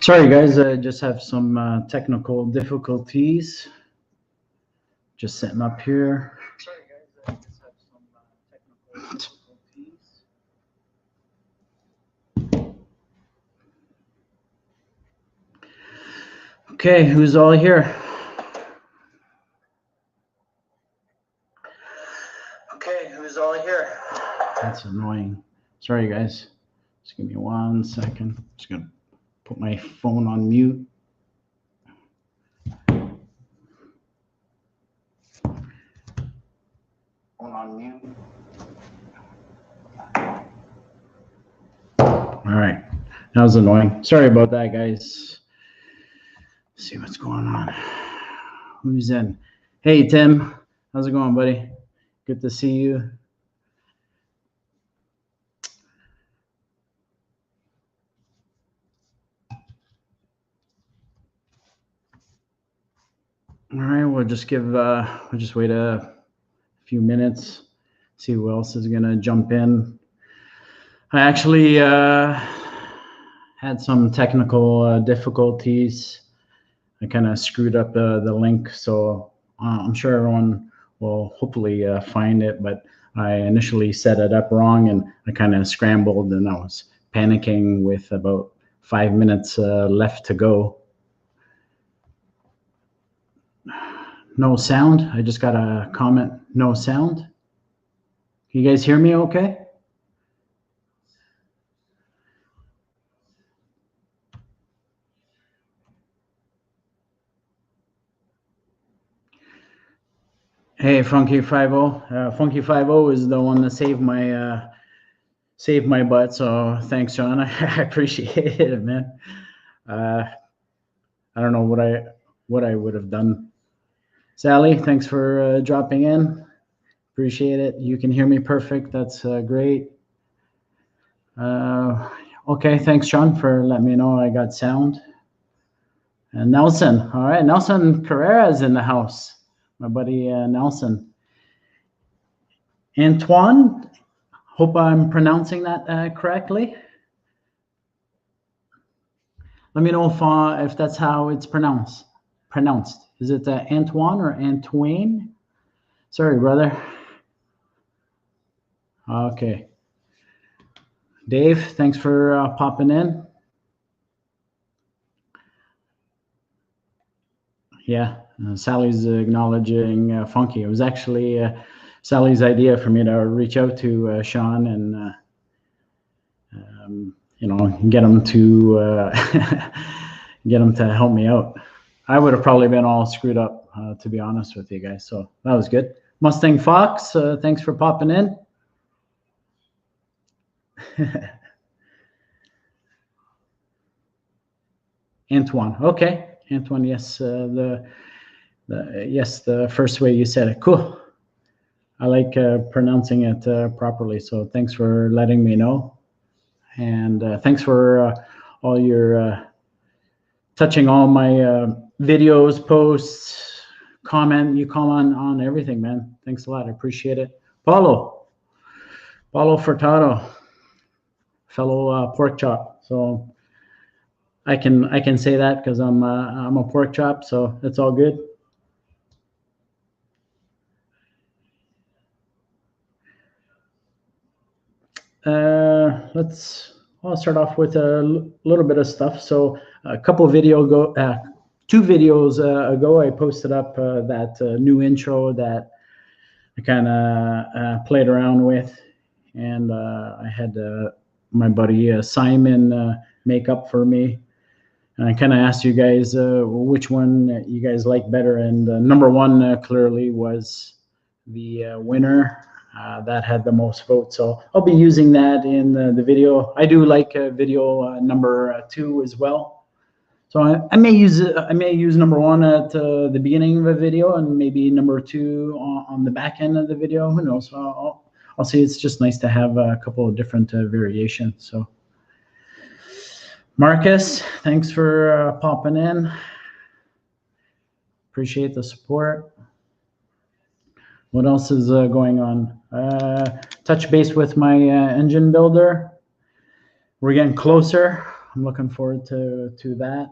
Sorry, guys, I just have some technical difficulties. Just setting up here. Sorry, guys, I just have some technical difficulties. Okay, who's all here? Okay, who's all here? That's annoying. Sorry, guys. Just give me 1 second. Just gonna put my phone on mute. Phone on mute. All right, that was annoying. Sorry about that, guys. Let's see what's going on. Who's in? Hey, Tim. How's it going, buddy? Good to see you. All right, we'll just wait a few minutes, see who else is gonna jump in. I actually had some technical difficulties. I kind of screwed up the link, so I'm sure everyone will hopefully find it, but I initially set it up wrong and I kind of scrambled and I was panicking with about 5 minutes left to go. No sound. I just got a comment, no sound. Can you guys hear me okay? Hey, Funky 50. Funky 50 is the one that saved my butt. So thanks, John. I appreciate it, man. I don't know what I would have done. Sally, thanks for dropping in. Appreciate it. You can hear me perfect. That's great. Okay, thanks, John, for letting me know I got sound. And Nelson, all right, Nelson Carrera is in the house. My buddy Nelson. Antoine, hope I'm pronouncing that correctly. Let me know if that's how it's pronounced. Is it Antoine or Antoine? Sorry, brother. Okay. Dave, thanks for popping in. Yeah, Sally's acknowledging Funky. It was actually Sally's idea for me to reach out to Sean and get him to help me out. I would have probably been all screwed up, to be honest with you guys. So that was good. Mustang Fox, thanks for popping in. Antoine, okay. Antoine, yes, the first way you said it. Cool. I like pronouncing it properly. So thanks for letting me know. And thanks for all your touching all my videos, posts, you comment on everything, man. Thanks a lot. I appreciate it. Paulo Furtado, fellow pork chop. So I can say that because I'm a pork chop, so it's all good. I'll start off with a little bit of stuff. So a couple of two videos ago, I posted up that new intro that I kind of played around with, and I had my buddy Simon make up for me. And I kind of asked you guys which one you guys like better, and number one clearly was the winner. That had the most votes, so I'll be using that in the video. I do like video number 2 as well, so I may use number 1 at the beginning of the video and maybe number 2 on the back end of the video. Who knows? I'll see. It's just nice to have a couple of different variations. So Marcus, thanks for popping in. Appreciate the support. What else is going on? Touch base with my engine builder. We're getting closer. I'm looking forward to that.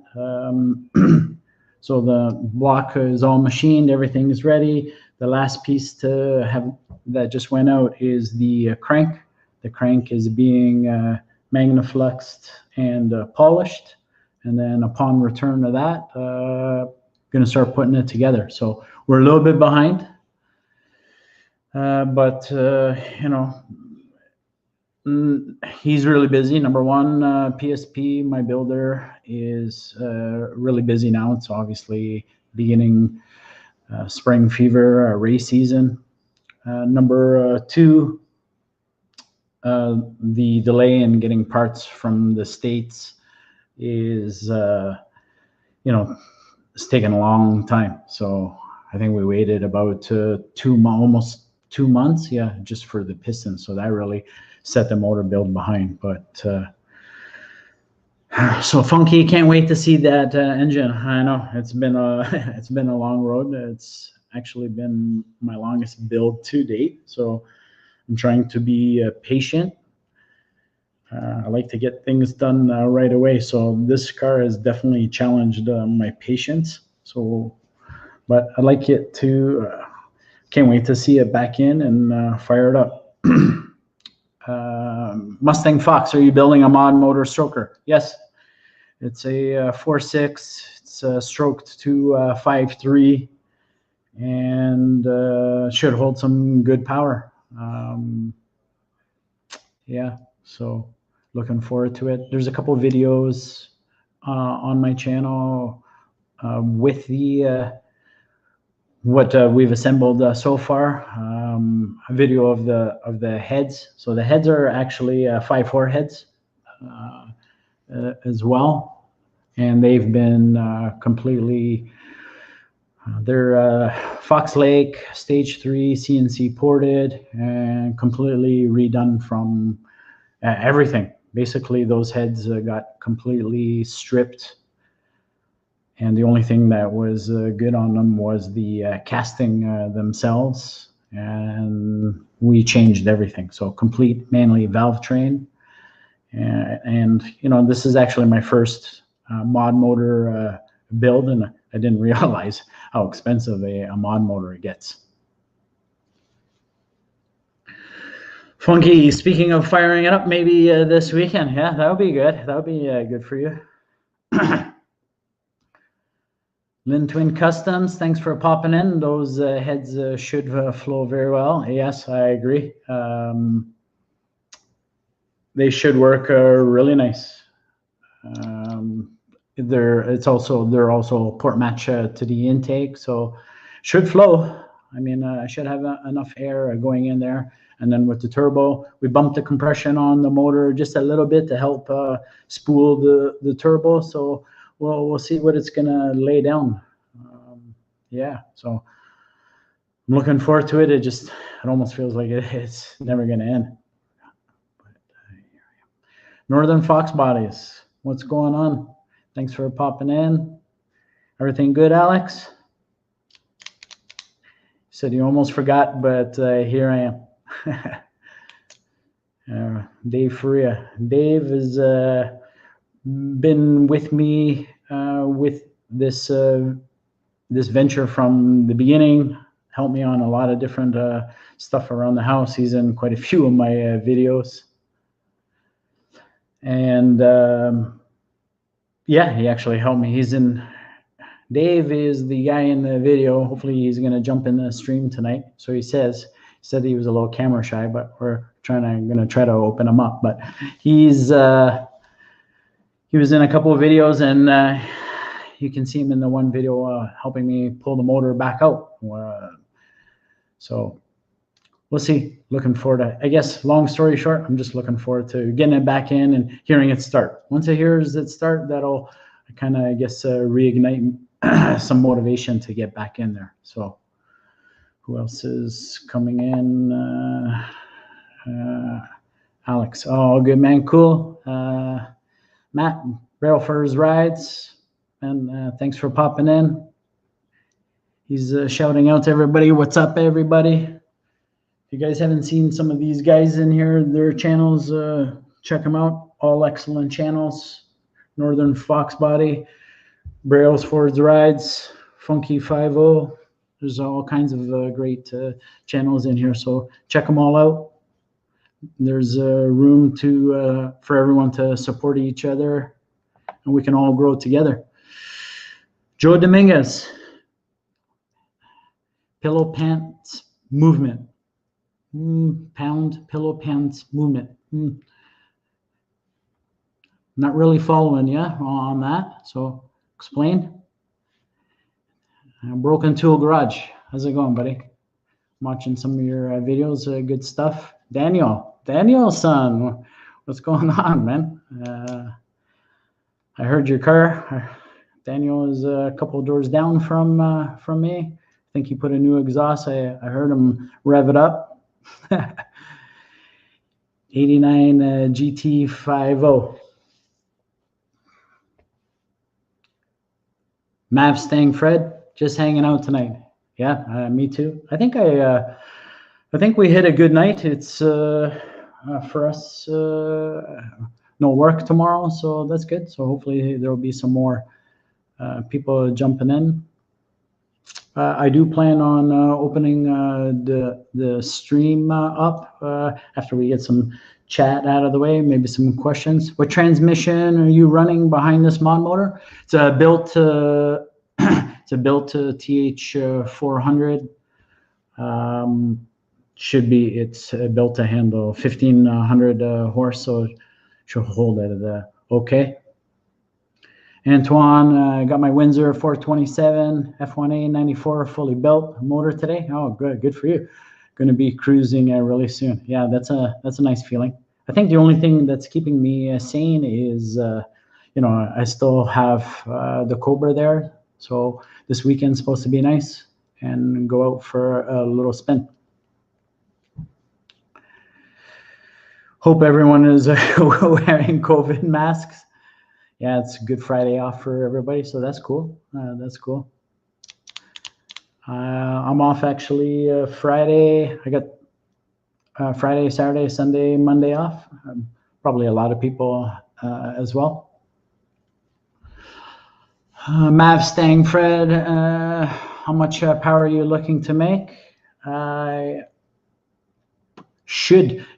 So the block is all machined, everything is ready. The last piece to have that just went out is the crank. The crank is being magnafluxed and polished, and then upon return of that, going to start putting it together. So we're a little bit behind, but you know, he's really busy. Number one, PSP, my builder, is really busy now. It's obviously beginning spring fever, race season. Number two, the delay in getting parts from the States is, you know, it's taken a long time. So I think we waited about almost 2 months, yeah, just for the piston. So that really set the motor build behind. But so Funky, can't wait to see that engine. I know it's been a long road. It's actually been my longest build to date. So I'm trying to be patient. I like to get things done right away. So this car has definitely challenged my patience. So, but I like it to. Can't wait to see it back in and fire it up. Mustang Fox, are you building a mod motor stroker? Yes, it's a 4.6. It's stroked to 5.3, and should hold some good power. Yeah, so looking forward to it. There's a couple of videos on my channel with the what we've assembled so far. A video of the heads. So the heads are actually 5.4 heads as well, and they've been completely. They're Fox Lake Stage 3 CNC ported and completely redone from everything. Basically, those heads got completely stripped, and the only thing that was good on them was the casting themselves, and we changed everything. So complete manually valve train, and you know, this is actually my first mod motor build, and I didn't realize how expensive a mod motor gets. Funky, speaking of firing it up, maybe this weekend. Yeah, that would be good. That would be good for you. Lynn Twin Customs, thanks for popping in. Those heads should flow very well. Yes, I agree. They should work really nice. They're also port match to the intake, so should flow. I mean, I should have enough air going in there. And then with the turbo, we bumped the compression on the motor just a little bit to help spool the turbo. So we'll see what it's gonna lay down. Yeah, so I'm looking forward to it. It almost feels like it's never gonna end. But, Northern Fox Bodies, what's going on? Thanks for popping in. Everything good, Alex? Said you almost forgot, but here I am. Dave Faria. Dave has been with me with this venture from the beginning. Helped me on a lot of different stuff around the house. He's in quite a few of my videos. And yeah, he actually helped me. Dave is the guy in the video. Hopefully he's going to jump in the stream tonight. So he said he was a little camera shy, but we're going to try to open him up. But he was in a couple of videos, and you can see him in the one video helping me pull the motor back out. So we'll see. Looking forward to, I guess, long story short, I'm just looking forward to getting it back in and hearing it start. Once it hears it start, that'll kind of, I guess, reignite some motivation to get back in there. So who else is coming in? Alex. Oh, good, man. Cool. Matt, Barrel Furs Rides. And thanks for popping in. He's shouting out to everybody. What's up, everybody? If you guys haven't seen some of these guys in here, their channels, check them out. All excellent channels. Northern Foxbody, Brailsford's Rides, Funky 50. There's all kinds of great channels in here, so check them all out. There's room for everyone to support each other, and we can all grow together. Joe Dominguez, Pillow Pants Movement. Pound Pillow Pants Movement. Not really following you on that, so explain. Broken Tool Garage. How's it going, buddy? I'm watching some of your videos. Good stuff. Daniel, son, what's going on, man? I heard your car. Daniel is a couple of doors down from me. I think he put a new exhaust. I heard him rev it up. 89 GT50. Mustang Fred, just hanging out tonight. Yeah, me too. I think we hit a good night. It's for us no work tomorrow, so that's good. So hopefully there will be some more people jumping in. I do plan on opening the stream up after we get some chat out of the way, maybe some questions. What transmission are you running behind this mod motor? It's a built it's a built TH400. It's built to handle 1500 horse, so it should hold it okay. Antoine, got my Windsor 427 F1A 94 fully built motor today. Oh, good for you. Going to be cruising really soon. Yeah, that's a nice feeling. I think the only thing that's keeping me sane is, I still have the Cobra there. So this weekend's supposed to be nice and go out for a little spin. Hope everyone is wearing COVID masks. Yeah, it's Good Friday off for everybody, so that's cool. I'm off actually Friday. I got Friday, Saturday, Sunday, Monday off. Probably a lot of people as well. Mustang Fred, how much power are you looking to make?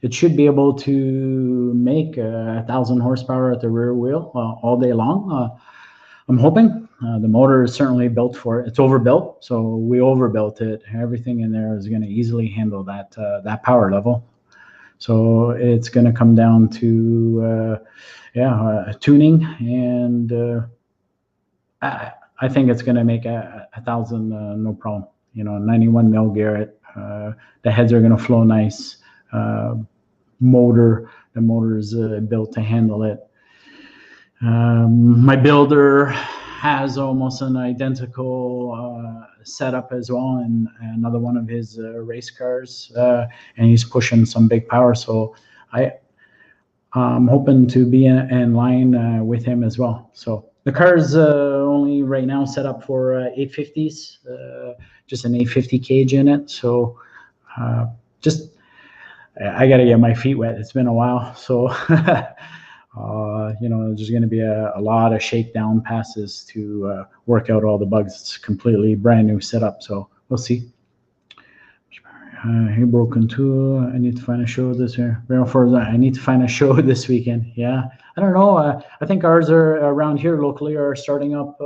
It should be able to make 1,000 horsepower at the rear wheel all day long. I'm hoping. The motor is certainly built for it. It's overbuilt, so we overbuilt it. Everything in there is going to easily handle that power level. So it's going to come down to tuning, and I think it's going to make 1,000 no problem. 91 mil Garrett. The heads are going to flow nice. The motor is built to handle it. My builder has almost an identical setup as well in another one of his race cars, and he's pushing some big power. So I'm hoping to be in line with him as well. So the car's only right now set up for 850s, just an 850 cage in it. So I got to get my feet wet. It's been a while. So, there's going to be a lot of shakedown passes to work out all the bugs. It's a completely brand new setup. So we'll see. Hey, Broken Tool. I need to find a show this year. I need to find a show this weekend. Yeah. I don't know. I think ours are around here locally are starting up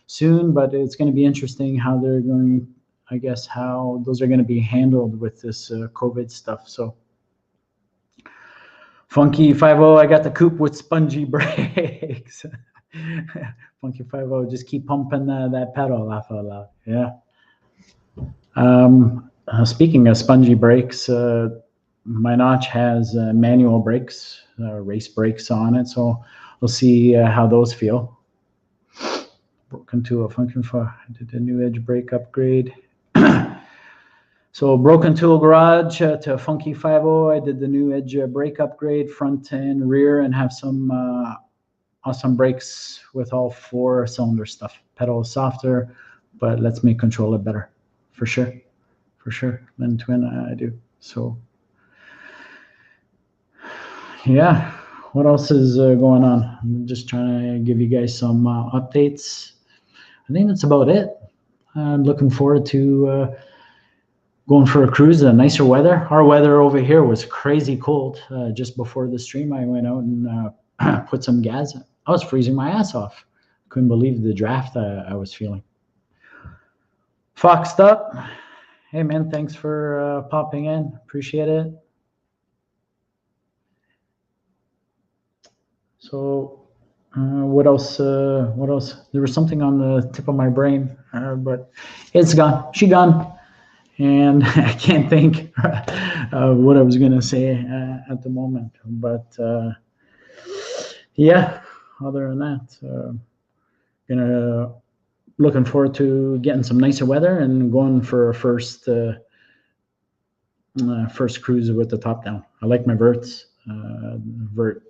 soon, but it's going to be interesting how they're going. I guess how those are going to be handled with this COVID stuff. So Funky 50, I got the coupe with spongy brakes. Funky 50, just keep pumping that pedal, laugh out loud. Yeah. Speaking of spongy brakes, my Notch has manual brakes, race brakes on it. So we'll see how those feel. Broken to a function for, I did a new edge brake upgrade. So Broken Tool Garage to Funky 50. I did the new edge brake upgrade, front and rear, and have some awesome brakes with all 4-cylinder stuff. Pedal is softer, but let's make control it better. For sure. Lin Twin, I do. So yeah, what else is going on? I'm just trying to give you guys some updates. I think that's about it. I'm looking forward to going for a cruise in nicer weather. Our weather over here was crazy cold. Just before the stream, I went out and put some gas. I was freezing my ass off. Couldn't believe the draft I was feeling. Foxed up. Hey man, thanks for popping in. Appreciate it. So what else? What else? There was something on the tip of my brain, but it's gone. She gone, and I can't think of what I was gonna say at the moment. But yeah, other than that, looking forward to getting some nicer weather and going for a first cruise with the top down. I like my Verts. Vert.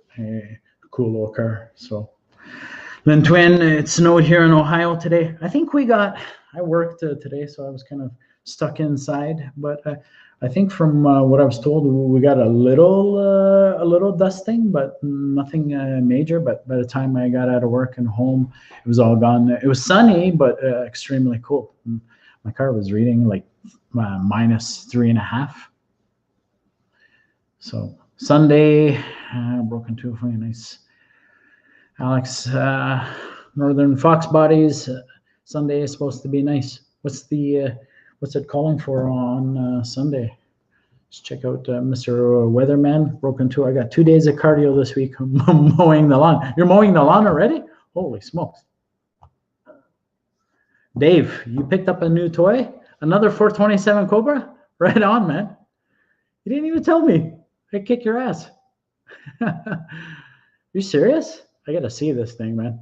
Cool little car. So then twin, it snowed here in Ohio today. I think I worked today, so I was kind of stuck inside, but I think from what I was told, we got a little dusting, but nothing major. But by the time I got out of work and home, it was all gone. It was sunny, but extremely cold. And my car was reading like -3.5. So Sunday, broke into a very nice Alex, Northern Fox bodies. Sunday is supposed to be nice. What's it calling for on Sunday? Let's check out Mr. Weatherman. Broken into. I got 2 days of cardio this week. Mowing the lawn. You're mowing the lawn already? Holy smokes! Dave, you picked up a new toy? Another 427 Cobra? Right on, man. You didn't even tell me. I'd kick your ass. You serious? I gotta see this thing, man.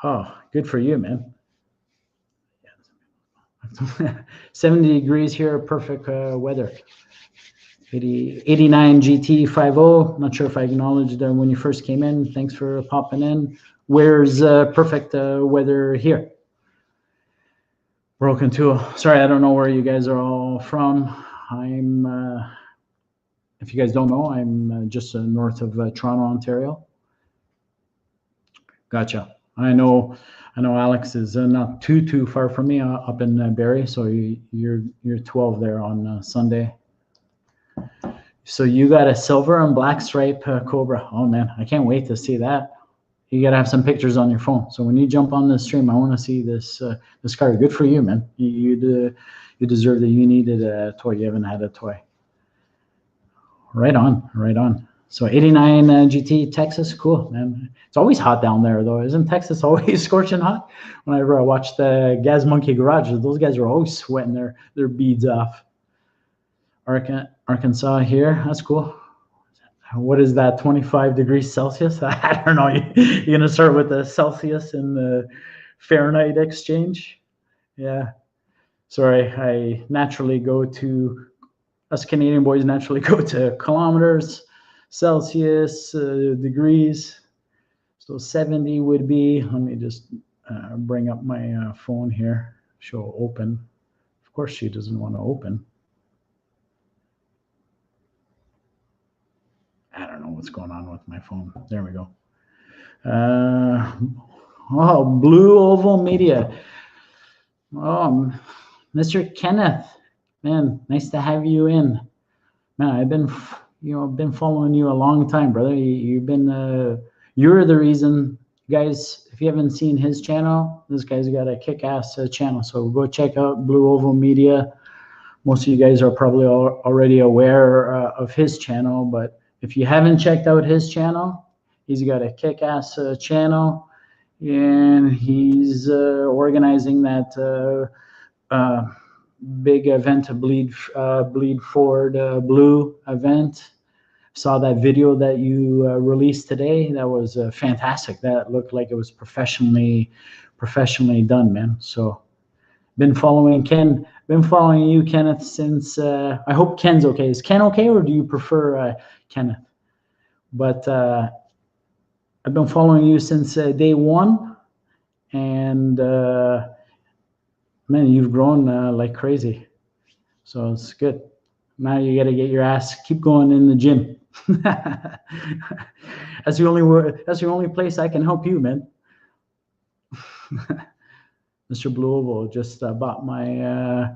Oh, good for you, man. 70 degrees here, perfect weather. 89 GT50. Not sure if I acknowledged when you first came in. Thanks for popping in. Where's perfect weather here? Broken tool. Sorry, I don't know where you guys are all from. If you guys don't know, I'm just north of Toronto, Ontario. Gotcha. I know Alex is not too far from me, up in Barrie. So you're 12 there on Sunday. So you got a silver and black stripe Cobra. Oh man, I can't wait to see that. You gotta have some pictures on your phone. So when you jump on the stream, I want to see this car. Good for you, man. You deserve that. You needed a toy. You haven't had a toy. Right on, right on. So 89 GT Texas, cool, man. It's always hot down there, though. Isn't Texas always scorching hot? Whenever I watched the Gas Monkey Garage, those guys are always sweating their beads off. Arkansas here, that's cool. What is that, 25 degrees Celsius? I don't know. You're going to start with the Celsius and the Fahrenheit exchange? Yeah. Sorry, I naturally go to, us Canadian boys naturally go to kilometers, Celsius, degrees. So 70 would be, let me just bring up my phone here, show open. Of course she doesn't want to open. I don't know what's going on with my phone. There we go. Oh, Blue Oval Media. Oh, Mr. Kenneth, man, nice to have you in. Man, I've been following you a long time, brother. You've been, you're the reason, guys. If you haven't seen his channel, this guy's got a kick-ass channel. So go check out Blue Oval Media. Most of you guys are probably already aware of his channel, but if you haven't checked out his channel, he's got a kick-ass channel, and he's organizing that big event, to bleed forward blue event. Saw that video that you released today. That was fantastic. That looked like it was professionally done, man. So been following you, Kenneth, since I hope Ken's okay. Is Ken okay, or do you prefer Kenneth? But I've been following you since day one, and man, you've grown like crazy. So it's good. Now you got to get your ass, keep going in the gym. That's the only place I can help you, man. Mr. Blue Oval just bought my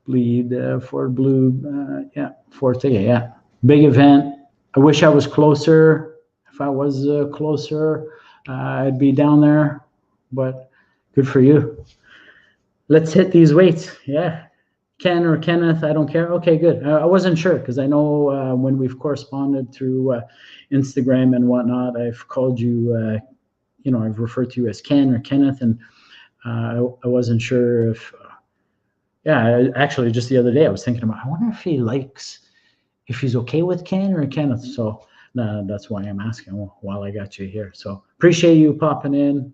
bleed Ford Blue, yeah, Ford ticket, yeah. Big event. I wish I was closer. If I was closer, I'd be down there, but good for you. Let's hit these weights, yeah. Ken or Kenneth, I don't care. Okay, good. I wasn't sure because I know when we've corresponded through Instagram and whatnot, I've called you, you know, I've referred to you as Ken or Kenneth, and I wasn't sure if, yeah, actually just the other day I was thinking about, I wonder if he likes, if he's okay with Ken or Kenneth. So that's why I'm asking while I got you here. So appreciate you popping in.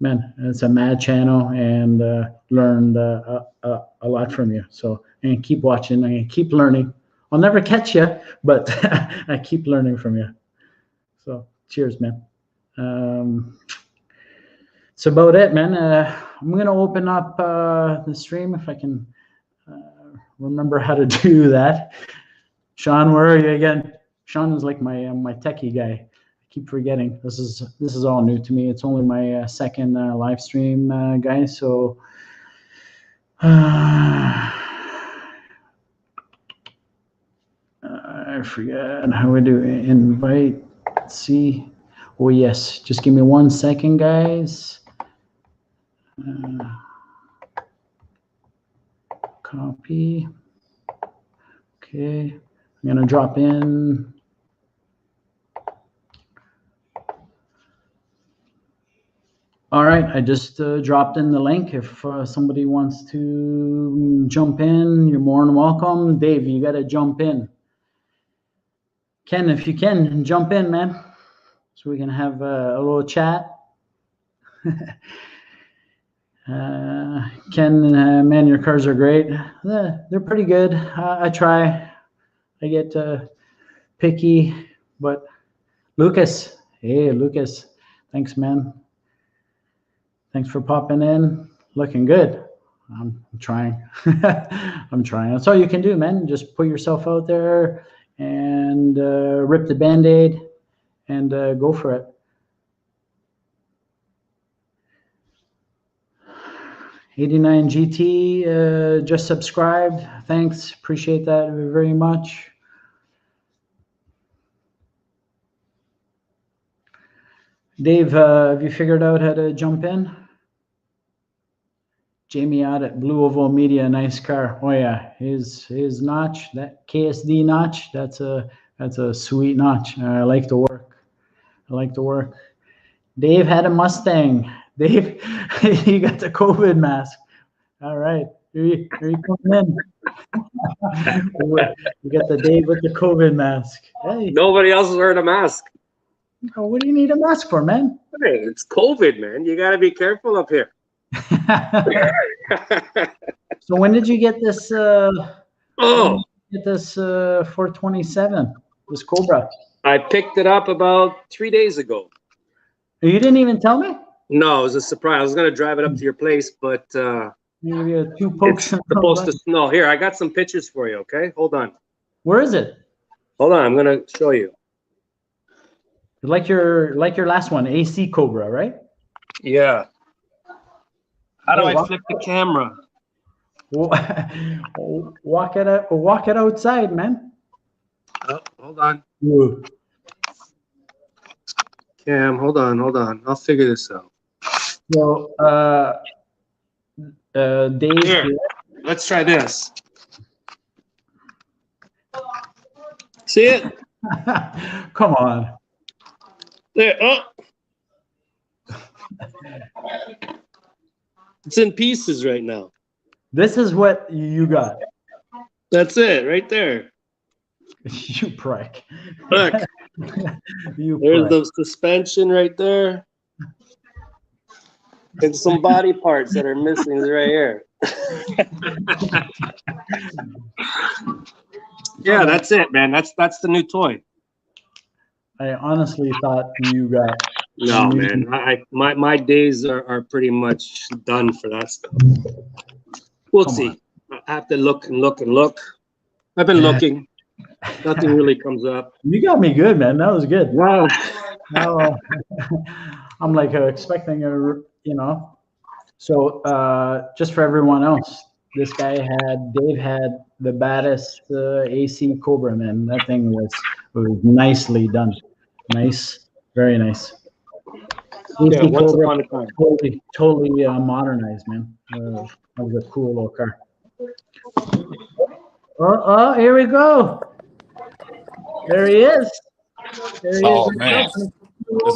Man, it's a mad channel, and learned a lot from you. So, and keep watching and keep learning. I'll never catch you, but I keep learning from you. So cheers, man. That's about it, man. I'm going to open up the stream if I can remember how to do that. Sean, where are you again? Sean is like my techie guy. Keep forgetting. This is all new to me. It's only my second live stream, guys. So I forget how we do invite. Let's see. Oh yes, just give me 1 second, guys. Copy. Okay, I'm gonna drop in. All right, I just dropped in the link. If somebody wants to jump in, you're more than welcome. Dave, you got to jump in. Ken, if you can, jump in, man, so we can have a little chat. Ken, man, your cars are great. They're pretty good. I try. I get picky, but Lucas, hey, Lucas, thanks, man. Thanks for popping in. Looking good. I'm trying. I'm trying. That's all you can do, man. Just put yourself out there and rip the Band-Aid and go for it. '89 GT just subscribed. Thanks. Appreciate that very much. Dave, have you figured out how to jump in? Jamie out at Blue Oval Media, nice car. Oh yeah, his notch, that KSD notch, that's a sweet notch. I like to work. I like to work. Dave had a Mustang. Dave, he got the COVID mask. All right, here you come in. You got the Dave with the COVID mask. Hey. Nobody else is wearing a mask. Oh, what do you need a mask for, man? Hey, it's COVID, man. You got to be careful up here. So when did you get this? Get this 427, this Cobra? I picked it up about 3 days ago. You didn't even tell me? No, it was a surprise. I was going to drive it up to your place, but maybe 2 pokes. It's supposed to snow. Here, I got some pictures for you, okay? Hold on. Where is it? Hold on, I'm going to show you. Like your last one, AC Cobra, right? Yeah. How do I flip the camera? Walk it outside, man. Oh, hold on. Whoa. Cam, hold on. I'll figure this out. So, Dave, here, let's try this. See it? Come on. There. Oh. It's in pieces right now. This is what you got. That's it, right there. You prick. Look. There's the suspension right there. And some body parts that are missing right here. Yeah, that's it, man. That's the new toy. I honestly thought you got. No, man. My days are pretty much done for that stuff. We'll see. I have to look and look and look. I've been looking. Nothing really comes up. You got me good, man. That was good. Wow. Now, I'm like expecting So just for everyone else, Dave had the baddest AC Cobra, man. That thing was nicely done. Nice, very nice. Yeah, AC once Cobra, upon a time. totally modernized, man. That was a cool little car. Oh, here we go. There he is. There he Oh is. man, it's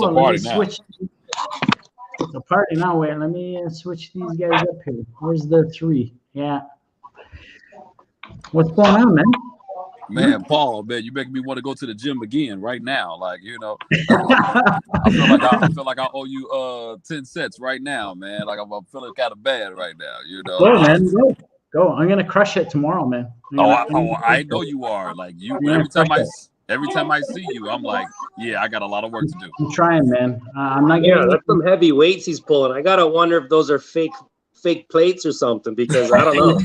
a party now. It's a party now. Wait, let me switch these guys up here. Where's the 3? Yeah. What's going on, man? Man, Paul, man, you making me want to go to the gym again right now. Like, I feel like I owe you 10 sets right now, man. Like I'm feeling kind of bad right now, Go, man, go. I'm gonna crush it tomorrow, man. I know you are. Like every time I see you, I'm like, yeah, I got a lot of work to do. I'm trying, man. I'm not getting. Yeah, that's some heavy weights he's pulling. I gotta wonder if those are fake plates or something, because I don't know.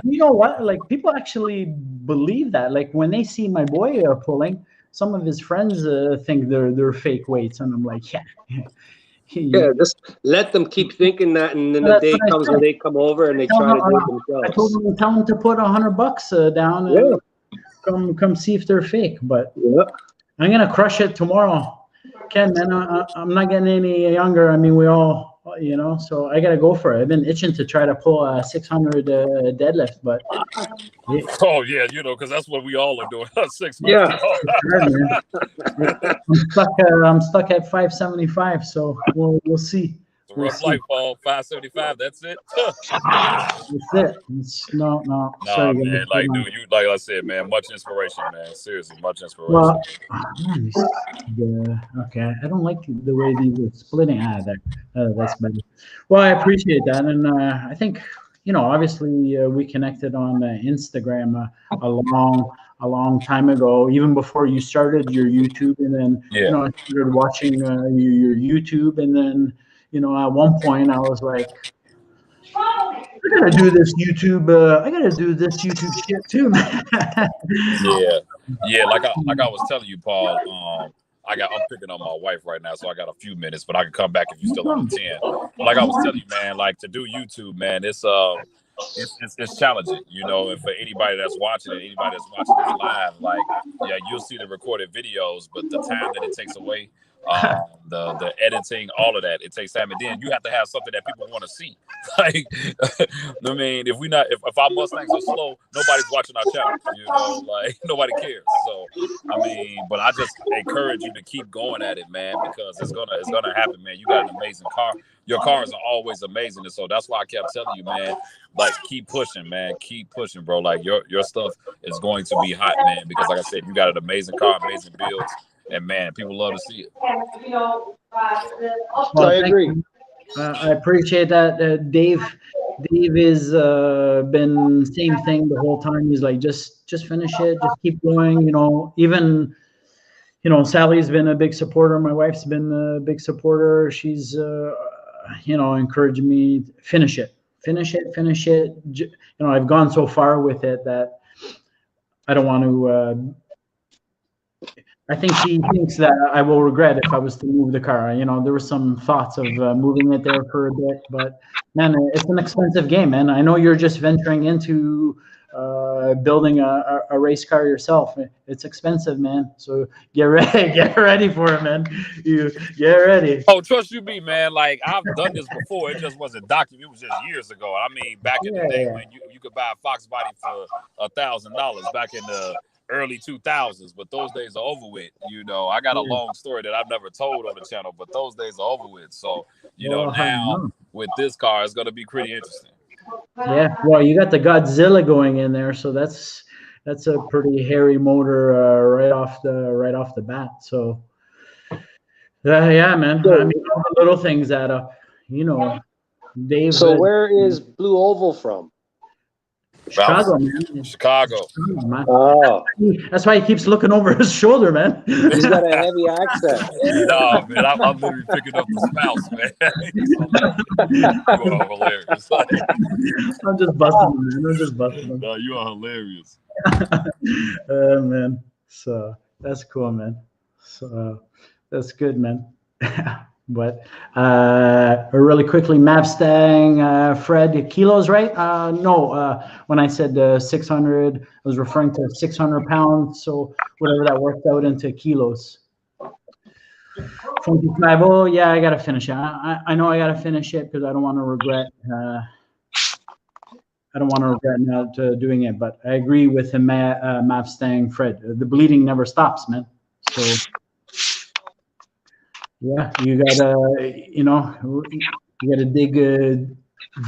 You know what? Like, people actually believe that. Like, when they see my boy pulling, some of his friends think they're fake weights, and I'm like, yeah. Yeah, just let them keep thinking that, and then the day comes when they come over and they try to do it themselves. I told them, tell them to put $100 down and come see if they're fake. But I'm gonna crush it tomorrow. Ken, man, I'm not getting any younger. I mean, we all, so I gotta go for it. I've been itching to try to pull a 600 deadlift, but oh yeah, because that's what we all are doing. 600. Yeah. I'm stuck at 575, so we'll see. It's a rough life, Paul. 575. That's it. That's it. No. Sorry, man. Like, dude, like I said, man, much inspiration, man. Seriously, much inspiration. Well, okay. I don't like the way these are splitting. That's better. Well, I appreciate that, and I think obviously we connected on Instagram a long time ago, even before you started your YouTube, and then I started watching your YouTube, and then at one point I was like, I gotta do this YouTube shit too, man. yeah. Like I was telling you, Paul. I'm picking up my wife right now, so I got a few minutes, but I can come back if you're still on the 10. Like I was telling you, man, like to do YouTube, man, it's challenging, and for anybody that's watching it, anybody that's watching this live, like, yeah, you'll see the recorded videos, but the time that it takes away, the editing, all of that, it takes time, and then you have to have something that people want to see. Like, I mean, if our Mustangs are slow, nobody's watching our channel, like nobody cares. So, I mean, but I just encourage you to keep going at it, man, because it's gonna happen, man. You got an amazing car. Your cars are always amazing, and so that's why I kept telling you, man, like, keep pushing, man, keep pushing, bro. Like your stuff is going to be hot, man, because like I said, you got an amazing car, amazing builds. And man, people love to see it. Well, I agree. I appreciate that. Dave is been same thing the whole time. He's like, just finish it, just keep going. Even Sally's been a big supporter. My wife's been a big supporter. She's encouraging me, finish it. I've gone so far with it that I don't want to. I think she thinks that I will regret if I was to move the car. There were some thoughts of moving it there for a bit, but man, it's an expensive game, man. I know you're just venturing into building a race car yourself. It's expensive, man. So get ready for it, man. You get ready. Oh, trust you me, man. Like, I've done this before. It just wasn't documented. It was just years ago. I mean, back in the day when you could buy a foxbody for $1,000 back in the early 2000s, but those days are over with. I got a long story that I've never told on the channel, but those days are over with. So, now with this car, it's going to be pretty interesting. Yeah, well, you got the Godzilla going in there, so that's a pretty hairy motor right off the bat. So, yeah, man. I mean, all the little things add up, Dave. So where is Blue Oval from? Chicago, man. Chicago. Man. Oh, That's why he keeps looking over his shoulder, man. he's got a heavy accent. No, man, I'm literally picking up the spouse, man. You are hilarious. I'm just busting him, man. I'm just busting him. No, you are hilarious. Man. So that's cool, man. So that's good, man. But really quickly, Mustang, Fred, kilos, right? No, when I said 600, I was referring to 600 pounds. So whatever that worked out into kilos. 25. Oh, yeah, I got to finish it. I know I got to finish it because I don't want to regret. I don't want to regret not doing it. But I agree with him, Mustang, Fred. The bleeding never stops, man. So. Yeah, you gotta, you gotta dig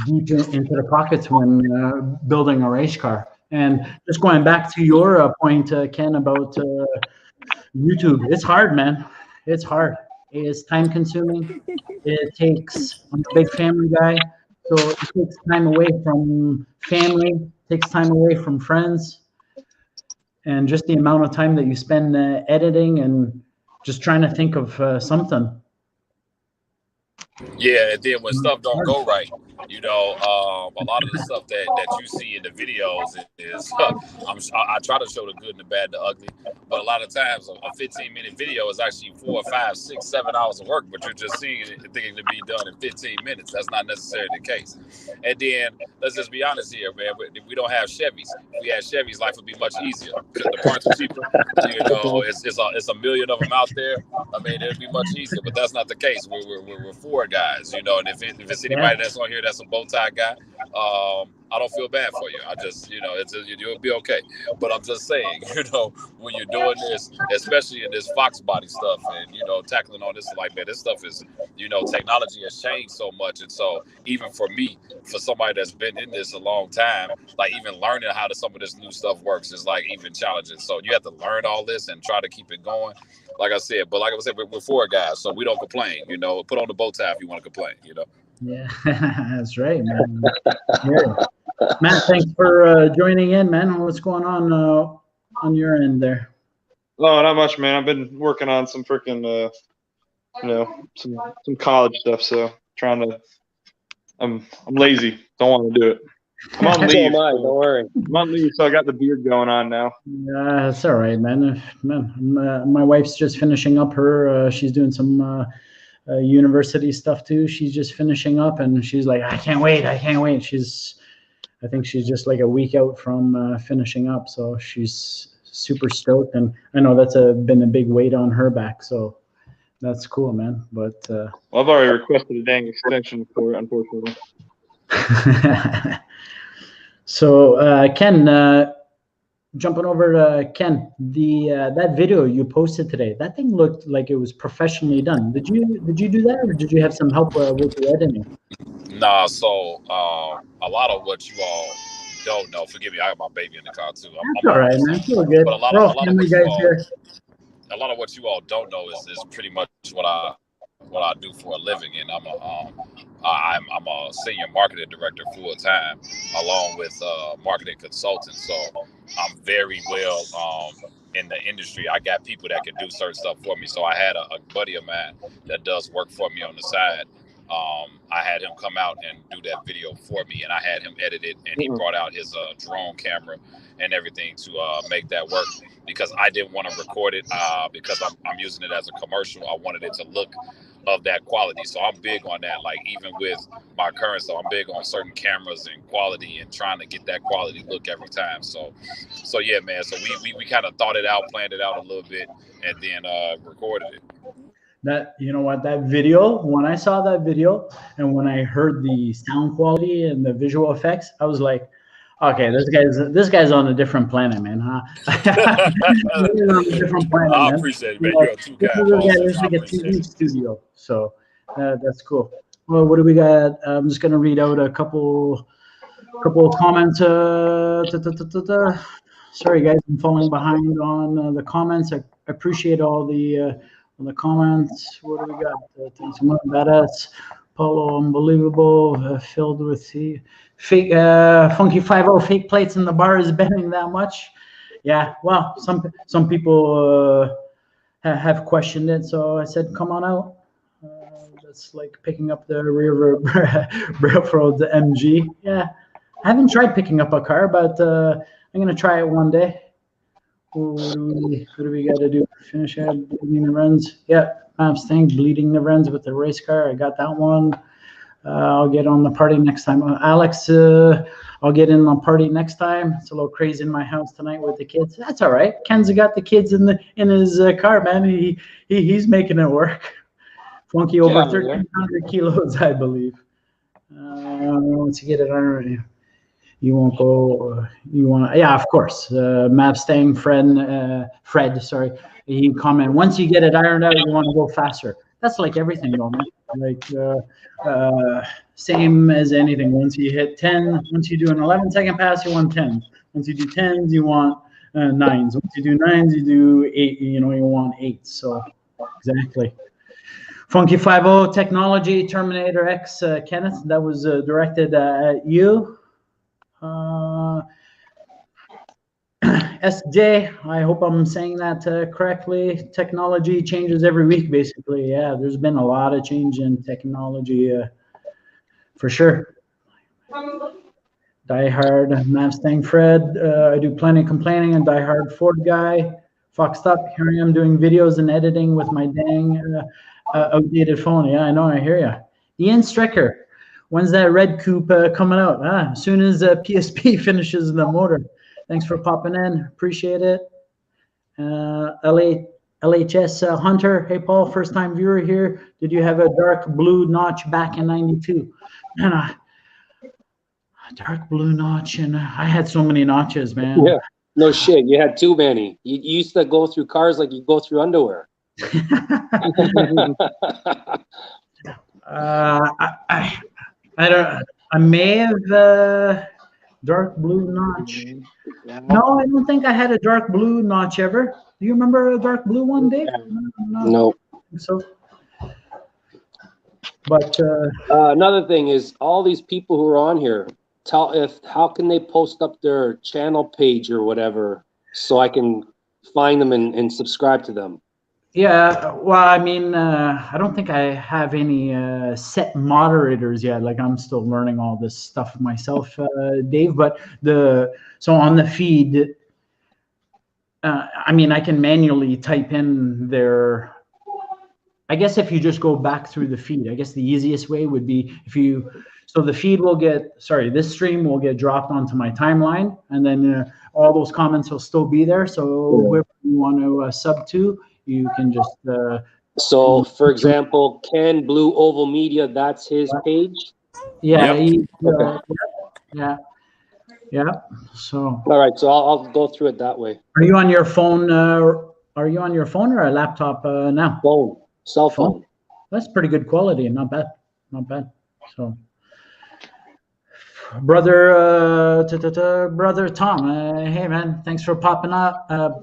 deep into the pockets when building a race car. And just going back to your point, Ken, about YouTube, it's hard, man. It's hard. It's time consuming. It takes, I'm a big family guy, so it takes time away from family, takes time away from friends, and just the amount of time that you spend editing and just trying to think of something. Yeah, and then when stuff don't go right, a lot of the stuff that you see in the videos is, I try to show the good and the bad and the ugly, but a lot of times a 15-minute video is actually 4, 5, 6, 7 hours of work, but you're just seeing it and thinking to be done in 15 minutes. That's not necessarily the case. And then let's just be honest here, man. We don't have Chevys. If we had Chevys, life would be much easier because the parts are cheaper. It's a million of them out there. I mean, it'd be much easier, but that's not the case. We're Ford guys, and if it's anybody that's on here that's a bow tie guy, I don't feel bad for you. I just, you'll be okay. But I'm just saying, when you're doing this, especially in this foxbody stuff, and tackling on this, like, man, this stuff is, technology has changed so much, and so even for me, for somebody that's been in this a long time, like even learning how some of this new stuff works is like even challenging. So you have to learn all this and try to keep it going. Like I said, we're Ford guys, so we don't complain. Put on the bow tie if you want to complain. Yeah, that's right, man. Yeah. Matt, thanks for joining in, man. What's going on your end there? Oh, not much, man. I've been working on some freaking, some college stuff. So I'm lazy. Don't want to do it. I'm on leave. Don't worry. I'm on leave, so I got the beard going on now. Yeah, it's all right, man. My wife's just finishing up her. She's doing some university stuff too. She's just finishing up, and she's like, I can't wait. I think she's just like a week out from finishing up, so she's super stoked. And I know that's been a big weight on her back, so that's cool, man. But well, I've already requested a dang extension for it, unfortunately. So Ken, jumping over to Ken, that video you posted today, that thing looked like it was professionally done. Did you do that, or did you have some help with the editing? Nah, so a lot of what you all don't know, forgive me, I have my baby in the car too. I'm all right, man. Feel good. But a lot of what you all don't know is pretty much what I do for a living, and I'm a senior marketing director full time, along with marketing consultant. So I'm very well in the industry. I got people that can do certain stuff for me. So I had a buddy of mine that does work for me on the side. I had him come out and do that video for me, and I had him edit it, and he brought out his drone camera and everything to make that work, because I didn't want to record it because I'm using it as a commercial. I wanted it to look of that quality. So I'm big on that. Like even with my current stuff, I'm big on certain cameras and quality and trying to get that quality look every time. So yeah, man. So we kind of thought it out, planned it out a little bit, and then recorded it. That, you know what, that video, when I saw that video and when I heard the sound quality and the visual effects, I was like, okay, this guy's on a different planet, man, huh? He's on a different planet, I man. appreciate it, man. You're a two guy. This is like a TV studio, so that's cool. Well, what do we got? I'm just gonna read out a couple of comments. Sorry, guys, I'm falling behind on the comments. I appreciate all the comments. What do we got? Thanks so much. Badass. Paulo, unbelievable. Filled with fake Funky 50 fake plates in the bar is bending that much. Yeah, well, some people have questioned it, so I said, come on out. That's like picking up the rear railroad MG. Yeah, I haven't tried picking up a car, but I'm gonna try it one day. What do we got to do? Finish bleeding the runs. Yeah, Mustang bleeding the runs with the race car. I got that one. I'll get on the party next time. Alex, I'll get in on party next time. It's a little crazy in my house tonight with the kids. That's all right. Ken's got the kids in his car, man. He's making it work. Funky over 1,300 kilos, I believe. Once you get it on, you won't go. You want? Yeah, of course. Mustang Fred. Sorry, he commented. Once you get it ironed out, you want to go faster. That's like everything, though, man. Like same as anything. Once you hit 10, once you do an 11-second pass, you want 10s. Once you do 10s, you want 9s. Once you do 9s, you do 8. You want 8s. So exactly. Funky 50 Technology Terminator X Kenneth. That was directed at you. SJ, I hope I'm saying that correctly. Technology changes every week, basically. Yeah, there's been a lot of change in technology for sure. Die Hard Mustang Fred. I do plenty of complaining and Die Hard Ford guy. Foxed up. Here I am doing videos and editing with my dang outdated phone. Yeah, I know. I hear you. Ian Stricker. When's that red coupe coming out? As soon as PSP finishes the motor. Thanks for popping in. Appreciate it. LHS Hunter. Hey, Paul, first-time viewer here. Did you have a dark blue notch back in '92? Man, dark blue notch, and I had so many notches, man. Yeah, no shit. You had too many. You used to go through cars like you go through underwear. I may have dark blue notch. No, I don't think I had a dark blue notch ever. Do you remember a dark blue one, Dave? No. So, but another thing is all these people who are on here. How can they post up their channel page or whatever so I can find them and subscribe to them? Yeah, well, I mean, I don't think I have any set moderators yet. Like I'm still learning all this stuff myself, Dave. But so on the feed, I mean, I can manually type in their. I guess if you just go back through the feed, I guess the easiest way would be so the feed will this stream will get dropped onto my timeline, and then all those comments will still be there. So whoever you want to sub to. You can just so for example, Ken Blue Oval Media, that's his page. Yeah. Okay. Yeah. So all right, so I'll go through it that way. Are you on your phone? Are you on your phone or a laptop now? Phone, cell phone. That's pretty good quality and not bad. So brother Tom, hey man, thanks for popping up. Brother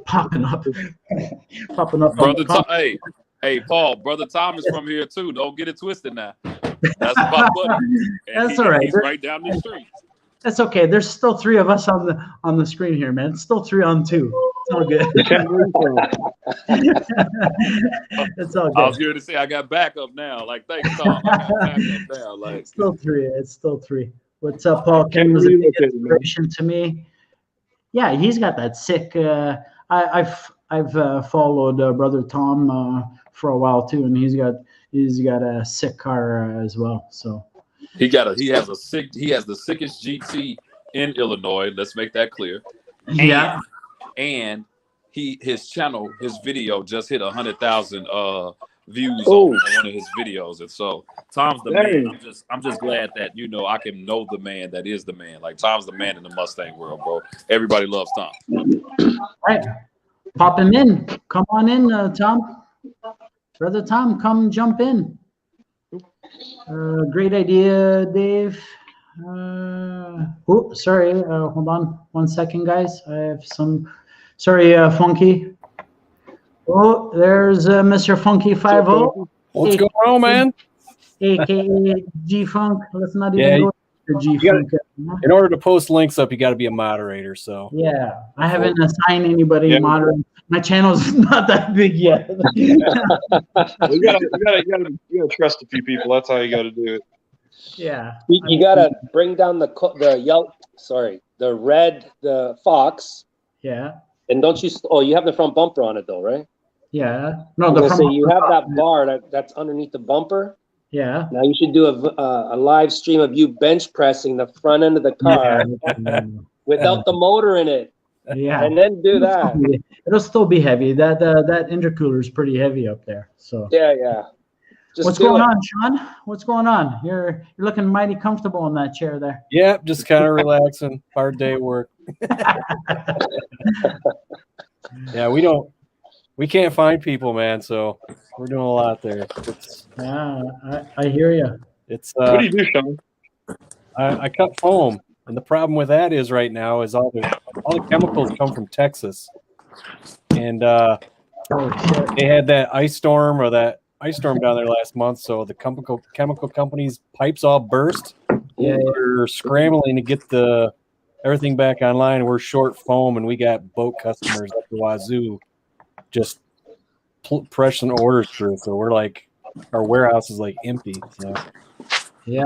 Tom, hey Paul, brother Tom is from here too. Don't get it twisted now. That's my buddy. That's all right. He's right down the street. That's okay. There's still 3 of us on the screen here, man. It's still 3 on 2. It's all good. It's all good. I was here to say I got backup now. Like thanks, Tom. I got backup now. Like it's still 3. It's still 3. What's up, Paul? Ken was a big inspiration to me. Yeah, he's got that sick. I've followed Brother Tom for a while too, and he's got a sick car as well. So he has the sickest GT in Illinois. Let's make that clear. Yeah, and his channel, his video just hit 100,000 views on one of his videos, and so Tom's the man. I'm just glad that I can know the man that is the man. Like Tom's the man in the Mustang world, bro. Everybody loves Tom. All right, pop him in. Come on in, Tom. Brother Tom, come jump in. Great idea, Dave. Sorry. Hold on 1 second, guys. I have some. Sorry, Funky. Oh, there's Mr. Funky 50. What's going on, man? AKA G Funk. Let's not even go The G in order to post links up, you got to be a moderator. So yeah, I haven't assigned anybody moderator. My channel's not that big yet. You gotta trust a few people. That's how you gotta do it. Yeah. You gotta bring down the fox. Yeah. And don't you? Oh, you have the front bumper on it though, right? Yeah. No, the front. So you have that bar that's underneath the bumper. Yeah. Now you should do a live stream of you bench pressing the front end of the car without the motor in it. Yeah. And then do that. It'll still be heavy. That intercooler is pretty heavy up there. So yeah. What's going on, Sean? What's going on? You're looking mighty comfortable in that chair there. Yeah, just kind of relaxing. Hard day at work. Yeah, we can't find people, man. So we're doing a lot there. I hear you. It's what do you do, Sean? I cut foam, and the problem with that is right now is all the chemicals come from Texas, and they had that ice storm down there last month. So the chemical companies' pipes all burst. Yeah, we're scrambling to get everything back online. We're short foam, and we got boat customers at the wazoo just pressing orders through. So we're like, our warehouse is like empty. So yeah.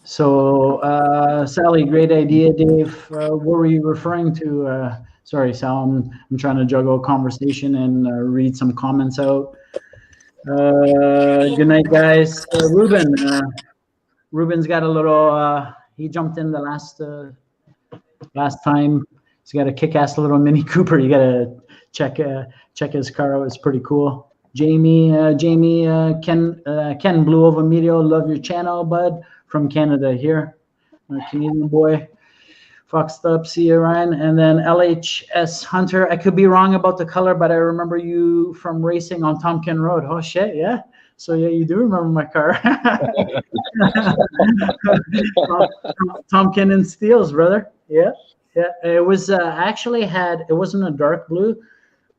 So Sally, great idea, Dave. What were you referring to? Sorry, Sal. I'm trying to juggle a conversation and read some comments out. Good night, guys. Ruben's got a little. He jumped in the last time. He's got a kick-ass little Mini Cooper. You gotta check his car out. It's pretty cool. Jamie, Ken Blue Over Medio. Love your channel, bud. From Canada here, Canadian boy. Foxed up, see you, Ryan. And then LHS Hunter. I could be wrong about the color, but I remember you from racing on Tompkin Road. Oh shit, yeah. So yeah, you do remember my car. Tompkin and Steels, brother. Yeah. It was actually it wasn't a dark blue.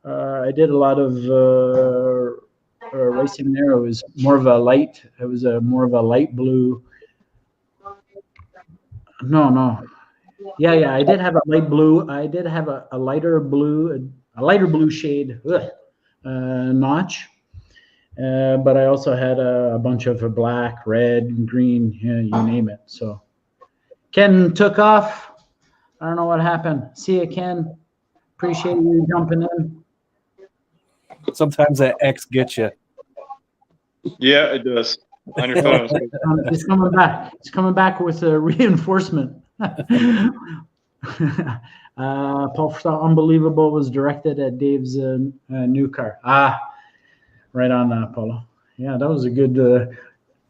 I did a lot of racing there. It was more of a light. It was more of a light blue. No. Yeah. I did have a light blue. I did have a lighter blue shade notch. But I also had a bunch of black, red, green, you name it. So Ken took off. I don't know what happened. See you, Ken. Appreciate you jumping in. Sometimes that X gets you. Yeah, it does. On your phone. He's coming back. He's coming back with a reinforcement. Paul Unbelievable was directed at Dave's new car. Right on, Paulo. Yeah, that was a good.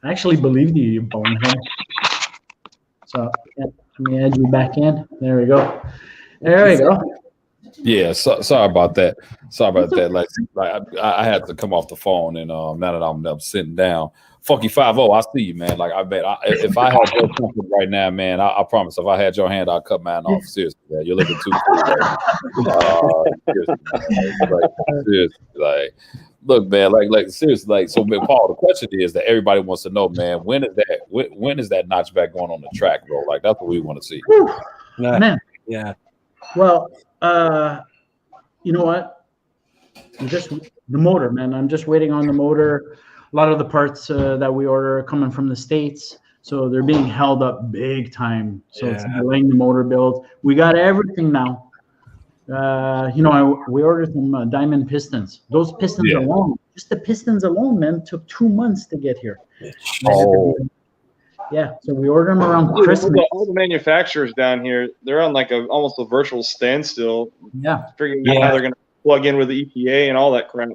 I actually believed you, bonehead. So let me add you back in. There we go. Yeah, sorry about that. Like I had to come off the phone, and now that I'm sitting down, Funky 50, I see you, man. Like I bet if I had your company right now, man, I promise, if I had your hand, I'll cut mine off. Seriously, man. You're looking too cool. Seriously, like. Look, man, like seriously, like so. Paul, the question is that everybody wants to know, man. When is that notchback going on the track, bro? Like that's what we want to see. Man. Yeah. Well, you know what? Just the motor, man. I'm just waiting on the motor. A lot of the parts that we order are coming from the States, so they're being held up big time. So it's delaying the motor build. We got everything now. We ordered some diamond pistons. Those pistons alone, just the pistons alone, man, took 2 months to get here. Oh. Yeah, so we ordered them around Christmas. All the manufacturers down here, they're on like almost a virtual standstill. Yeah. Figuring out how they're going to plug in with the EPA and all that crap.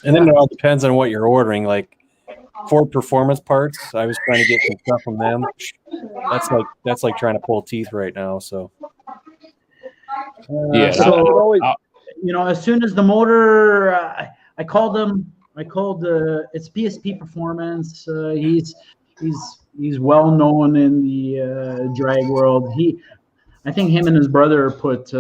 And then it all depends on what you're ordering. Like Ford Performance Parts, I was trying to get some stuff from them. That's like trying to pull teeth right now. So. As soon as the motor, I called them. It's PSP Performance. He's well known in the drag world. I think him and his brother put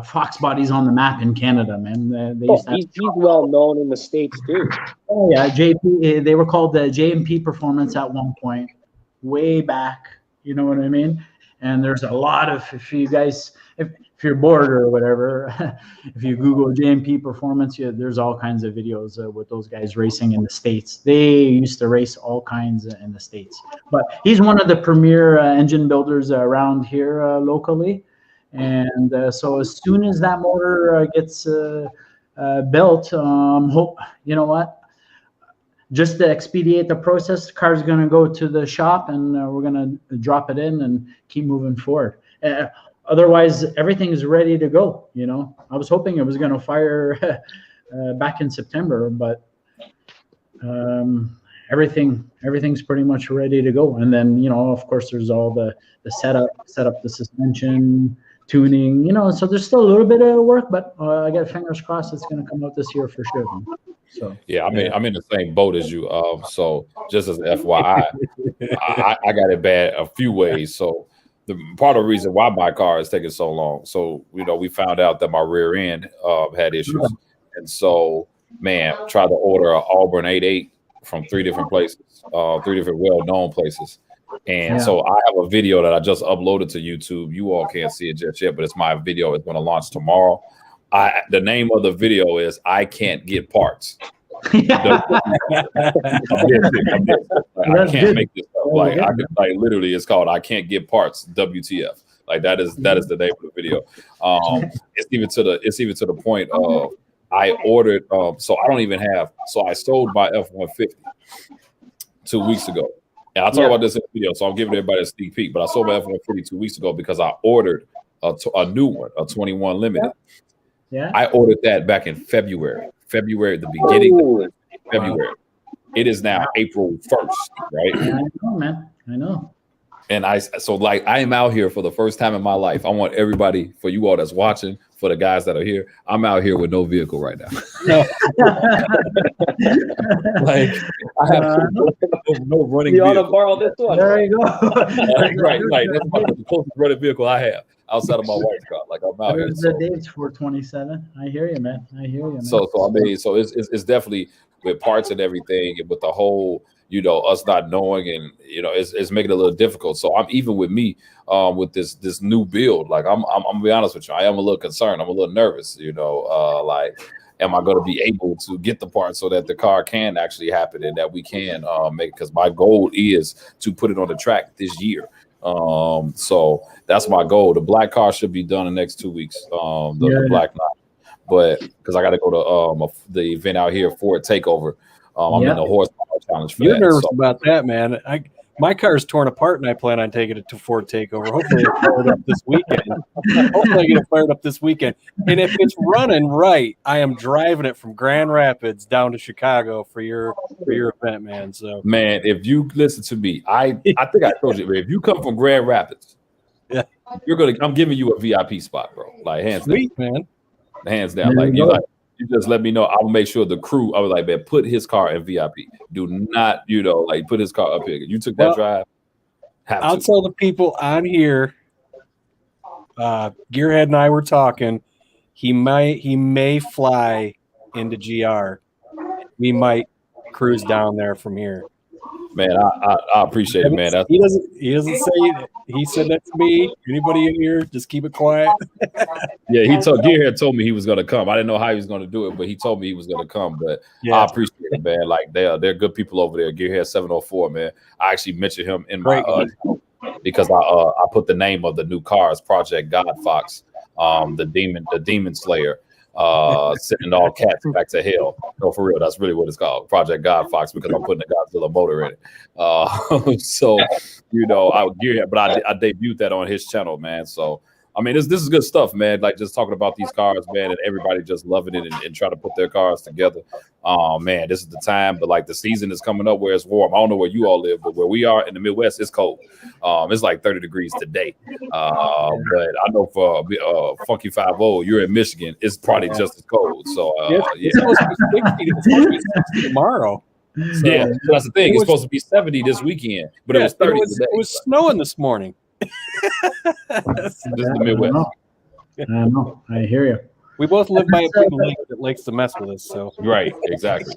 Fox bodies on the map in Canada, man. He's well known in the States too. Oh yeah, JP. They were called the JMP Performance at one point, way back. You know what I mean? And there's a lot of, if you guys, if you're bored or whatever, if you Google JMP performance, there's all kinds of videos with those guys racing in the States. They used to race all kinds in the States. But he's one of the premier engine builders around here locally. And so as soon as that motor gets built, hope, you know what? Just to expedite the process, the car's going to go to the shop, and we're going to drop it in and keep moving forward. Otherwise, everything is ready to go. You know, I was hoping it was going to fire back in September, but everything's pretty much ready to go. And then, you know, of course, there's all the set up the suspension, tuning. You know, so there's still a little bit of work, but I got fingers crossed it's going to come out this year for sure. So yeah, I mean, I'm in the same boat as you. So just as an FYI, I got it bad a few ways. So the part of the reason why my car is taking so long. So, you know, we found out that my rear end had issues. And so, man, tried to order an Auburn 8.8 from 3 different places, 3 different well-known places. And so I have a video that I just uploaded to YouTube. You all can't see it just yet, but it's my video. It's going to launch tomorrow. The name of the video is "I Can't Get Parts." I can't make this up. Like literally, it's called "I Can't Get Parts." WTF? Like that is the name of the video. It's even to the point of I ordered. So I don't even have. So I sold my F-150 2 weeks ago, and I'll talk about this in the video. So I'm giving everybody a sneak peek. But I sold my F-150 2 weeks ago because I ordered a new one, a 21 Limited. Yeah. I ordered that back in February, the beginning of February. It is now April 1st, right? I know, man. I know. And I am out here for the first time in my life. I want everybody, for you all that's watching, for the guys that are here, I'm out here with no vehicle right now. Like I have no running. You ought to borrow this one. There you go. right. That's the closest running vehicle I have outside of my wife's car. Like I'm out here. The dates for 27. I hear you, man. So I mean, so it's definitely with parts and everything, and with the whole, you know, us not knowing, and you know, it's making it a little difficult. So I'm even with me with this new build. Like I'm gonna be honest with you, I am a little concerned. I'm a little nervous. You know, like, am I going to be able to get the parts so that the car can actually happen and that we can make it? Because my goal is to put it on the track this year. So that's my goal. The black car should be done in the next 2 weeks. The black line. But because I got to go to the event out here for a takeover. I'm in the horsepower challenge for You're that. nervous about that, man. My car's torn apart, and I plan on taking it to Ford Takeover. Hopefully, I fire it up this weekend. Hopefully, I get it fired up this weekend. And if it's running right, I am driving it from Grand Rapids down to Chicago for your event, man. So, man, if you listen to me, I think I told you, if you come from Grand Rapids, I'm giving you a VIP spot, bro. Like hands down, man. Hands down. Like you just let me know. I'll make sure the crew. I was like, man, put his car in VIP. Do not, like put his car up here. You took that drive. I'll tell the people on here. Gearhead and I were talking. He may fly into GR. We might cruise down there from here. Man, I appreciate it, man. He doesn't say it. He said that to me. Anybody in here, just keep it quiet. Yeah, Gearhead told me he was gonna come. I didn't know how he was gonna do it, but he told me he was gonna come. But I appreciate it, man. Like they're good people over there. Gearhead 704, man. I actually mentioned him in my because I put the name of the new cars, Project God Fox, the demon slayer. Sending all cats back to hell. No, for real, that's really what it's called, Project God Fox, because I'm putting the Godzilla motor in it. So, but I debuted that on his channel, man. So, I mean, this is good stuff, man. Like just talking about these cars, man, and everybody just loving it and trying to put their cars together. Man, this is the time. But like the season is coming up where it's warm. I don't know where you all live, but where we are in the Midwest, it's cold. It's like 30 degrees today. But I know for Funky 50, you're in Michigan. It's probably just as cold. So it's supposed to be 60 tomorrow. So, yeah, so that's the thing. It's supposed to be 70 this weekend, but it was 30 today. It was snowing this morning. This is the Midwest. I know. I hear you. We both live by a big lake that likes to mess with us. So right, exactly.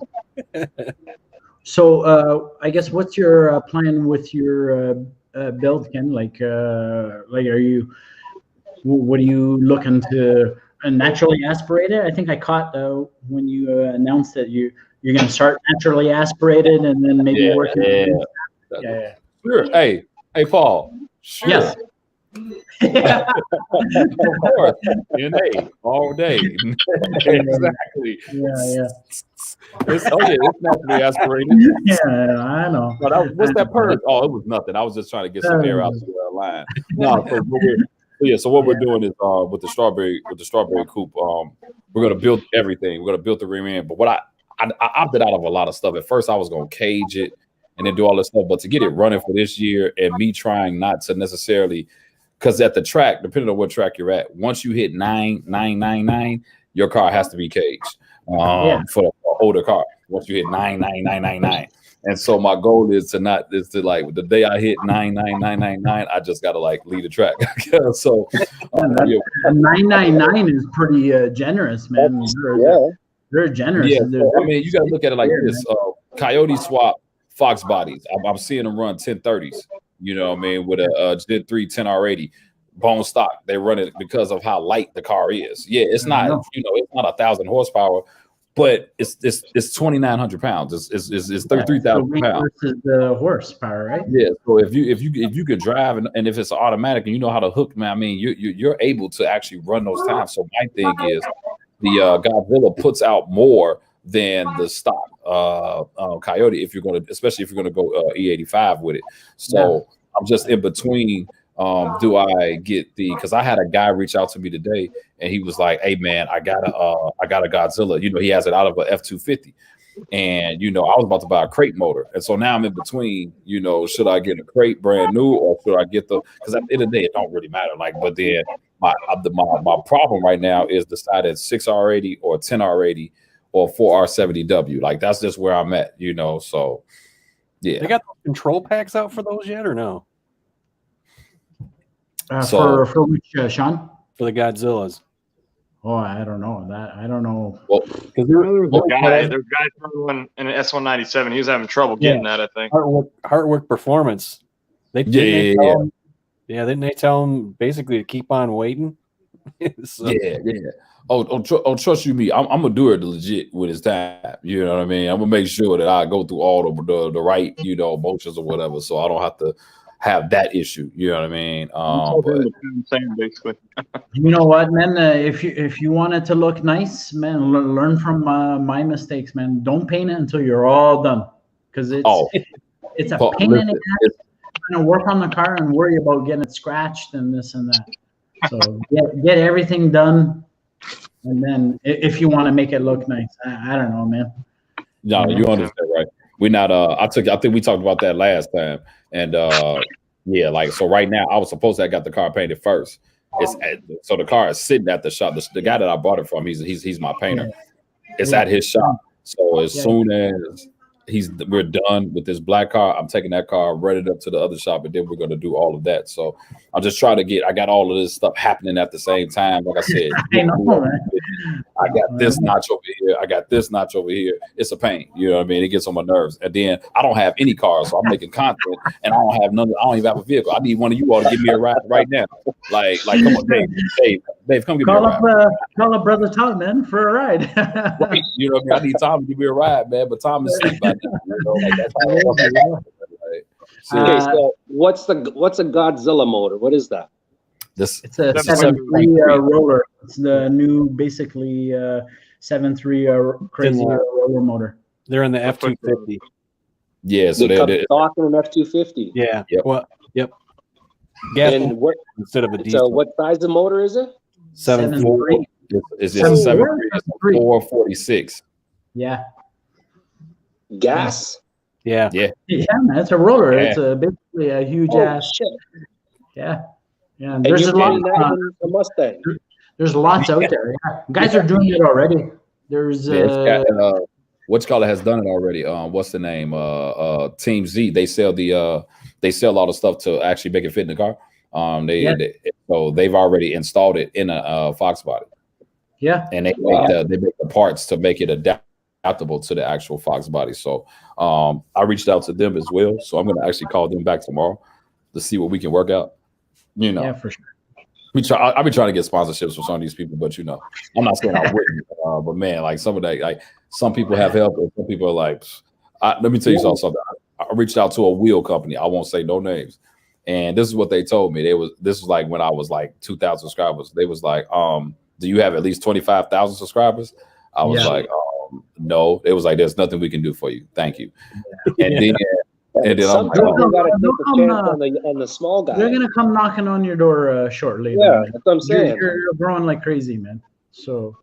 So I guess what's your plan with your build, Ken? Like are you? What are you looking to naturally aspirated? I think I caught when you announced that you're going to start naturally aspirated and then maybe working. Yeah. Sure. Hey, Paul. Sure. Yes. Of course. NA all day. Exactly. Yeah. It's naturally aspirated. Yeah, I know. But what's that purge? Oh, it was nothing. I was just trying to get some air out to the line. No, so what we're doing is with the strawberry coupe, we're gonna build everything. We're gonna build the rear end. But what I opted out of a lot of stuff. At first, I was gonna cage it and then do all this stuff. But to get it running for this year, and me trying not to necessarily, because at the track, depending on what track you're at, once you hit 9999, your car has to be caged for the older car. Once you hit 99999. And so my goal is to like the day I hit 99999, I just gotta like lead the track. So 999 is pretty generous, man. They're generous. Yeah, I mean, you gotta look at it like this. Coyote swap fox bodies. I'm seeing them run 1030s. You know what I mean, with a Gen 3 10R80 bone stock. They run it because of how light the car is. Yeah, it's not it's not 1,000 horsepower. But it's 2,900 pounds. It's 33,000 pounds. Versus the horsepower, right? Yeah. So if you can drive and if it's automatic and you know how to hook, man, I mean you're able to actually run those times. So my thing is the Godzilla puts out more than the stock Coyote especially if you're gonna go E85 with it. So I'm just in between. Do I get because I had a guy reach out to me today and he was like, hey man, I got a Godzilla, he has it out of a F-250. And I was about to buy a crate motor. And so now I'm in between, should I get a crate brand new or should I get because at the end of the day, it don't really matter. Like, but then my problem right now is decided 6R80 or 10R80 or 4R70W. Like that's just where I'm at, so yeah. They got control packs out for those yet or no? For which, Sean? For the Godzillas. Oh, I don't know that. I don't know. Well, because there's guys in an S197. He was having trouble getting that. I think Heartwork Performance. Didn't they tell him basically to keep on waiting? So. Yeah. Oh, trust you me. I'm gonna do it legit with his time. You know what I mean? I'm gonna make sure that I go through all the right motions or whatever, so I don't have to have that issue. You know what I mean? Basically. You know what, man? If you want it to look nice, man, learn from my mistakes, man. Don't paint it until you're all done, because it's a pain in the ass trying to work on the car and worry about getting it scratched and this and that. So get everything done, and then if you want to make it look nice, I don't know, man. No, you understand, right? We're not. I think we talked about that last time, and so right now I was supposed to have got the car painted first. So the car is sitting at the shop. The guy that I bought it from, he's my painter. It's at his shop. So as soon as we're done with this black car, I'm taking that car, run it up to the other shop, and then we're gonna do all of that. So I'm just trying to I got all of this stuff happening at the same time. Like I said, I got this notch over here, I got this notch over here. It's a pain, you know what I mean? It gets on my nerves. And then I don't have any cars, so I'm making content, and I don't have none. I don't even have a vehicle. I need one of you all to give me a ride right now. Like come on, Dave, come give me a ride. Call up brother Tom, man, for a ride. Right. You know what I mean? I need Tom to give me a ride, man. But Tom is asleep by now. That's okay, so what's a Godzilla motor? What is that? It's a 7.3 roller. It's the new, basically 7.3 crazy roller motor. They're in the F-250. Yeah, so they're stock in an F-250. Yeah. Yep. Well, yep. And what instead of a diesel? So what size of motor is it? 7.3. It's a 7.3. 446. Yeah. Gas. Yeah, man, it's a roller. Yeah. It's basically a huge ass. Shit. Yeah. And there's a Mustang. There's lots out there. Yeah. Guys are doing it already. There's what's called it has done it already. What's the name? Team Z. They sell all the stuff to actually make it fit in the car. So they've already installed it in a fox body. Yeah, and they make the parts to make it adaptable to the actual fox body. So I reached out to them as well. So I'm going to actually call them back tomorrow to see what we can work out. You know, Yeah, for sure. I've been trying to get sponsorships for some of these people, but you know, I'm not saying I wouldn't. But man, like some of that, like some people have help, and some people are like, let me tell you something. I reached out to a wheel company. I won't say no names, and this is what they told me. This was like when I was like 2,000 subscribers. They was like, do you have at least 25,000 subscribers? I was like, no. It was like, there's nothing we can do for you. Thank you. And then. And then sometimes you gotta take a chance on the small guy. They're gonna come knocking on your door shortly. Yeah, that's what I'm saying. You're growing like crazy, man. So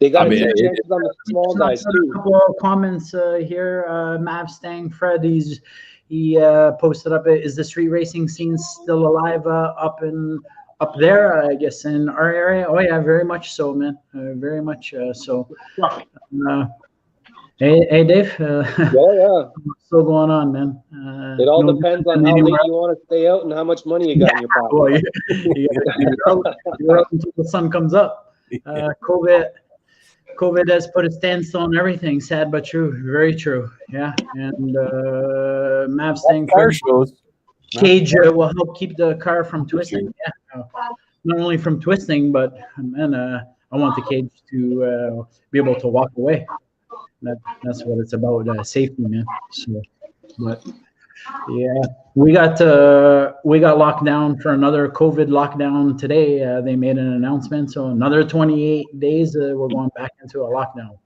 they gotta take chances on the small guys too. A couple of comments here. Mustang Fred, he posted up. Is the street racing scene still alive up there? I guess in our area. Oh yeah, very much so, man. Very much so. Hey, Dave. Yeah. What's still going on, man? It all depends on how late you want to stay out and how much money you got in your pocket. Well, you're out until the sun comes up. COVID has put a standstill on everything. Sad but true. Very true. Yeah. And Mustang car shows. Cage will help keep the car from twisting. Yeah. Not only from twisting, but man, I want the cage to be able to walk away. That's what it's about, safety, man. So, but yeah, we got locked down for another COVID lockdown today. They made an announcement, so another 28 days we're going back into a lockdown.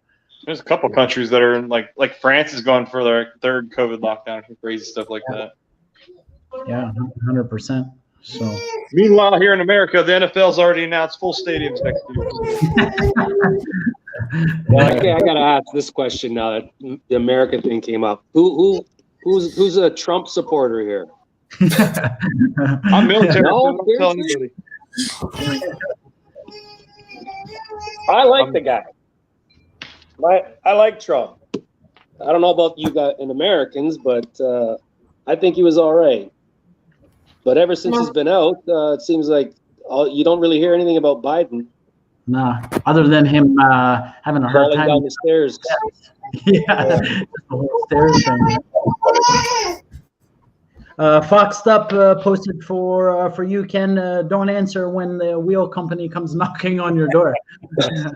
There's a couple countries that are in like France is going for their third COVID lockdown for crazy stuff like that. Yeah, 100%. So meanwhile, here in America, the NFL's already announced full stadiums next year. Well, I gotta ask this question now that the American thing came up. Who's a Trump supporter here? I'm military. No, I like the guy. I like Trump. I don't know about you guys and Americans, but I think he was all right. But ever since he's been out, it seems like you don't really hear anything about Biden. Nah, other than him having a hard time down the stairs. Yeah, the whole stairs thing. Foxed Up posted for you, Ken. Don't answer when the wheel company comes knocking on your door. They're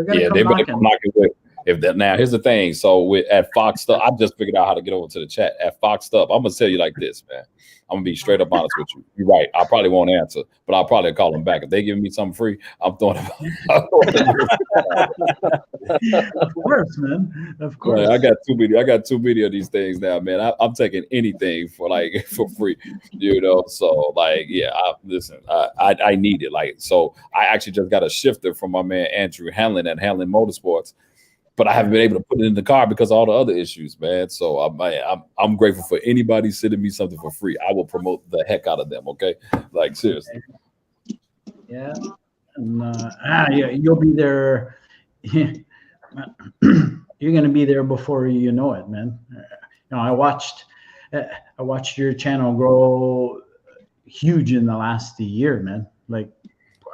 gonna come knocking. Now here's the thing. So at Foxed Up, I just figured out how to get over to the chat. At Foxed Up, I'm gonna tell you like this, man. I'm gonna be straight up honest with you. You're right. I probably won't answer, but I'll probably call them back. If they give me something free, I'm throwing them. Of course, man. Of course. Right, I got too many of these things now, man. I'm taking anything for free, you know. So like, yeah, I need it. Like, so I actually just got a shifter from my man Andrew Hanlon at Hanlon Motorsports. But I haven't been able to put it in the car because of all the other issues, man. So I'm grateful for anybody sending me something for free. I will promote the heck out of them. Okay, like seriously. Yeah, and you'll be there. You're gonna be there before you know it, man. I watched your channel grow huge in the last year, man. Like.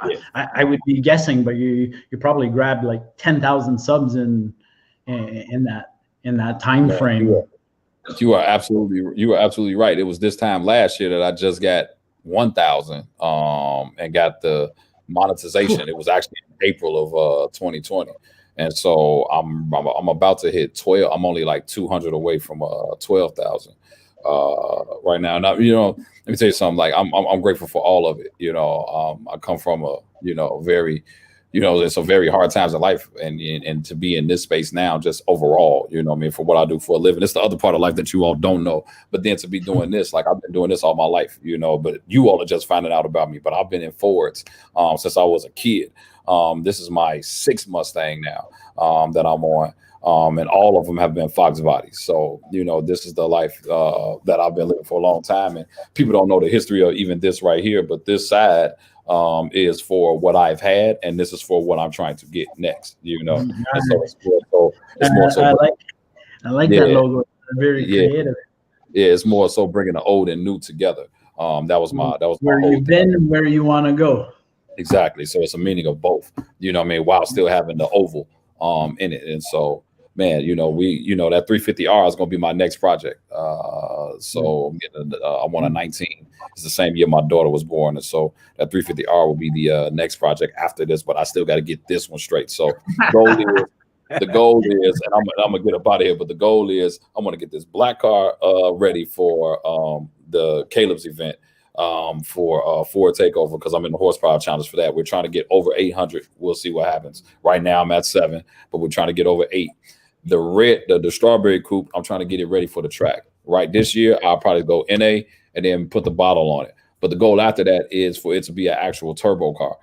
Yeah. I would be guessing, but you probably grabbed like 10,000 subs in that time frame. You are absolutely right. It was this time last year that I just got 1,000 and got the monetization. It was actually in April of 2020, and so I'm about to hit 12. I'm only like 200 away from 12,000 right now. Now, you know, let me tell you something. Like I'm grateful for all of it. You know, I come from a very, it's a very hard times in life, and to be in this space now, just overall, you know, I mean, for what I do for a living, it's the other part of life that you all don't know. But then to be doing this, like I've been doing this all my life, you know. But you all are just finding out about me. But I've been in Fords since I was a kid. This is my 6th Mustang now that I'm on. And all of them have been fox bodies. So, you know, this is the life that I've been living for a long time. And people don't know the history of even this right here. But this side is for what I've had. And this is for what I'm trying to get next, you know. And so it's more so. I like that logo. Very creative. Yeah, it's more so bringing the old and new together. That was my where you've been and where you want to go. Exactly. So it's a meaning of both, you know what I mean, while still having the oval in it. And so, man, you know, that 350R is going to be my next project. So I'm getting I want a 19. It's the same year my daughter was born, and so that 350R will be the next project after this. But I still got to get this one straight. So the goal is, and I'm gonna get up out of here. But the goal is, I want to get this black car ready for the Caleb's event. For Ford Takeover, because I'm in the horsepower challenge for that. We're trying to get over 800. We'll see what happens. Right now I'm at 7, but we're trying to get over 8. The strawberry coupe, I'm trying to get it ready for the track. Right this year, I'll probably go NA and then put the bottle on it. But the goal after that is for it to be an actual turbo car.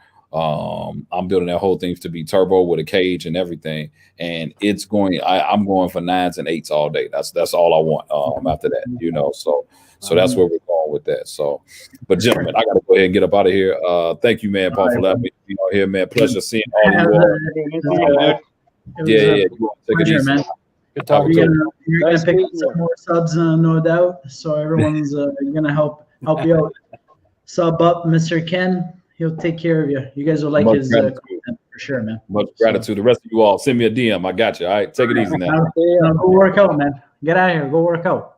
I'm building that whole thing to be turbo with a cage and everything, and it's going. I'm going for 9s and 8s all day. That's all I want. After that, you know. So that's where we're going with that. So, but gentlemen, I got to go ahead and get up out of here. Thank you, man, Paul, for letting me be out here, man. Pleasure seeing all of you all. Yeah. Pleasure, man. Good talking to you. You're gonna pick up some more subs, no doubt. So everyone's gonna help you out. Sub up, Mr. Ken. He'll take care of you. You guys will like his content for sure, man. Much gratitude. The rest of you all, send me a DM. I got you. All right, take it easy now. Go work out, man. Get out of here. Go work out.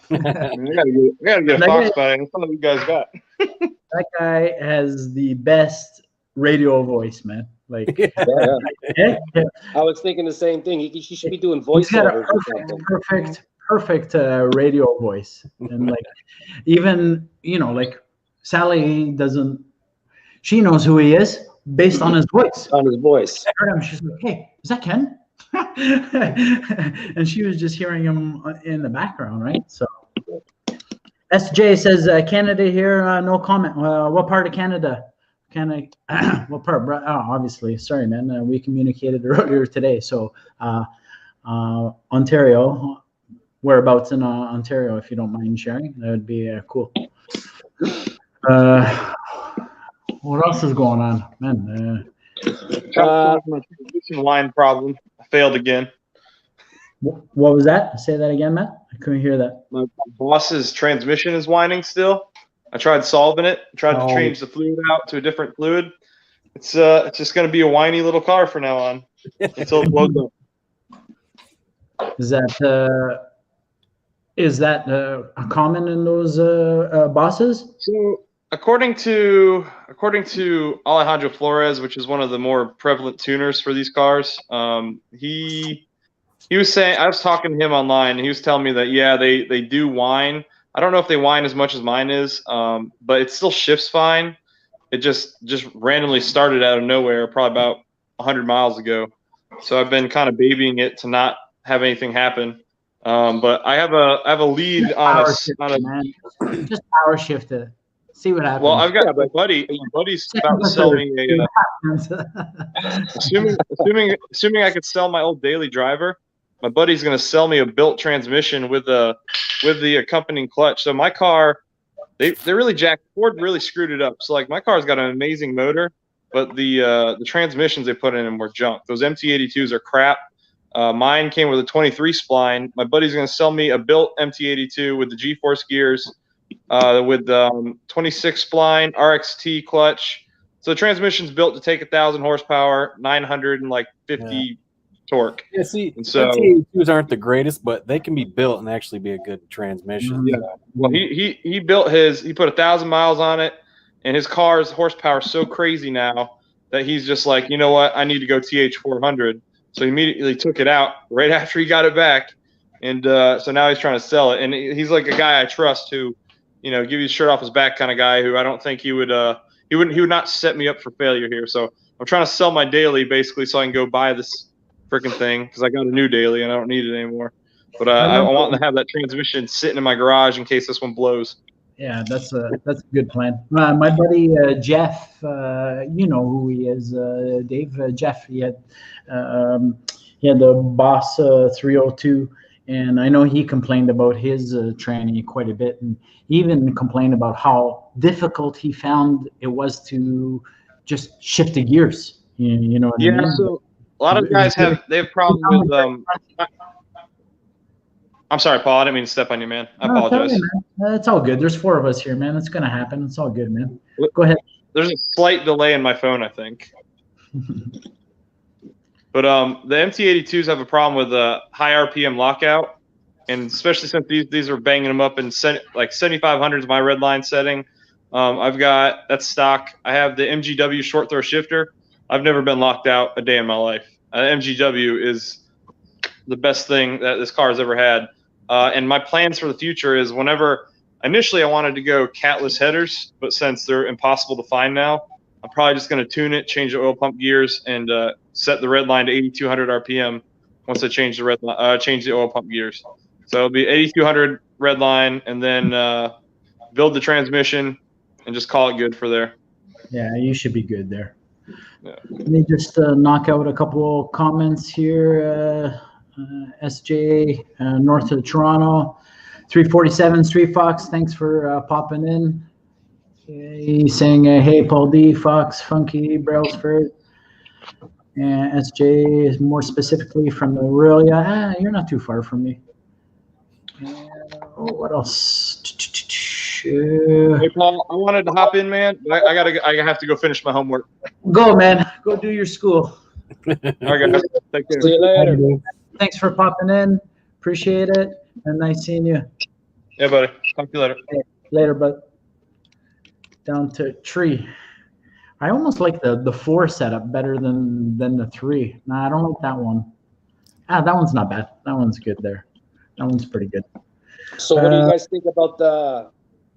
We gotta get a foxbody. That's what you guys got. That guy has the best radio voice, man. Like, yeah. I was thinking the same thing. He should be doing voiceovers. Perfect radio voice, and like, even like Sally doesn't. She knows who he is based on his voice. On his voice. I heard him. She's like, "Hey, is that Ken?" And she was just hearing him in the background, right? So SJ says Canada here, no comment. What part of Canada? What part? Oh, obviously. Sorry, man. We communicated earlier today. So Ontario. Whereabouts in Ontario, if you don't mind sharing, that would be cool. What else is going on, man? My transmission line problem. I failed again. What was that? Say that again, Matt. I couldn't hear that. My boss's transmission is whining still. I tried solving it. I tried to change the fluid out to a different fluid. It's just going to be a whiny little car from now on until it blows up. Is that common in those bosses? So according to Alejandro Flores, which is one of the more prevalent tuners for these cars, he was saying, I was talking to him online, and he was telling me that they do whine. I don't know if they whine as much as mine is, but it still shifts fine. It just randomly started out of nowhere, probably about 100 miles ago. So I've been kind of babying it to not have anything happen. But I have a lead on a just power shift it. See what happens. Well, I've got my buddy's about to sell me assuming I could sell my old daily driver. My buddy's going to sell me a built transmission with the accompanying clutch. So my car, they really Ford really screwed it up. So like my car's got an amazing motor, but the transmissions they put in them were junk. Those MT82s are crap. Mine came with a 23 spline. My buddy's going to sell me a built MT82 with the G-force gears, with 26 spline RXT clutch. So the transmission's built to take 1,000 horsepower, 950 torque. Yeah, see, and so MT82s aren't the greatest, but they can be built and actually be a good transmission. Yeah. Well, he built his. He put 1,000 miles on it, and his car's horsepower is so crazy now that he's just like, you know what? I need to go TH400. So he immediately took it out right after he got it back, and so now he's trying to sell it. And he's like a guy I trust who, give you his shirt off his back kind of guy who I don't think he would not set me up for failure here. So I'm trying to sell my daily basically so I can go buy this freaking thing because I got a new daily and I don't need it anymore. But I want to have that transmission sitting in my garage in case this one blows. Yeah, that's a good plan. My buddy Jeff, you know who he is, Dave. Jeff, he had the Boss 302, and I know he complained about his tranny quite a bit, and he even complained about how difficult he found it was to just shift the gears. You know what I mean? So a lot of guys have problems with I'm sorry, Paul. I didn't mean to step on you, man. I apologize. It's all good. There's 4 of us here, man. It's gonna happen. It's all good, man. Go ahead. There's a slight delay in my phone, I think. But the MT82s have a problem with high RPM lockout, and especially since these are banging them up in like 7,500 is my red line setting. I've got that's stock. I have the MGW short throw shifter. I've never been locked out a day in my life. MGW is the best thing that this car has ever had. And my plans for the future is whenever initially I wanted to go catless headers, but since they're impossible to find now, I'm probably just going to tune it, change the oil pump gears, and set the red line to 8,200 RPM once I change the oil pump gears. So it'll be 8,200 red line, and then build the transmission and just call it good for there. Yeah, you should be good there. Yeah. Let me just knock out a couple of comments here. SJ, north of Toronto, 347 Street Fox. Thanks for popping in. He's saying, hey, Paul D, Fox, Funky, Brailsford. And SJ is more specifically from the Aurelia. You're not too far from me. What else? Hey, Paul, I wanted to hop in, man. I have to go finish my homework. Go, man. Go do your school. All right, guys. Take care. See you later. Thanks for popping in. Appreciate it. And nice seeing you. Yeah, buddy. Talk to you later. Okay, later, bud. Down to tree. I almost like the 4 setup better than the 3. Nah, I don't like that one. That one's not bad. That one's good there. That one's pretty good. So what do you guys think about the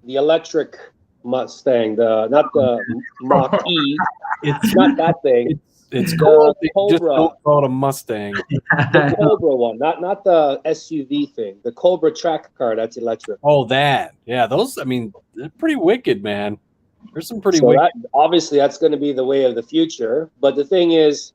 electric Mustang? Not the Mach-E. It's not that thing. It's called The just Cobra. don't call it a Mustang. The Cobra one, not the SUV thing. The Cobra track car that's electric. Oh, that. Yeah, those, I mean, they're pretty wicked, man. There's some pretty So wicked. obviously that's going to be the way of the future. But the thing is,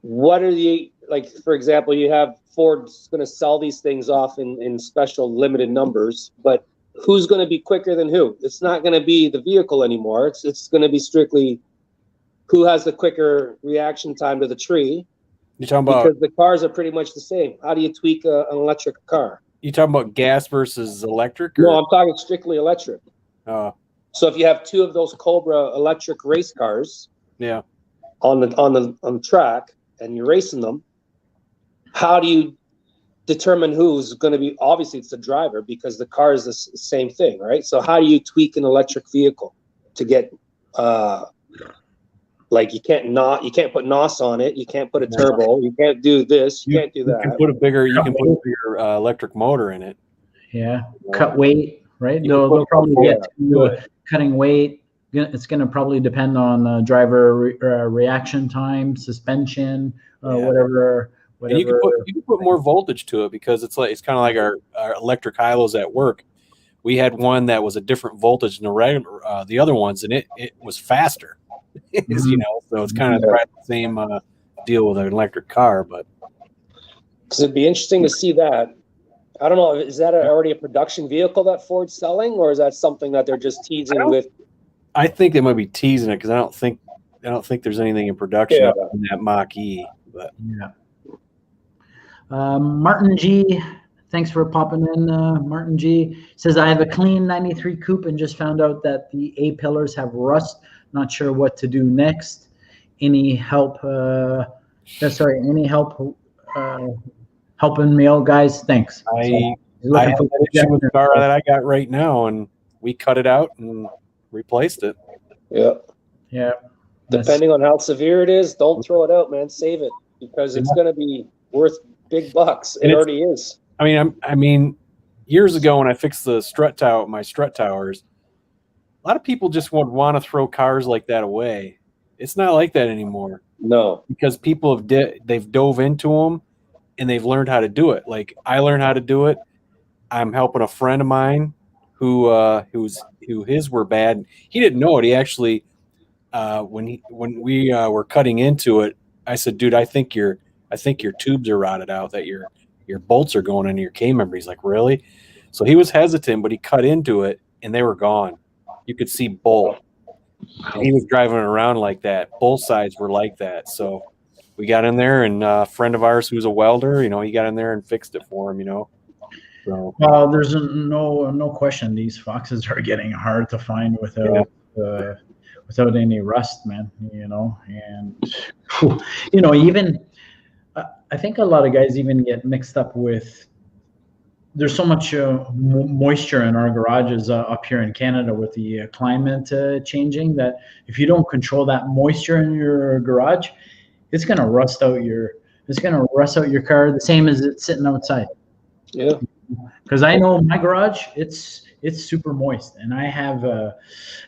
what are the, like, for example, you have Ford's going to sell these things off in special limited numbers, but who's going to be quicker than who? It's not going to be the vehicle anymore. It's going to be strictly who has the quicker reaction time to the tree. You're talking about, because the cars are pretty much the same. How do you tweak an electric car? you talking about gas versus electric? Or? No, I'm talking strictly electric. So if you have 2 of those Cobra electric race cars, yeah, on the track, and you're racing them, how do you determine who's going to be? Obviously, it's the driver because the car is the same thing, right? So how do you tweak an electric vehicle to get like you can't put NOS on it, you can't put a turbo, you can't do this, you can't do that. You can put a bigger electric motor in it. Yeah, cut weight, right? They'll probably get to cutting weight. It's going to probably depend on driver reaction time, suspension, whatever. And you can put more voltage to it because it's kind of like our electric high-lows at work. We had one that was a different voltage than the other ones, and it was faster. You know, so it's kind of the same deal with an electric car, but because it'd be interesting to see that. I don't know, is that already a production vehicle that Ford's selling, or is that something that they're just teasing with? I think they might be teasing it because I don't think there's anything in production in that Mach-E. But Martin G, thanks for popping in. Martin G says, I have a clean 93 coupe and just found out that the A pillars have rust. Not sure what to do next. Any help? Any help helping me out, guys? Thanks. I have an issue with the car that I got right now, and we cut it out and replaced it. Yeah. Depending on how severe it is, don't throw it out, man. Save it because it's going to be worth big bucks. It already is. I mean, years ago when I fixed the my strut towers, a lot of people just would want to throw cars like that away. It's not like that anymore. No, because people they've dove into them and they've learned how to do it. Like I learned how to do it. I'm helping a friend of mine who his were bad. He didn't know it. He actually when we were cutting into it, I said, "Dude, I think your tubes are rotted out. That your bolts are going into your K member." He's like, "Really?" So he was hesitant, but he cut into it and they were gone. You could see bolt. And he was driving around like that. Both sides were like that. So we got in there, and a friend of ours who's a welder, he got in there and fixed it for him, So there's no question these Foxes are getting hard to find without without any rust, man. And even I think a lot of guys even get mixed up with. There's so much moisture in our garages up here in Canada with the climate changing, that if you don't control that moisture in your garage, it's gonna rust out your car the same as it's sitting outside. Yeah. Because I know my garage, it's super moist, and I have a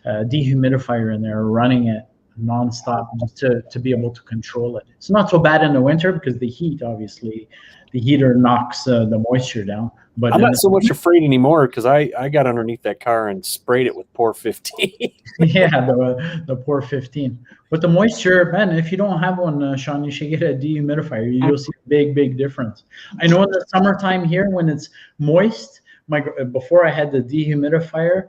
dehumidifier in there running it nonstop just to be able to control it. It's not so bad in the winter because the heater knocks the moisture down. But I'm not so much afraid anymore because I got underneath that car and sprayed it with Pour 15. Yeah, the Pour 15. But the moisture, man, if you don't have one, Sean, you should get a dehumidifier. You'll see a big difference. I know in the summertime here when it's moist, before I had the dehumidifier,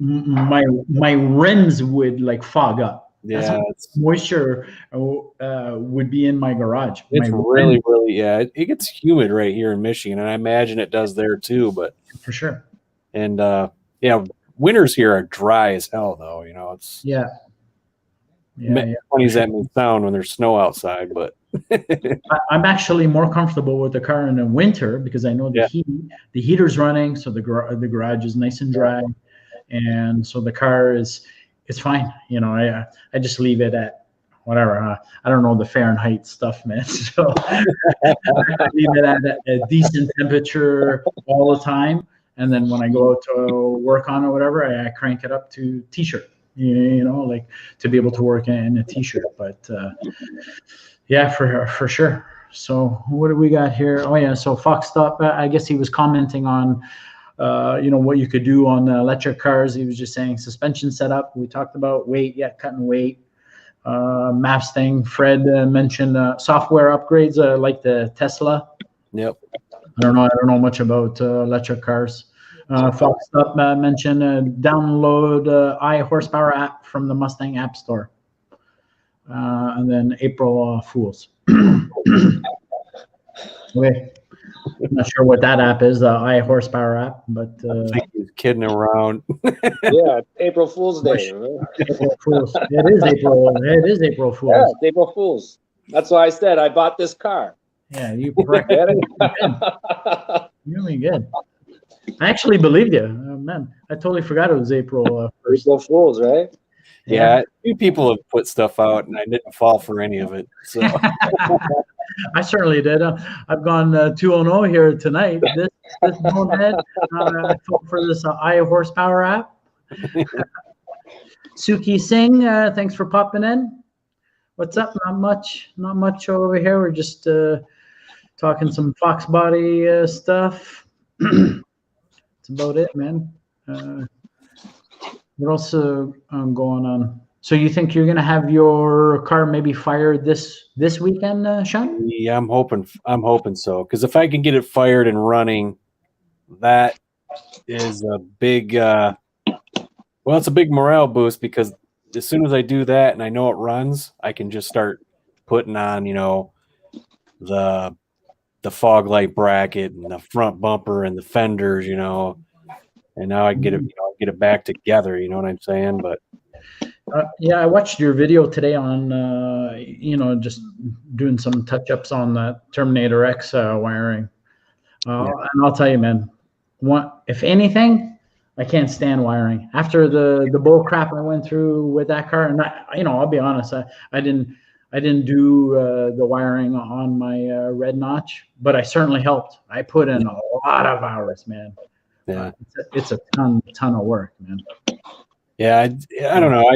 my rims would like fog up. Yeah, moisture would be in my garage. It's really, it gets humid right here in Michigan, and I imagine it does there too. But for sure. And winters here are dry as hell, though. It's funny as that may sound when there's snow outside, but I'm actually more comfortable with the car in the winter because I know the heater's running, so the garage is nice and dry, and so the car is. It's fine. I just leave it at whatever. I don't know the Fahrenheit stuff, man. So I leave it at a decent temperature all the time. And then when I go out to work on or whatever, I crank it up to t-shirt, like to be able to work in a t-shirt. But yeah, for sure. So what do we got here? Oh yeah. So Fox Stop, I guess he was commenting on, what you could do on electric cars. He was just saying suspension setup. We talked about weight, cutting weight. Mustang. Fred mentioned software upgrades like the Tesla. Yep. I don't know much about electric cars. Fox Up mentioned download iHorsepower app from the Mustang App Store. And then April Fools. Okay. I'm not sure what that app is, the iHorsepower app, but I think he's kidding around. Yeah, April Fool's Day. April Fools. It is April. It is April Fools. Yeah, it's April Fools. That's why I said I bought this car. Yeah, you correct. Really good. I actually believed you, man. I totally forgot it was April 1st. April Fools, right? Yeah, a few people have put stuff out, and I didn't fall for any of it. So I certainly did. I've gone 2-0 here tonight. This moment, I fell for this iHorsepower app. Suki Singh, thanks for popping in. What's up? Not much over here. We're just talking some foxbody stuff. That's about it, man. What else going on? So you think you're gonna have your car maybe fired this weekend, Sean? Yeah, I'm hoping so. Because if I can get it fired and running, that is a big. It's a big morale boost because as soon as I do that and I know it runs, I can just start putting on, the fog light bracket and the front bumper and the fenders, and now I can get it back together. You know what I'm saying? But yeah, I watched your video today on, just doing some touch-ups on that Terminator X wiring. And I'll tell you, man, if anything, I can't stand wiring. After the bull crap I went through with that car, and I'll be honest, I didn't do the wiring on my red notch, but I certainly helped. I put in a lot of hours, man. Yeah, it's a ton of work, man. Yeah, I don't know.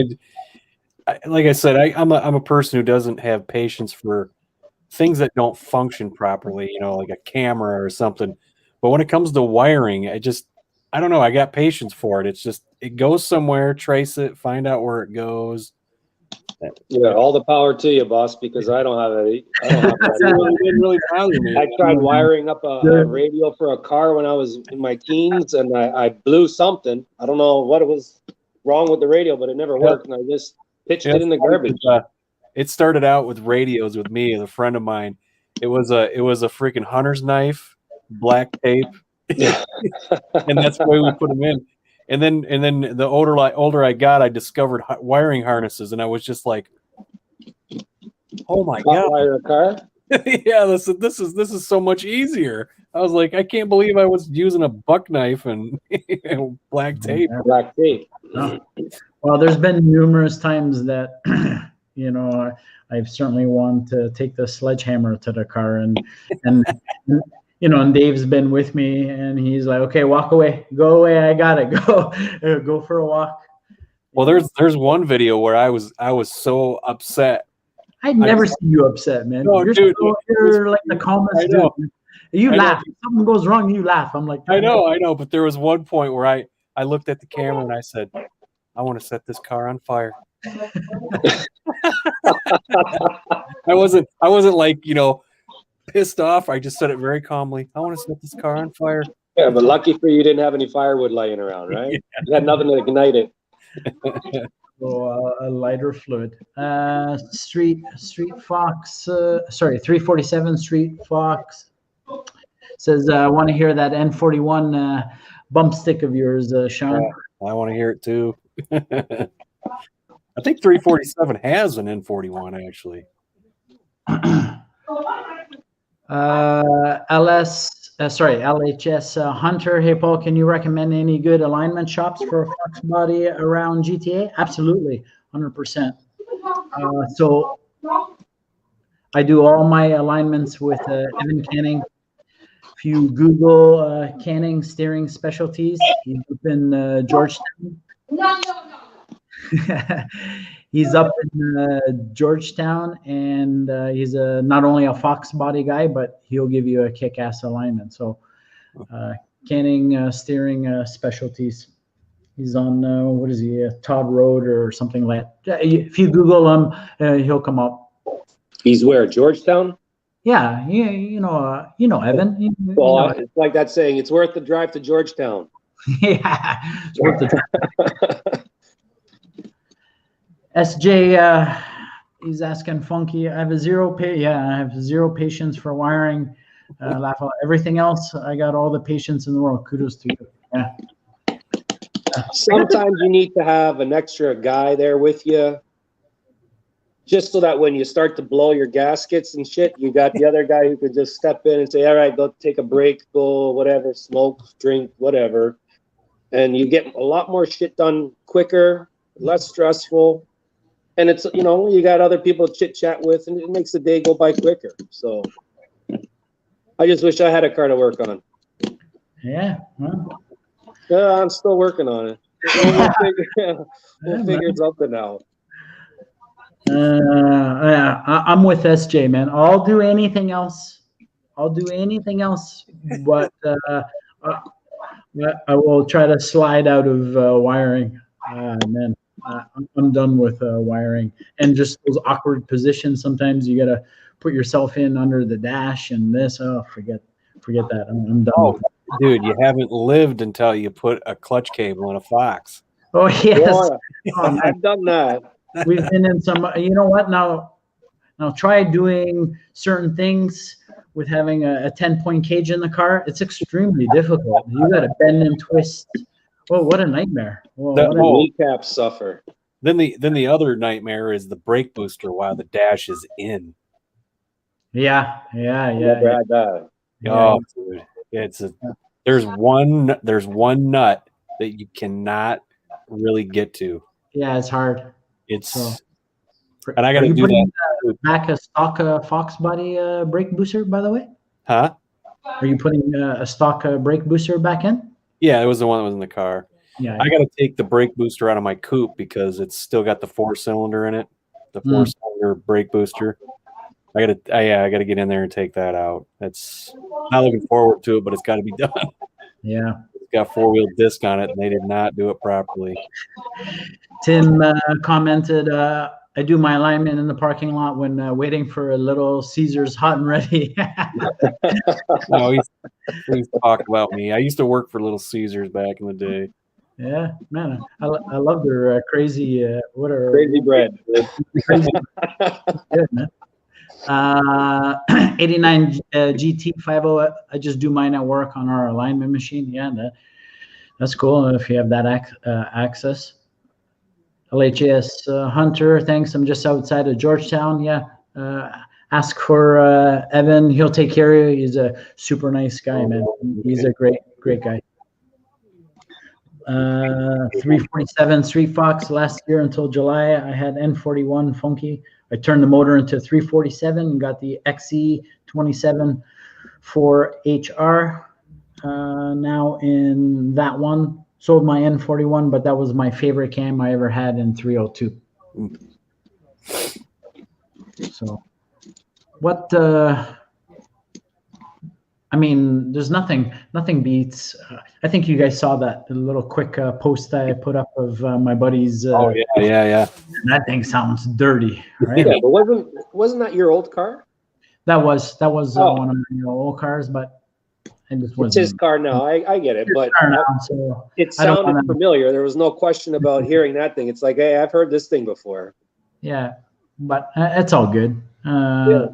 Like I said, I'm a person who doesn't have patience for things that don't function properly, like a camera or something. But when it comes to wiring, I don't know. I got patience for it. It's just it goes somewhere, trace it, find out where it goes. Yeah, all the power to you, boss. Because I don't have any. It didn't really bother me. I tried wiring up a radio for a car when I was in my teens, and I blew something. I don't know what it was wrong with the radio, but it never worked, and I just pitched it in the garbage. It started out with radios with me and a friend of mine. It was a freaking hunter's knife, black tape, and that's the way we put them in. And then the older I got, I discovered wiring harnesses, and I was just like, oh my god, Wire a car. yeah, this is so much easier. I was like, I can't believe I was using a buck knife and black tape. Black tape. Oh. Well, there's been numerous times that, you know, I've certainly wanted to take the sledgehammer to the car, and you know, and Dave's been with me, and he's like, okay, walk away, go away, I got it, go for a walk. Well, there's one video where I was so upset. I'd never seen you upset, man. No, you're like the calmest dude. You laugh. If something goes wrong, you laugh. I'm like, I know, but there was one point where I looked at the camera and I said, I want to set this car on fire. I wasn't like, you know, pissed off. I just said it very calmly. I want to set this car on fire. Yeah, but lucky for you, didn't have any firewood laying around, right? Yeah. You had nothing to ignite it. So a lighter fluid. Street Fox. Sorry, 347 Street Fox says, I want to hear that N41 bump stick of yours, Sean. Yeah, I want to hear it too. I think 347 has an N41 actually. LHS Hunter. Hey Paul, can you recommend any good alignment shops for a fox body around GTA? Absolutely, 100%. So I do all my alignments with Evan Canning. If you Google Canning Steering Specialties, he's up in Georgetown. He's up in Georgetown, and he's not only a fox body guy, but he'll give you a kick-ass alignment. So Canning Steering Specialties. He's on, what is he, Todd Road or something like that. If you Google him, he'll come up. He's where, Georgetown? Yeah, you know Evan. Well, it's like that saying, it's worth the drive to Georgetown. Yeah, it's worth the drive. SJ, he's asking Funky. I have zero patience for wiring. Everything else, I got all the patience in the world. Kudos to you. Yeah. Sometimes you need to have an extra guy there with you, just so that when you start to blow your gaskets and shit, you got the other guy who could just step in and say, all right, go take a break, go whatever, smoke, drink, whatever. And you get a lot more shit done quicker, less stressful. And it's, you know, you got other people to chit chat with, and it makes the day go by quicker. So I just wish I had a car to work on. Yeah. Well. Yeah, I'm still working on it. We'll figure something out. I'm with SJ, man. I'll do anything else. But I will try to slide out of wiring. Man, I'm done with wiring, and just those awkward positions. Sometimes you gotta put yourself in under the dash and this. Oh, forget that. I'm done. Oh, dude, you haven't lived until you put a clutch cable in a Fox. Oh yes, I've done that. We've been in some. You know what? Now try doing certain things with having a 10-point cage in the car. It's extremely difficult. You got to bend and twist. Oh, what a nightmare! Kneecaps suffer. Then the other nightmare is the brake booster while the dash is in. Yeah. Never had that. Oh, dude, there's one nut that you cannot really get to. Yeah, it's hard. And I got to do that. Back a stock fox body brake booster, by the way. Huh? Are you putting a stock brake booster back in? Yeah, it was the one that was in the car. Yeah. I got to take the brake booster out of my coupe because it's still got the 4-cylinder in it. The 4-cylinder brake booster. I got to get in there and take that out. It's not looking forward to it, but it's got to be done. Yeah. It's got 4-wheel disc on it, and they did not do it properly. Tim commented, I do my alignment in the parking lot when waiting for a Little Caesars hot and ready. No, he's talked about me. I used to work for Little Caesars back in the day. Yeah, man, I love their crazy crazy bread. Good, man. 89 GT 50. I just do mine at work on our alignment machine. Yeah, That's cool if you have that access. LHS Hunter, thanks. I'm just outside of Georgetown. Yeah. Ask for Evan. He'll take care of you. He's a super nice guy, man. He's a great guy. 347 Street Fox last year until July. I had N41 Funky. I turned the motor into 347 and got the XE27 for HR. Now in that one, sold my N41, but that was my favorite cam I ever had in 302. So what I mean, there's nothing beats. I think you guys saw that little quick post I put up of my buddy's. Oh yeah. That thing sounds dirty, right? Yeah, but wasn't that your old car? That was one of my old cars, but it just wasn't. It's his car now. I get it, but So it sounded familiar. There was no question about hearing that thing. It's like, hey, I've heard this thing before. Yeah, but it's all good. Yeah.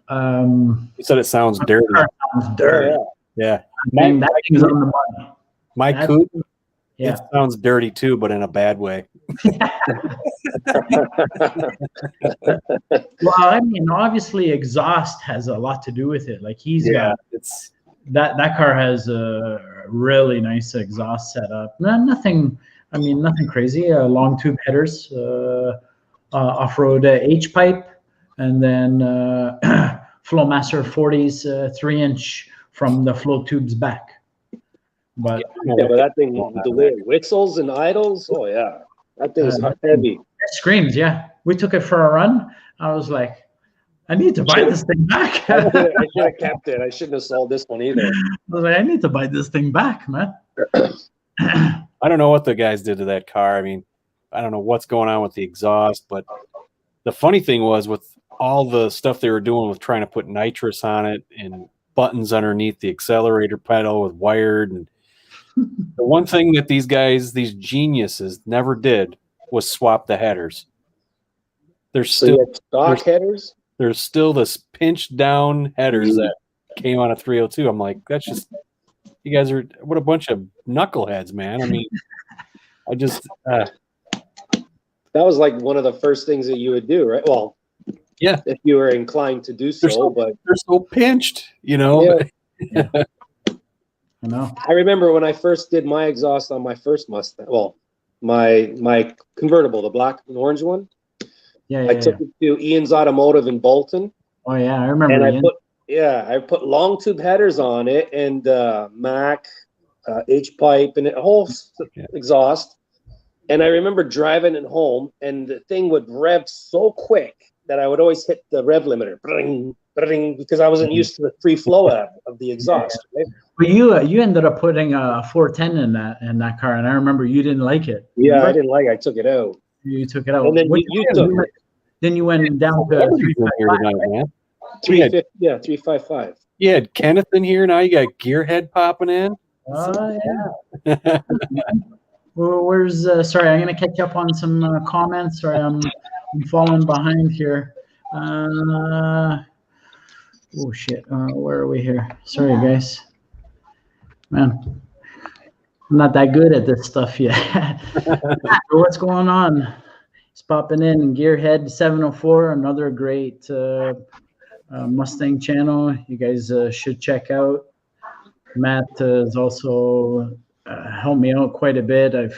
You said it sounds dirty. Sounds dirty. Yeah. I mean, that thing's on the money. My coupe, Yeah. it sounds dirty too, but in a bad way. Well, I mean, obviously, exhaust has a lot to do with it. Like he's got it's that car has a really nice exhaust setup. Nothing crazy. Long tube headers, off-road H pipe, and then Flowmaster 40s 3-inch from the flow tubes back. But but that thing, the way it whistles and idles, oh yeah, that thing's heavy. It screams. Yeah, we took it for a run. I was like, I need to buy this thing back. I should have kept it. I shouldn't have sold this one either. I was like, I need to buy this thing back, man. I don't know what the guys did to that car. I mean, I don't know what's going on with the exhaust, but the funny thing was with all the stuff they were doing with trying to put nitrous on it and buttons underneath the accelerator pedal with wired, and the one thing that these guys, these geniuses, never did was swap the headers. There's still stock headers. There's still this pinched down headers that came on a 302. I'm like, that's just, you guys are, what a bunch of knuckleheads, man. I mean, I just that was like one of the first things that you would do, right? Well, yeah, if you were inclined to do so, but they're so pinched, you know. Yeah. I know. I remember when I first did my exhaust on my first Mustang. Well, my convertible, the black and orange one. Yeah, I took it to Ian's Automotive in Bolton. Oh yeah, I remember. And I put long tube headers on it and Mac, H pipe, and a whole exhaust. And I remember driving it home, and the thing would rev so quick that I would always hit the rev limiter, bring, bring, because I wasn't used to the free flow of the exhaust. Right? But you ended up putting a 410 in that car, and I remember you didn't like it. Yeah, remember? I didn't like it. I took it out. You took it out. And then you took it. Then you went down to 355. 350, yeah, 355. You had Kenneth in here. Now you got Gearhead popping in. Oh yeah. Well, where's sorry, I'm gonna catch up on some comments. Sorry, I'm falling behind here. Oh shit, where are we here? Sorry guys, man, I'm not that good at this stuff yet. What's going on? He's popping in. Gearhead 704, another great Mustang channel you guys should check out. Matt has also helped me out quite a bit. I've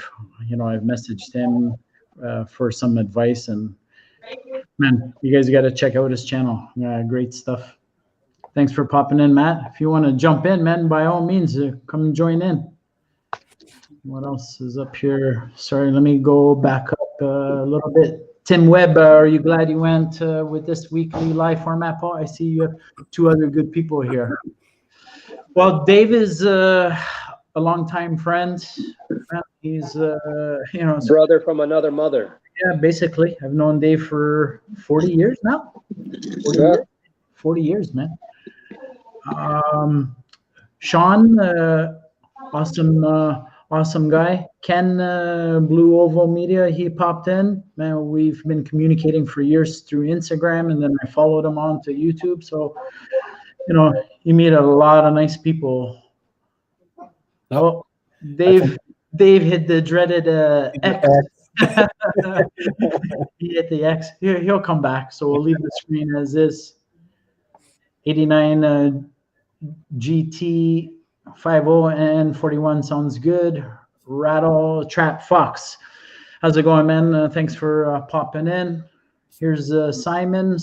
messaged him for some advice, and man, you guys got to check out his channel. Great stuff. Thanks for popping in, Matt. If you want to jump in, man, by all means, come and join in. What else is up here? Sorry, let me go back up a little bit. Tim Webb, are you glad you went with this weekly live format, Paul? I see you have two other good people here. Well, Dave is a longtime friend. He's brother from another mother. Yeah, basically. I've known Dave for 40 years now. 40 years, man. Sean, awesome guy. Ken, Blue Oval Media, he popped in. Man, we've been communicating for years through Instagram, and then I followed him on to YouTube. So, you meet a lot of nice people. Oh, Dave hit the dreaded X. He hit the X. He'll come back. So we'll leave the screen as is. 89 GT 50 and 41 sounds good. Rattle Trap Fox. How's it going, man? Thanks for popping in. Here's Simon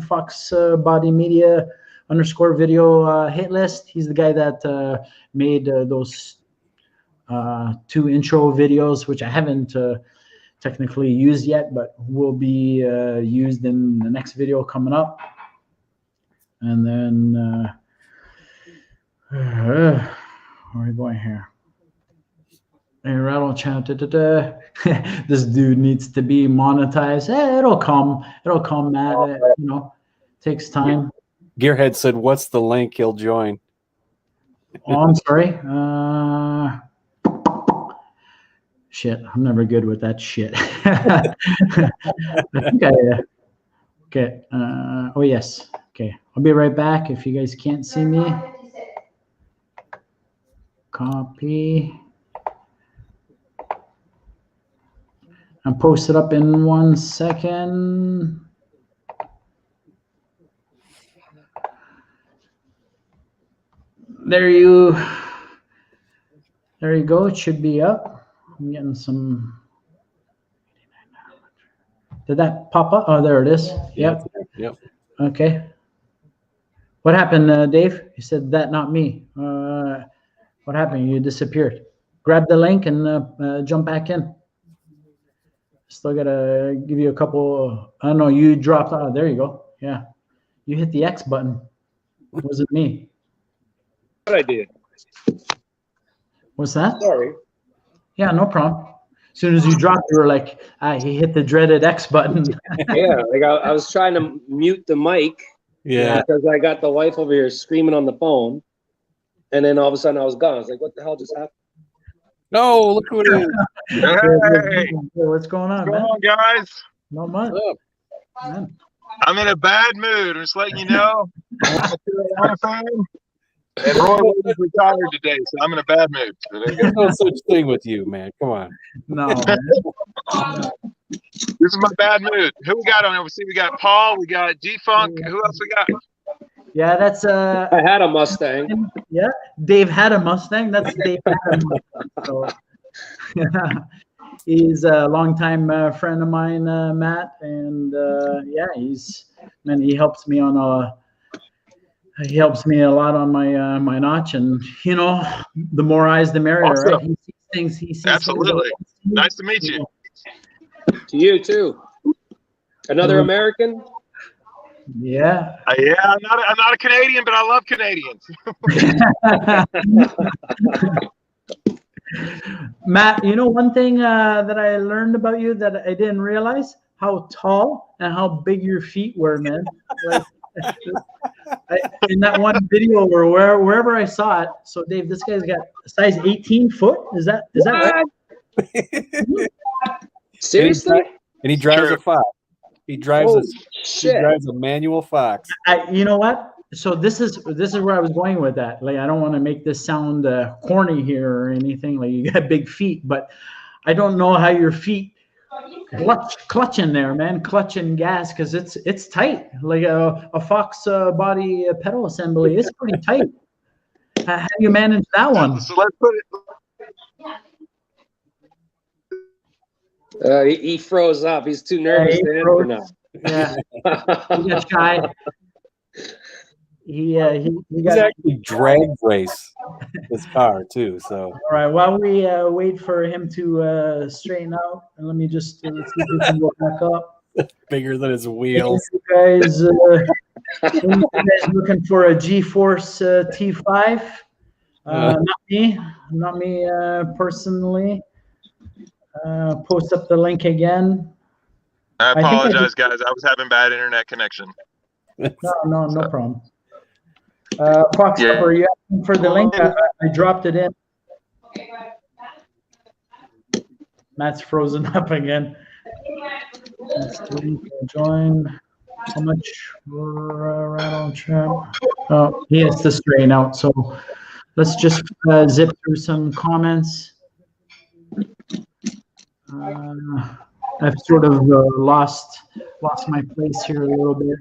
Fox Body Media _ video hit list. He's the guy that made those 2 intro videos, which I haven't technically used yet, but will be used in the next video coming up. And then where are we going here? Hey, Rattle Chat. This dude needs to be monetized. It'll come, Matt. You know, takes time. Gearhead said, "What's the link? He'll join." Oh, I'm sorry. Shit, I'm never good with that shit. I think okay. Oh yes. Okay, I'll be right back. If you guys can't see me, copy and post it up in 1 second. There you go. It should be up. I'm getting some. Did that pop up? Oh, there it is. Yep. Yep. Okay. What happened, Dave? You said that, not me. What happened? You disappeared. Grab the link and jump back in. Still gotta give you a couple. I don't know. You dropped. Oh, there you go. Yeah. You hit the X button. It wasn't me. What I did. What's that? Sorry. Yeah, no problem. As soon as you dropped, you were like, he hit the dreaded X button. Yeah, like I was trying to mute the mic. Yeah. Because I got the wife over here screaming on the phone, and then all of a sudden I was gone. I was like, "What the hell just happened?" No, look who it is. Hey, What's going on, man? on, guys? Not much. What's up? Man. I'm in a bad mood. I'm just letting you know. I'm a Carolina fan, and Roy Williams retired today, so I'm in a bad mood. So there you go. There's no such thing with you, man. Come on. No. Man. This is my bad mood. Who we got on there? We got Paul. We got G-Funk. Who else we got? Yeah, that's I had a Mustang. Yeah, Dave had a Mustang. That's Dave had a Mustang. So, yeah. He's a longtime friend of mine, Matt, and yeah, he helps me on he helps me a lot on my my notch, and you know, the more eyes, the merrier. Awesome. Right? He sees things. He sees Absolutely. things. Nice to meet you. To you too. Another American. Yeah. Yeah, I'm not a Canadian, but I love Canadians. Matt, you know one thing that I learned about you that I didn't realize? How tall and how big your feet were, man. Like, in that one video or wherever I saw it. So Dave, this guy's got a size 18 foot. Is that right? Seriously? And he drives Sure. a Fox. He drives Shit. he drives a manual Fox. You know what? So this is where I was going with that. Like, I don't want to make this sound corny here or anything. Like, you got big feet, but I don't know how your feet clutch in there, man. Clutch and gas, because it's tight. Like a Fox body pedal assembly is pretty tight. How do you manage that one? So let's put it. He froze up. He's too nervous to answer now. Yeah, he got shy. He He's got. actually drag race his car too. So All right, while we wait for him to straighten out, and let me just see if we can go back up. bigger than his wheels. You guys, looking for a G-Force T5? Not me personally. Post up the link again. I think I apologize, guys. I was having bad internet connection. No problem. Fox, Yeah. are you asking for the link? I dropped it in. Matt's frozen up again. Join. How much? Rattle chat. Oh, he has to straighten out. So let's just zip through some comments. I've sort of lost my place here a little bit.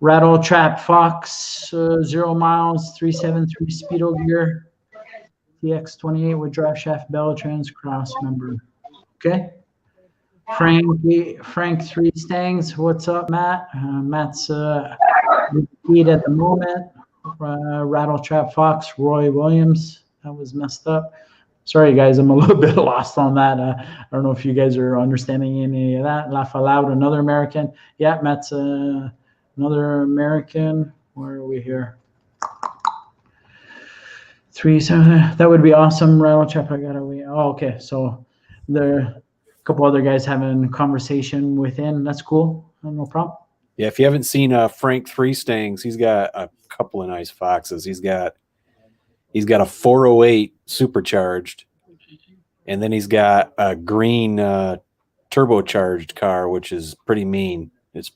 Rattle Trap Fox, 0 miles, 373 speedo gear, TX28 with drive shaft bell trans cross member. Okay. Frank 3 Mustangs, what's up, Matt? Matt's feed at the moment. Rattle Trap Fox, Roy Williams. That was messed up. Sorry, guys, I'm a little bit lost on that. I don't know if you guys are understanding any of that. Laugh Aloud, another American. Yeah, Matt's another American. Where are we here? 3 7. That would be awesome. Rattle Trap. I got away. Oh, okay. So there are a couple other guys having conversation within. That's cool. No problem. Yeah, if you haven't seen Frank 3 Mustangs, he's got a couple of nice foxes. He's got a 408 supercharged, and then he's got a green turbocharged car, which is pretty mean. It's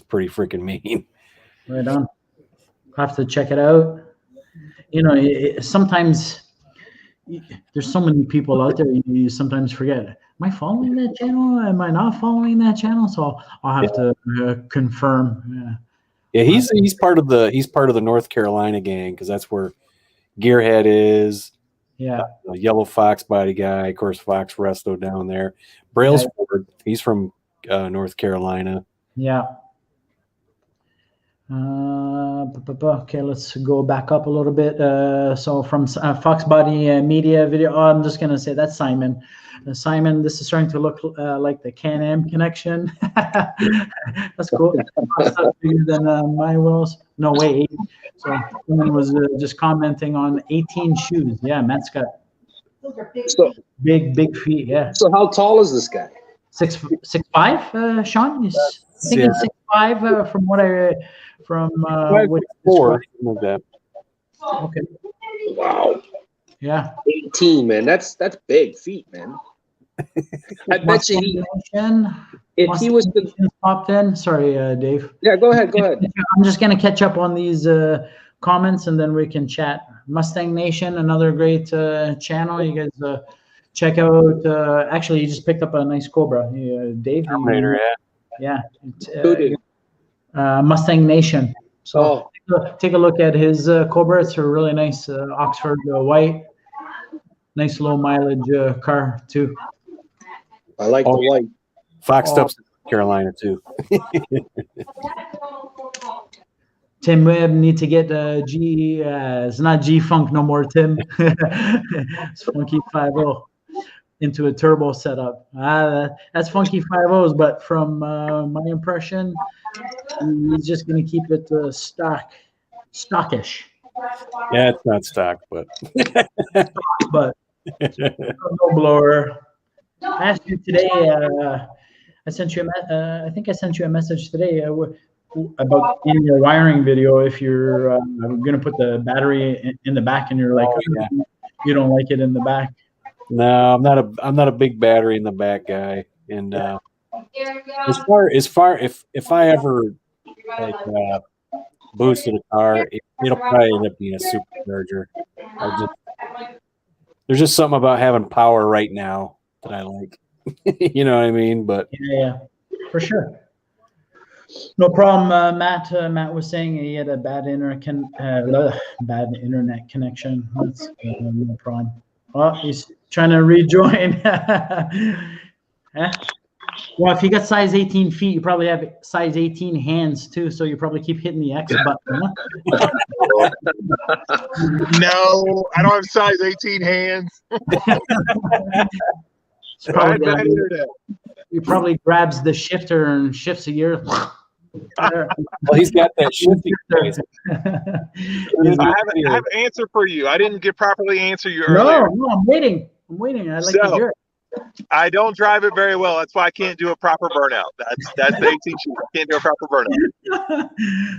pretty freaking mean. Right on. I'll have to check it out. You know, sometimes there's so many people out there, you sometimes forget. Am I following that channel? Am I not following that channel? So I'll have to confirm. Yeah, he's part of the North Carolina gang, because that's where Gearhead is. Yeah, the yellow foxbody guy, of course, Fox Resto down there. Brailsford, he's from North Carolina. Yeah. Okay, let's go back up a little bit. So from Foxbody Media video, I'm just gonna say that's Simon. Simon, this is starting to look like the Can-Am connection. That's cool. Bigger than my wheels. No way. So someone was just commenting on 18 shoes. Yeah, Matt's got big feet. Yeah. So how tall is this guy? 6'5", Sean? He's thinking 6'5", from what I what 4 like that. Okay. Wow. Yeah. 18, man. That's big feet, man. I bet you if he was the popped in. Sorry, Dave. Yeah, go ahead. I'm just gonna catch up on these comments and then we can chat. Mustang Nation, another great channel. You guys check out. Actually, you just picked up a nice Cobra, Dave. Terminator, yeah. Mustang Nation. So take a look at his Cobra. It's a really nice Oxford white. Nice low mileage car too. I like the white. Fox Stuff's Carolina too. Tim Webb need to get G. It's not G Funk no more, Tim. It's Funky 5.0 into a turbo setup. That's Funky 5.0s, but from my impression, he's just going to keep it stockish. Yeah, it's not stock, but no blower. I asked you today. I sent you I think I sent you a message today about in your wiring video. If you're going to put the battery in the back, and you're like, you don't like it in the back. No, I'm not a big battery in the back guy. And as far if I ever like boosted a car, it'll probably end up being a supercharger. There's just something about having power right now that I like. You know what I mean? But yeah, for sure. No problem, Matt. Matt was saying he had a bad internet connection. That's no problem. Oh, he's trying to rejoin. Well, if you got size 18 feet, you probably have size 18 hands too. So you probably keep hitting the X button. Huh? No, I don't have size 18 hands. He probably grabs the shifter and shifts a gear. Well, he's got that shifting. I have an answer for you. I didn't properly answer you earlier. No, I'm waiting. I'd like to hear it. I don't drive it very well. That's why I can't do a proper burnout. That's the 18 shoes. I can't do a proper burnout.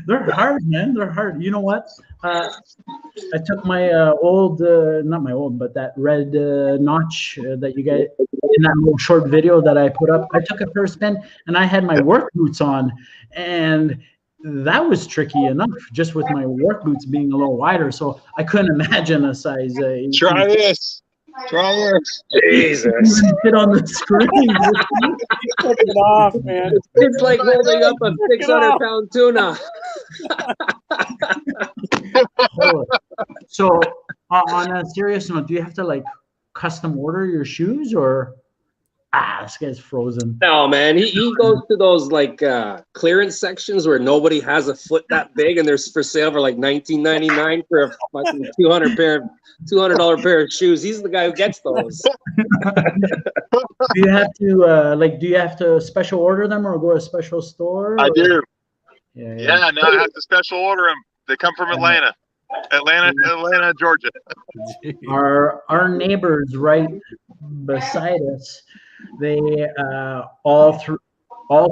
They're hard, man. They're hard. You know what? I took my old, not my old, but that red notch that you guys in that little short video that I put up. I took it for a spin, and I had my work boots on, and that was tricky enough just with my work boots being a little wider. So I couldn't imagine a size 18. Try this. Try this. Jesus. Fit on the screen. Take it off, man. It's like holding up a 600-pound tuna. So on a serious note, do you have to like custom order your shoes or this guy's frozen? No, man. He goes to those like clearance sections where nobody has a foot that big, and they're for sale for like $19.99 for a fucking $200 pair of shoes. He's the guy who gets those. Do you have to do you have to special order them or go to a special store? I do. Yeah. No, I have to special order them. They come from Atlanta, Georgia. Our neighbors right beside us, they all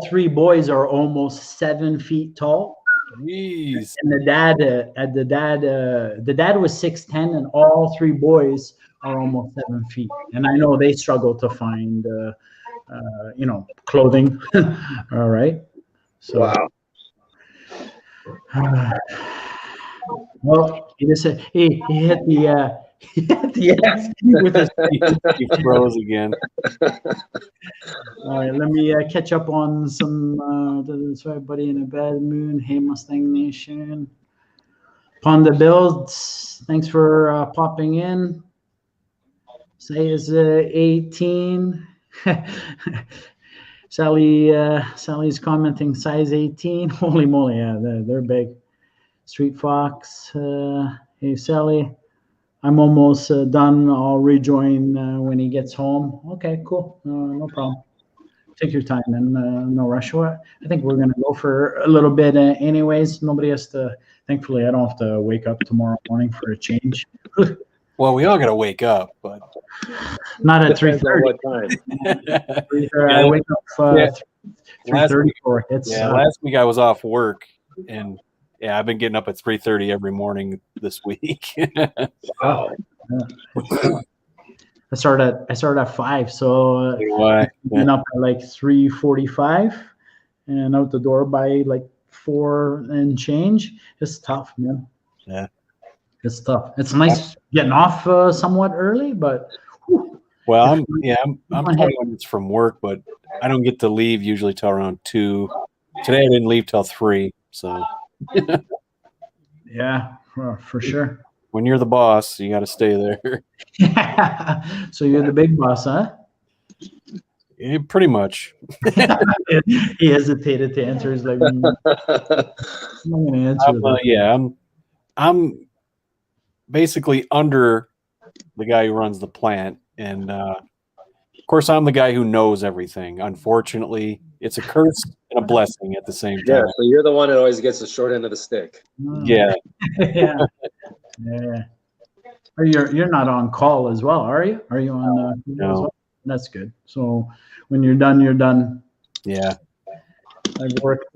three boys are almost 7 feet tall. Jeez. And the dad was 6'10", and all three boys are almost 7 feet. And I know they struggle to find clothing. All right. So Wow. well, he just said he hit the ass with his feet. He froze again. All right, let me catch up on some. Sorry, buddy, in a bad mood. Hey, Mustang Nation. Upon the builds, thanks for popping in. Say is 18. Sally's commenting size 18. Holy moly, yeah, they're big. Street Fox, hey Sally, I'm almost done. I'll rejoin when he gets home. Okay, cool, no problem. Take your time and no rush. I think we're gonna go for a little bit anyways. Nobody has to. Thankfully, I don't have to wake up tomorrow morning for a change. Well, we all gotta wake up, but Not at Depends on 3:30. what time. I wake up 3:30 for it. Last week I was off work, and I've been getting up at 3:30 every morning this week. Wow. I start at 5, so Why? been up at like 3:45 and out the door by like 4 and change. It's tough, man. Yeah. It's tough. It's nice getting off somewhat early, but whew. Well, I'm 20 minutes from work, but I don't get to leave usually till around 2. Today I didn't leave till 3, so Yeah, for sure. when you're the boss, you got to stay there. So you're the big boss, huh? Yeah, pretty much. He hesitated to answer. He's like, I'm going to answer that. I'm basically under the guy who runs the plant, and of course I'm the guy who knows everything. Unfortunately, it's a curse and a blessing at the same time. Yeah, so you're the one that always gets the short end of the stick. Yeah. Yeah. You're not on call as well, are you? Are you on? No. As well? That's good. So when you're done, you're done. Yeah. I've worked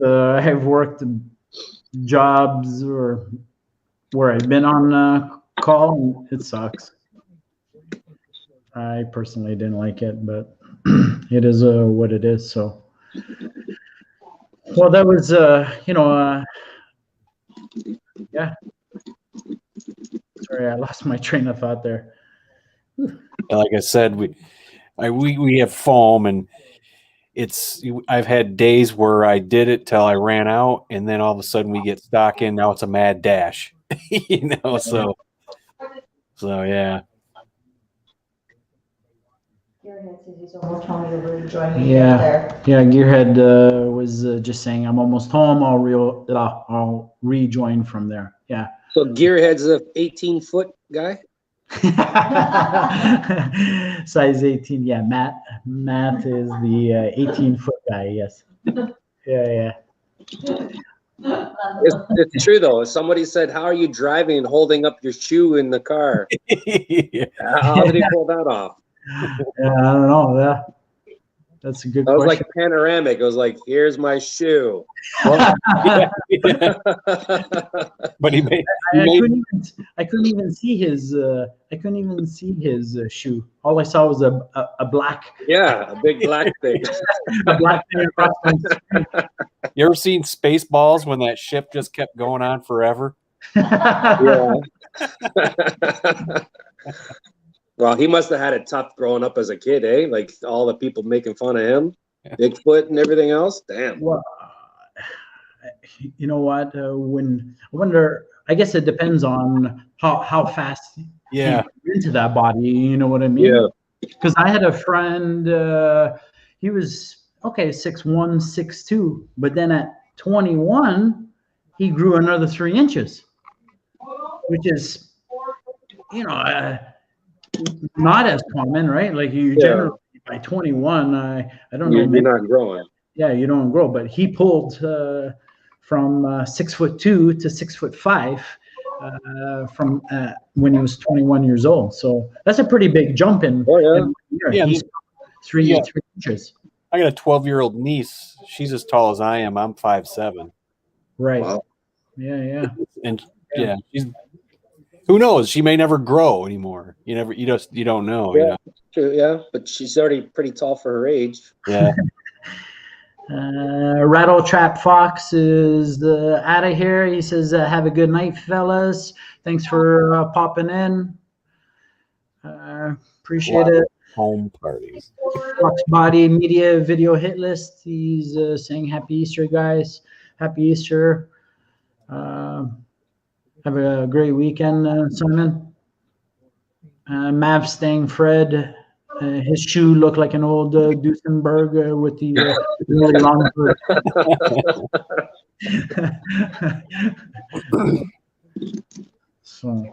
jobs or where I've been on call, and it sucks. I personally didn't like it, but it is what it is. So, well, that was yeah. Sorry, I lost my train of thought there. Like I said, we have foam, and I've had days where I did it till I ran out, and then all of a sudden we get stock in. Now it's a mad dash, So yeah. Yeah, Gearhead was just saying, I'm almost home. I'll rejoin from there. Yeah. So Gearhead's a 18-foot guy? Size 18. Yeah, Matt is the 18-foot guy. Yes. Yeah. It's true though. Somebody said, "How are you driving and holding up your shoe in the car?" How did he pull that off? Yeah, I don't know. Yeah, that's a good That was question. like panoramic. It was like, "Here's my shoe." Well, but I couldn't even see his. I couldn't even see his shoe. All I saw was a black. Yeah, a big black thing. A black thing across my screen. You ever seen Spaceballs when that ship just kept going on forever? Yeah. Well, he must have had it tough growing up as a kid, eh? Like all the people making fun of him, Bigfoot and everything else. Damn. Well, you know what? When I wonder, I guess it depends on how fast Yeah. he into that body. You know what I mean? Yeah. Because I had a friend. He was 6'1", 6'2", but then at 21, he grew another 3 inches, which is, not as common, right? Like you generally by 21, I don't know. You're not growing. Yeah, you don't grow. But he pulled from 6'2" to 6'5" from when he was 21 years old. So that's a pretty big jump in. Oh yeah. In 1 year. Yeah, He's 3 inches. I got a 12-year-old niece. She's as tall as I am. I'm 5'7". Right. Wow. Yeah. And she's. Who knows? She may never grow anymore. You don't know. Yeah. True, yeah, but she's already pretty tall for her age. Yeah. Rattle Trap Fox is out of here. He says, "Have a good night, fellas. Thanks for popping in. Appreciate it." Home parties. Foxbody Media Video Hit List. He's saying, "Happy Easter, guys. Happy Easter. Have a great weekend, Simon." Mustang Fred. His shoe looked like an old Duesenberg with the really long foot. So,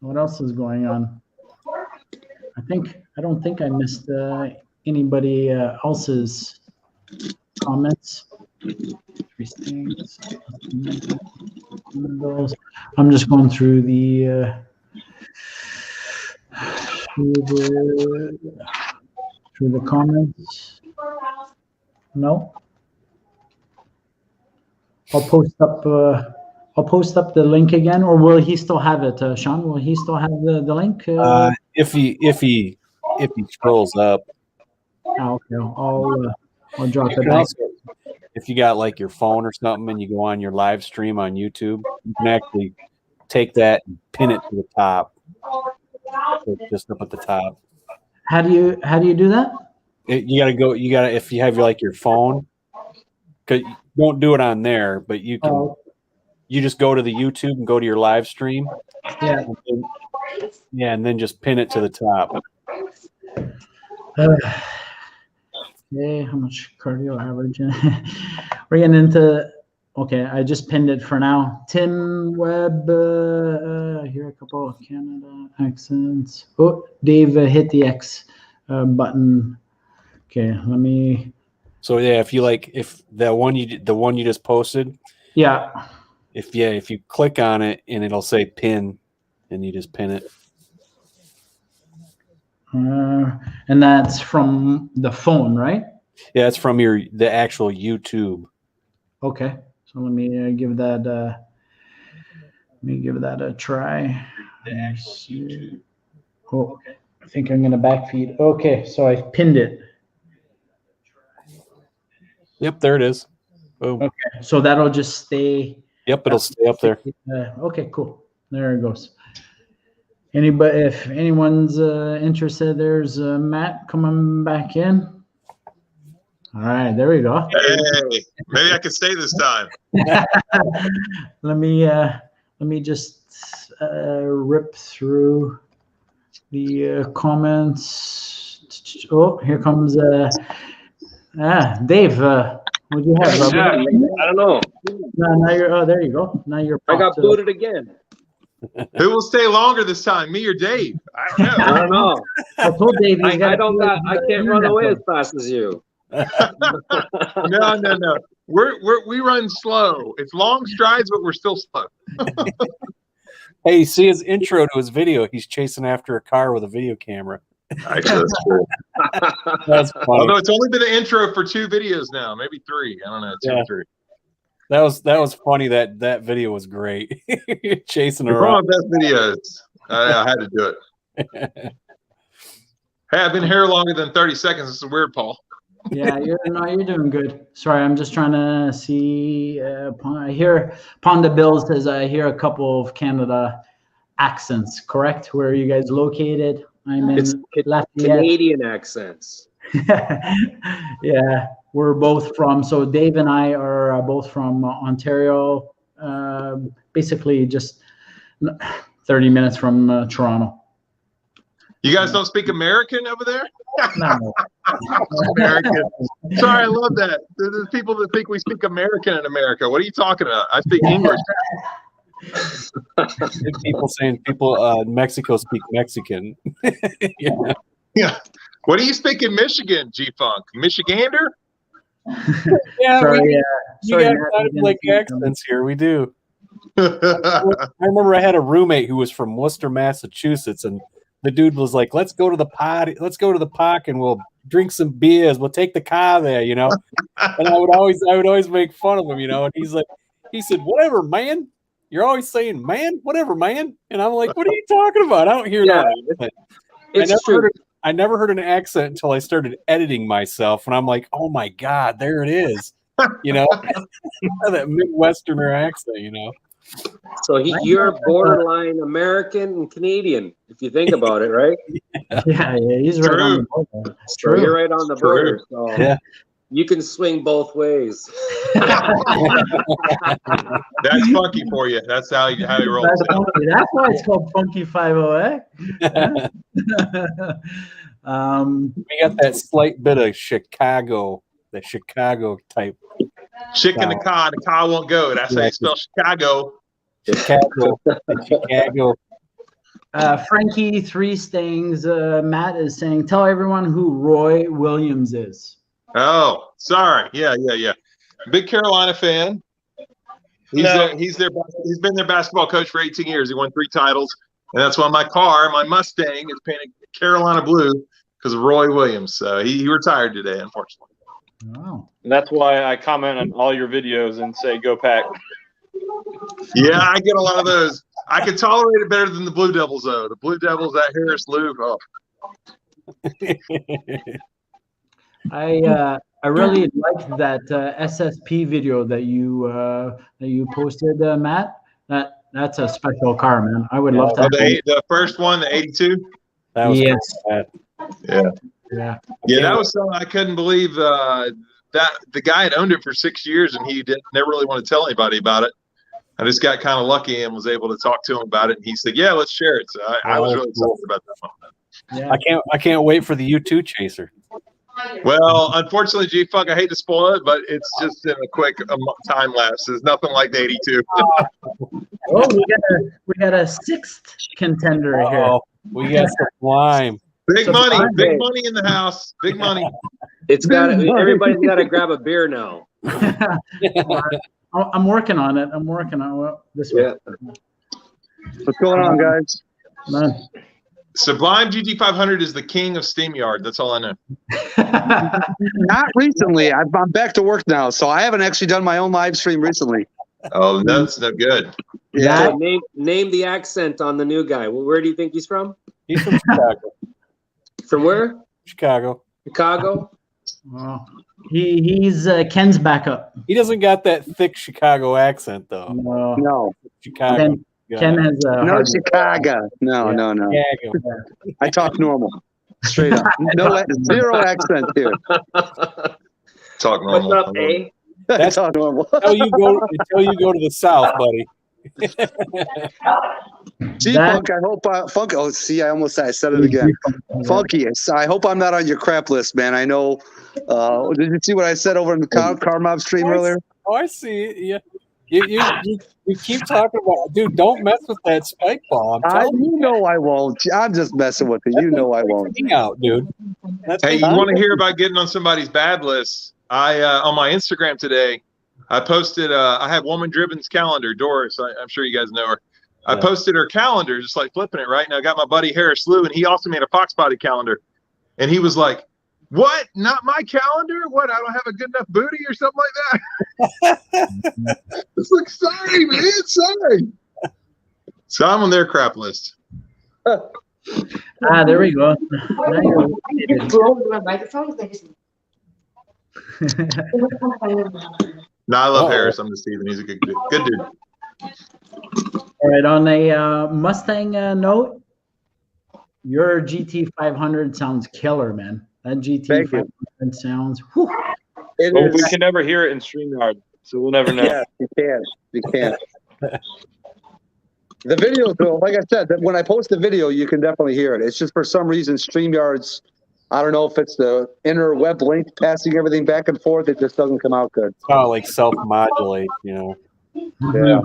what else is going on? I don't think I missed anybody else's comments. I'm just going through the through the comments. No. I'll post up the link again, or will he still have it, Sean? Will he still have the link? If he scrolls up. Oh, okay. I'll drop it back. If you got like your phone or something and you go on your live stream on YouTube, you can actually take that and pin it to the top. So just up at the top. How do you do that? If you have your phone, cause don't do it on there, but you can. You just go to the YouTube and go to your live stream. Yeah. And then just pin it to the top. Okay, how much cardio average? We're getting into. Okay, I just pinned it for now. Tim Webb, here a couple of Canada accents. Oh, Dave hit the X button. Okay, let me. So yeah, if the one you just posted. Yeah. If you click on it and it'll say pin, and you just pin it. And that's from the phone, right? Yeah, it's from the actual YouTube. Okay, so let me give that a try. Oh, I think I'm gonna backfeed. Okay, so I've pinned it. Yep, there it is. Boom. Okay, so that'll just stay. Yep, it'll stay up there. Okay, cool. There it goes. Anybody, if anyone's interested, there's Matt coming back in. All right, there we go. Hey, maybe I can stay this time. Let me just rip through the comments. Oh, here comes Dave. What do you have? I don't know. Now you're. there you go. Now you're. I got booted again. Who will stay longer this time, me or Dave? I don't know. I don't know. I told Dave. I can't run away as fast as you. No. We run slow. It's long strides, but we're still slow. Hey, you see his intro to his video? He's chasing after a car with a video camera. Actually, that's true. That's funny. Although it's only been an intro for 2 videos now, maybe 3. I don't know, 2 or 3. That was funny. That video was great. Chasing It's around. one of the best videos. I had to do it. Hey, I've been here longer than 30 seconds. This is weird, Paul. Yeah, you're doing good. Sorry, I'm just trying to see. I hear Ponda Bill says I hear a couple of Canada accents. Correct? Where are you guys located? I'm It's in Lafayette. Canadian accents. Yeah, we're both from. So Dave and I are both from Ontario. Basically, just 30 minutes from Toronto. You guys don't speak American over there? No. American. Sorry, I love that. There's people that think we speak American in America. What are you talking about? I speak English. People saying in Mexico speak Mexican. Yeah. Yeah. What do you speak in Michigan, G-Funk? Michigander? Yeah, Sorry, we sorry, got Matt, kind of you like didn't see accents here. We do. Yeah. I remember I had a roommate who was from Worcester, Massachusetts, and the dude was like, "Let's go to the party. Let's go to the park, and we'll drink some beers. We'll take the car there, you know." And I would always make fun of him, you know. And he said, "Whatever, man. You're always saying, man, whatever, man." And I'm like, "What are you talking about? I don't hear Yeah, no accent." it's true. I never heard an accent until I started editing myself, and I'm like, "Oh my god, there it is." You know, that Midwesterner accent, you know. So you're borderline American and Canadian, if you think about it, right? Yeah, he's right on the border. It's So true. you're right on the border. So Yeah. you can swing both ways. That's funky for you. That's how he rolls. That's funky. That's why it's called Funky 50, eh? We got that slight bit of Chicago, the Chicago type. Chick in the car won't go. That's how you spell Chicago. Chicago. Frankie Three Stings, Matt is saying, tell everyone who Roy Williams is. Oh, sorry. Yeah. Big Carolina fan. He's been their basketball coach for 18 years. He won 3 titles, and that's why my Mustang, is painted Carolina blue because of Roy Williams. So he retired today, unfortunately. Wow. And that's why I comment on all your videos and say, "Go Pack." Yeah, I get a lot of those. I can tolerate it better than the Blue Devils, though. The Blue Devils, that Harris Luke. Oh. I really liked that SSP video that you posted, Matt. That's a special car, man. I would love to. Oh, the first one, the 82. That was Yes. cool. Yeah. Yeah, that was something I couldn't believe. That the guy had owned it for 6 years, and he never really want to tell anybody about it. I just got kind of lucky and was able to talk to him about it, and he said, "Yeah, let's share it." So I was really excited about that one. Yeah. I can't wait for the U2 chaser. Well, unfortunately, G-Funk, I hate to spoil it, but it's just in a quick time lapse. There's nothing like the 82. Oh, we got a 6th contender here. We got Sublime. Big money in the house. Big money. Everybody's got to grab a beer now. I'm working on it. This way. What's going on, guys? Man. Sublime GT500 is the king of SteamYard. That's all I know. Not recently. I'm back to work now, so I haven't actually done my own live stream recently. Oh, that's no good. Yeah. So name the accent on the new guy. Well, where do you think he's from? He's from Chicago. From where? Chicago. Chicago? Well, he's Ken's backup. He doesn't got that thick Chicago accent though. No. Chicago. Ken has No Chicago. No. Chicago. I talk normal. Straight up. No, zero accent here. Talk normal. What's up, eh? I talk normal. Until you go to the South, buddy. G-Funk, I hope Funk. Oh, see, I said it again. Funky, I hope I'm not on your crap list, man. I know. Did you see what I said over in the Car Mob stream earlier? Oh, I see. Yeah. You keep talking about, dude. Don't mess with that spike ball. You know I won't. I'm just messing with you. You know I won't. Out, dude. Hey, you want to hear about getting on somebody's bad list? I on my Instagram today, I posted. I have Woman Driven's calendar, Doris. I'm sure you guys know her. I posted her calendar, just like flipping it, right? And I got my buddy Harris Lou, and he also made a foxbody calendar. And he was like, "What? Not my calendar? What? I don't have a good enough booty or something like that?" It's like, sorry, man, sorry. So I'm on their crap list. There we go. You blow my microphone? No, I love Harris. I'm just teasing. He's a good dude. All right, on a Mustang note, your GT500 sounds killer, man. That GT500 sounds. Whew. Well, we can never hear it in StreamYard, so we'll never know. Yeah, you can. You can. The video, though, like I said, that when I post the video, you can definitely hear it. It's just for some reason, StreamYard's, I don't know if it's the inner web link passing everything back and forth. It just doesn't come out good. It's kind of like self-modulate, you know. Yeah.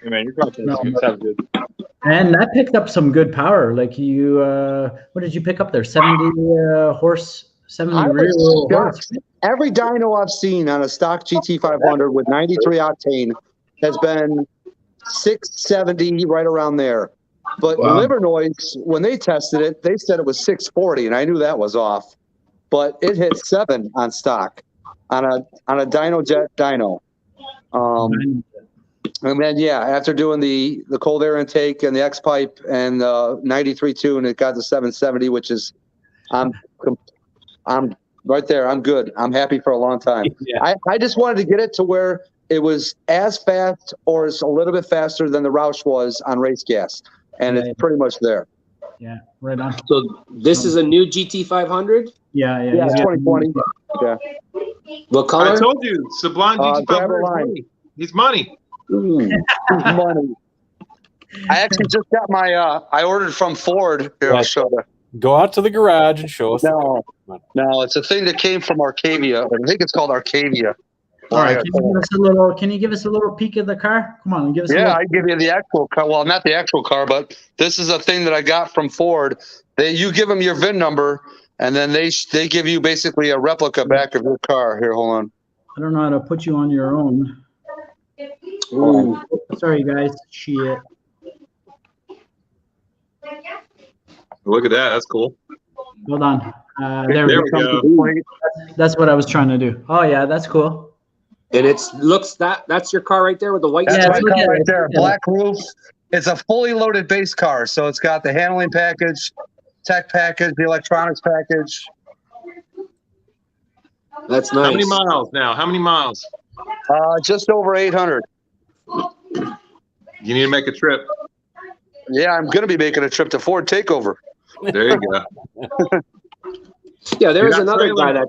Hey, man, your content sounds good. And that picked up some good power. Like you, what did you pick up there? 70 horse, 70 rear horse. Every dyno I've seen on a stock GT500 with 93 octane has been 670, right around there. But Livernois, when they tested it, they said it was 640, and I knew that was off. But it hit 7 on stock on a dyno jet dyno. And then after doing the cold air intake and the X pipe and 93 tune, it got to 770, which is I'm right there. I'm good. I'm happy for a long time. Yeah. I just wanted to get it to where it was as fast or it's a little bit faster than the Roush was on race gas. And it's pretty much there. Yeah, right on. So this is a new GT500? Yeah, 2020. Yeah. What color? I told you, Sublime GT500. He's money. He's money. I actually just got my, I ordered from Ford. Here, I'll show you. Go out to the garage and show us. No, it's a thing that came from Arcadia. I think it's called Arcadia. All right, can you give us a little peek of the car? Come on, give us. I give you the actual car. Well, not the actual car, but this is a thing that I got from Ford. You give them your VIN number, and then they give you basically a replica back of your car. Here, hold on. I don't know how to put you on your own. Ooh. Sorry, guys. Shit. Look at that. That's cool. Hold on. There we go. That's what I was trying to do. Oh yeah, that's cool. And that's your car right there with the white. That's my car right there. Black roof. It's a fully loaded base car, so it's got the handling package, tech package, the electronics package. That's nice. How many miles now? How many miles? Just over 800. You need to make a trip. Yeah, I'm going to be making a trip to Ford Takeover. There you go. Yeah, there's another guy that.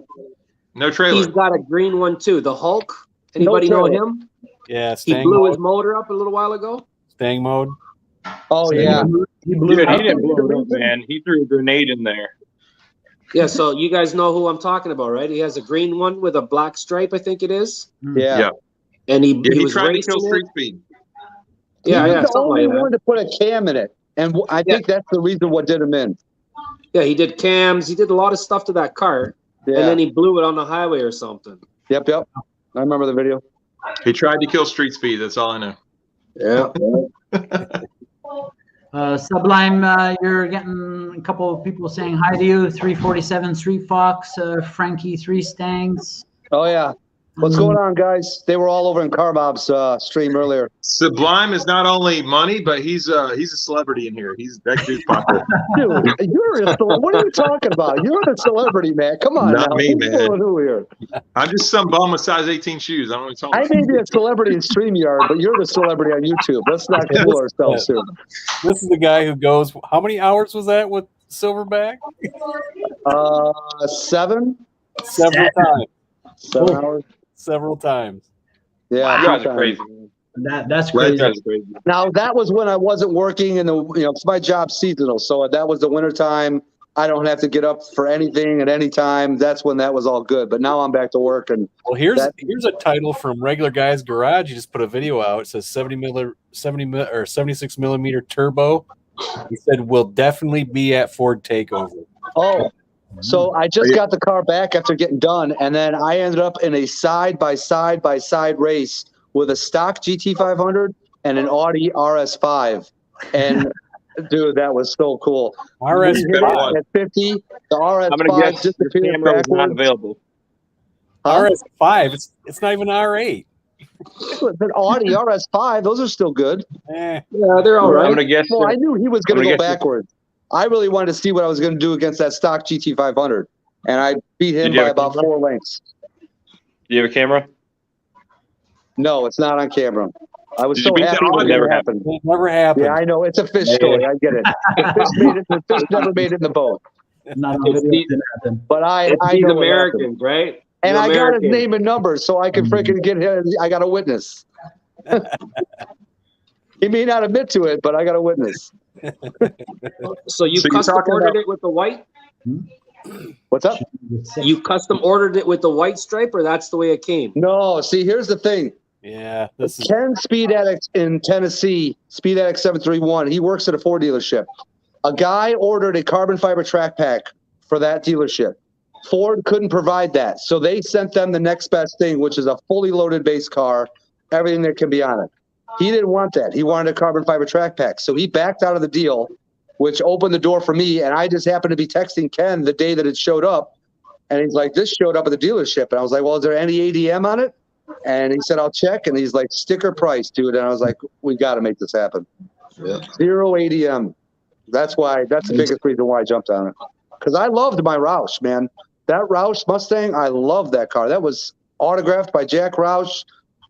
No trailer. He's got a green one too. The Hulk. Anybody know him? Yeah, he blew his motor up a little while ago. Stang mode. Oh yeah, he didn't blow it up, man. He threw a grenade in there. Yeah, so you guys know who I'm talking about, right? He has a green one with a black stripe, I think it is. Yeah. And he was tried racing to kill street speed. Yeah, he was the only one to put a cam in it, and I think that's the reason what did him in. Yeah, he did cams. He did a lot of stuff to that car, and then he blew it on the highway or something. Yep. I remember the video. He tried to kill street speed. That's all I know. Yeah. Sublime, you're getting a couple of people saying hi to you. 347 Street Fox, Frankie 3 Stangs. Oh yeah. What's going on, guys? They were all over in Carbob's stream earlier. Sublime is not only money, but he's a celebrity in here. That dude's popular. Dude, what are you talking about? You're the celebrity, man. Come on, not now. me, man. Who here? I'm just some bum with size 18 shoes. I don't know what you're talking about. I may be a celebrity in StreamYard, but you're the celebrity on YouTube. Let's not fool ourselves here. This is the guy who goes. How many hours was that with Silverback? 7. Several times. 7 hours. Several times. Yeah, you guys are crazy. That's crazy. Now that was when I wasn't working, and it's my job seasonal, so that was the winter time. I don't have to get up for anything at any time. That's when that was all good. But now I'm back to work, and here's a title from Regular Guy's Garage. You just put a video out. It says 76 millimeter turbo. He said we'll definitely be at Ford Takeover. Oh. So I just got the car back after getting done, and then I ended up in a side-by-side race with a stock GT500 and an Audi RS5. And, dude, that was so cool. RS5 at 50, the RS5 disappeared backwards. Not available. RS5, it's not even R8. But Audi RS5, those are still good. Yeah, they're all right. I'm gonna guess. Well, I knew he was going to go backwards. I really wanted to see what I was going to do against that stock GT500. and I beat him Did you by have a about camera? 4 lengths. Do you have a camera? No, it's not on camera. I was Did you so beat the happy when odds? it Never happened. It never happened. Yeah, I know. It's a fish story. I get it. The fish never made it in the boat. Not on It's video, the- didn't happen. But I It's know these what happened. Americans, right? And You I got his Americans. name and number so I can freaking get him. I got a witness. He may not admit to it, but I got a witness. So you So you're custom talking ordered about- it with the white? What's up? You custom ordered it with the white stripe, or that's the way it came? No, see, here's the thing. Yeah, this is Ken Speed Addict in Tennessee, Speed Addict 731, he works at a Ford dealership. A guy ordered a carbon fiber track pack for that dealership. Ford couldn't provide that, so they sent them the next best thing, which is a fully loaded base car, everything that can be on it. He didn't want that. He wanted a carbon fiber track pack, so he backed out of the deal, which opened the door for me, and I just happened to be texting Ken the day that it showed up, and he's like, this showed up at the dealership, and I was like, well, is there any ADM on it? And he said, I'll check. And he's like, sticker price, dude. And I was like, we got to make this happen. Yeah. 0 ADM. That's the biggest reason why I jumped on it. Because I loved my Roush, man. That Roush Mustang, I loved that car. That was autographed by Jack Roush.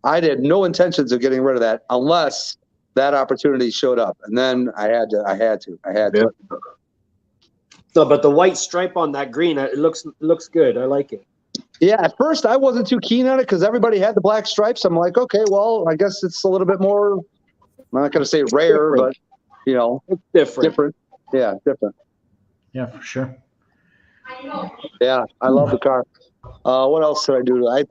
I had no intentions of getting rid of that unless that opportunity showed up. And then I had to. So, but the white stripe on that green, it looks good. I like it. Yeah, at first I wasn't too keen on it because everybody had the black stripes. I'm like, okay, well, I guess it's a little bit more, I'm not going to say rare, but, you know, It's different. different. Yeah, different. Yeah, for sure. Yeah, I love the car. What else did I do? I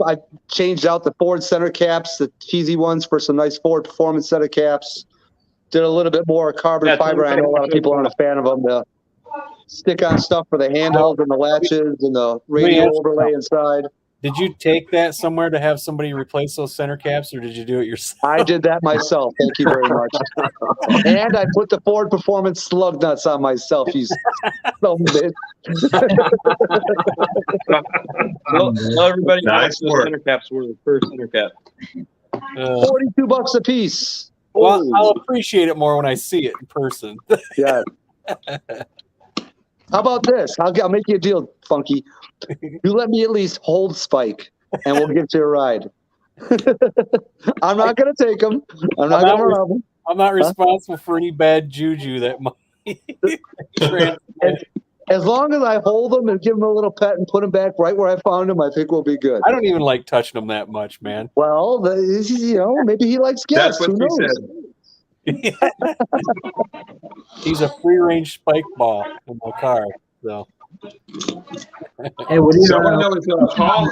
changed out the Ford center caps, the cheesy ones, for some nice Ford Performance center caps. Did a little bit more carbon fiber. I know a lot of people aren't a fan of them. The stick-on stuff for the handles and the latches and the radio overlay inside. Did you take that somewhere to have somebody replace those center caps, or did you do it yourself? I did that myself. Thank you very much. And I put the Ford Performance slug nuts on myself. You son of a bitch. Tell everybody Nice the work. center caps were the first center cap. $42 a piece. Well, I'll appreciate it more when I see it in person. Yeah. How about this? I'll make you a deal, Funky. You let me at least hold Spike, and we'll get you a ride. I'm not going to take him. I'm not going to rob him. I'm not responsible for any bad juju that might. As long as I hold him and give him a little pet and put him back right where I found him, I think we'll be good. I don't even like touching them that much, man. Well, maybe he likes guests. That's what Who she knows? said. He's a free range spike ball in my car. So Hey, what do you So I want to know is Paul